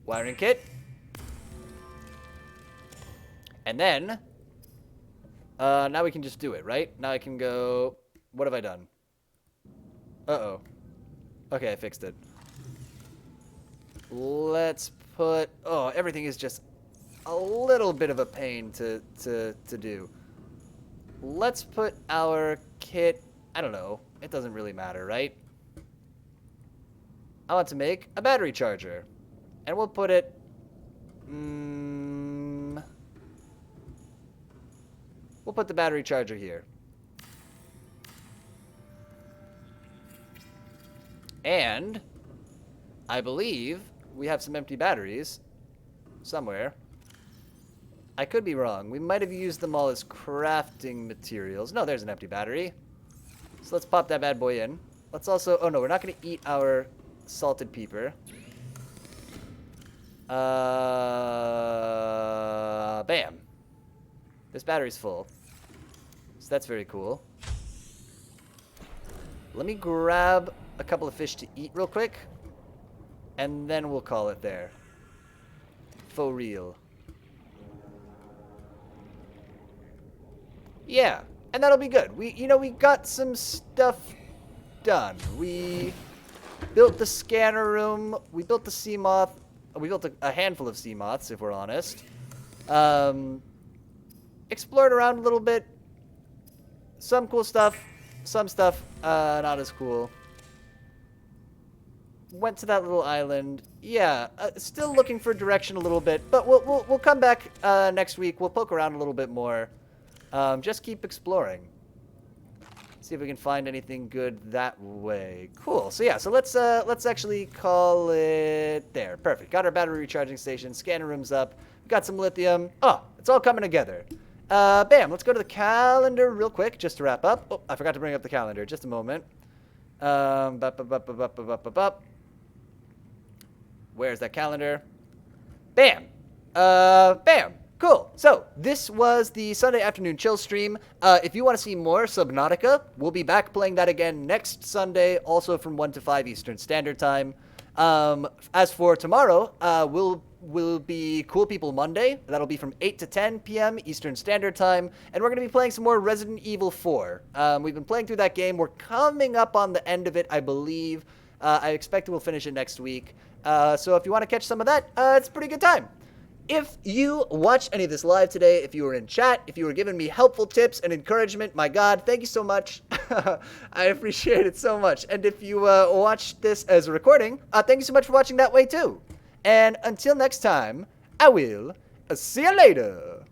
Wiring kit. And then, now we can just do it, right? Now I can go, what have I done? Uh-oh. Okay, I fixed it. Let's put, oh, everything is just a little bit of a pain to do. Let's put our kit, I don't know, it doesn't really matter, right? I want to make a battery charger. And we'll put it, we'll put the battery charger here. And I believe we have some empty batteries somewhere. I could be wrong. We might have used them all as crafting materials. No, there's an empty battery. So let's pop that bad boy in. Let's also... Oh, no, we're not going to eat our salted peeper. Bam. This battery's full. So that's very cool. Let me grab a couple of fish to eat real quick. And then we'll call it there. For real. Yeah, and that'll be good. We got some stuff done. We built the scanner room. We built the sea moth. We built a handful of sea moths, if we're honest. Explored around a little bit. Some cool stuff. Some stuff not as cool. Went to that little island. Yeah, still looking for direction a little bit, but we'll come back next week. We'll poke around a little bit more. Just keep exploring. See if we can find anything good that way. Cool. So yeah, so let's actually call it there. Perfect. Got our battery recharging station. Scanner room's up. Got some lithium. Oh, it's all coming together. Bam. Let's go to the calendar real quick just to wrap up. Oh, I forgot to bring up the calendar. Just a moment. Where's that calendar? Bam. Bam. Cool. So, this was the Sunday afternoon chill stream. If you want to see more Subnautica, we'll be back playing that again next Sunday, also from 1 to 5 Eastern Standard Time. As for tomorrow, we'll be Cool People Monday. That'll be from 8 to 10 p.m. Eastern Standard Time. And we're going to be playing some more Resident Evil 4. We've been playing through that game. We're coming up on the end of it, I believe. I expect we'll finish it next week. So if you want to catch some of that, it's a pretty good time. If you watched any of this live today, if you were in chat, if you were giving me helpful tips and encouragement, my God, thank you so much. I appreciate it so much. And if you watched this as a recording, thank you so much for watching that way too. And until next time, I will see you later.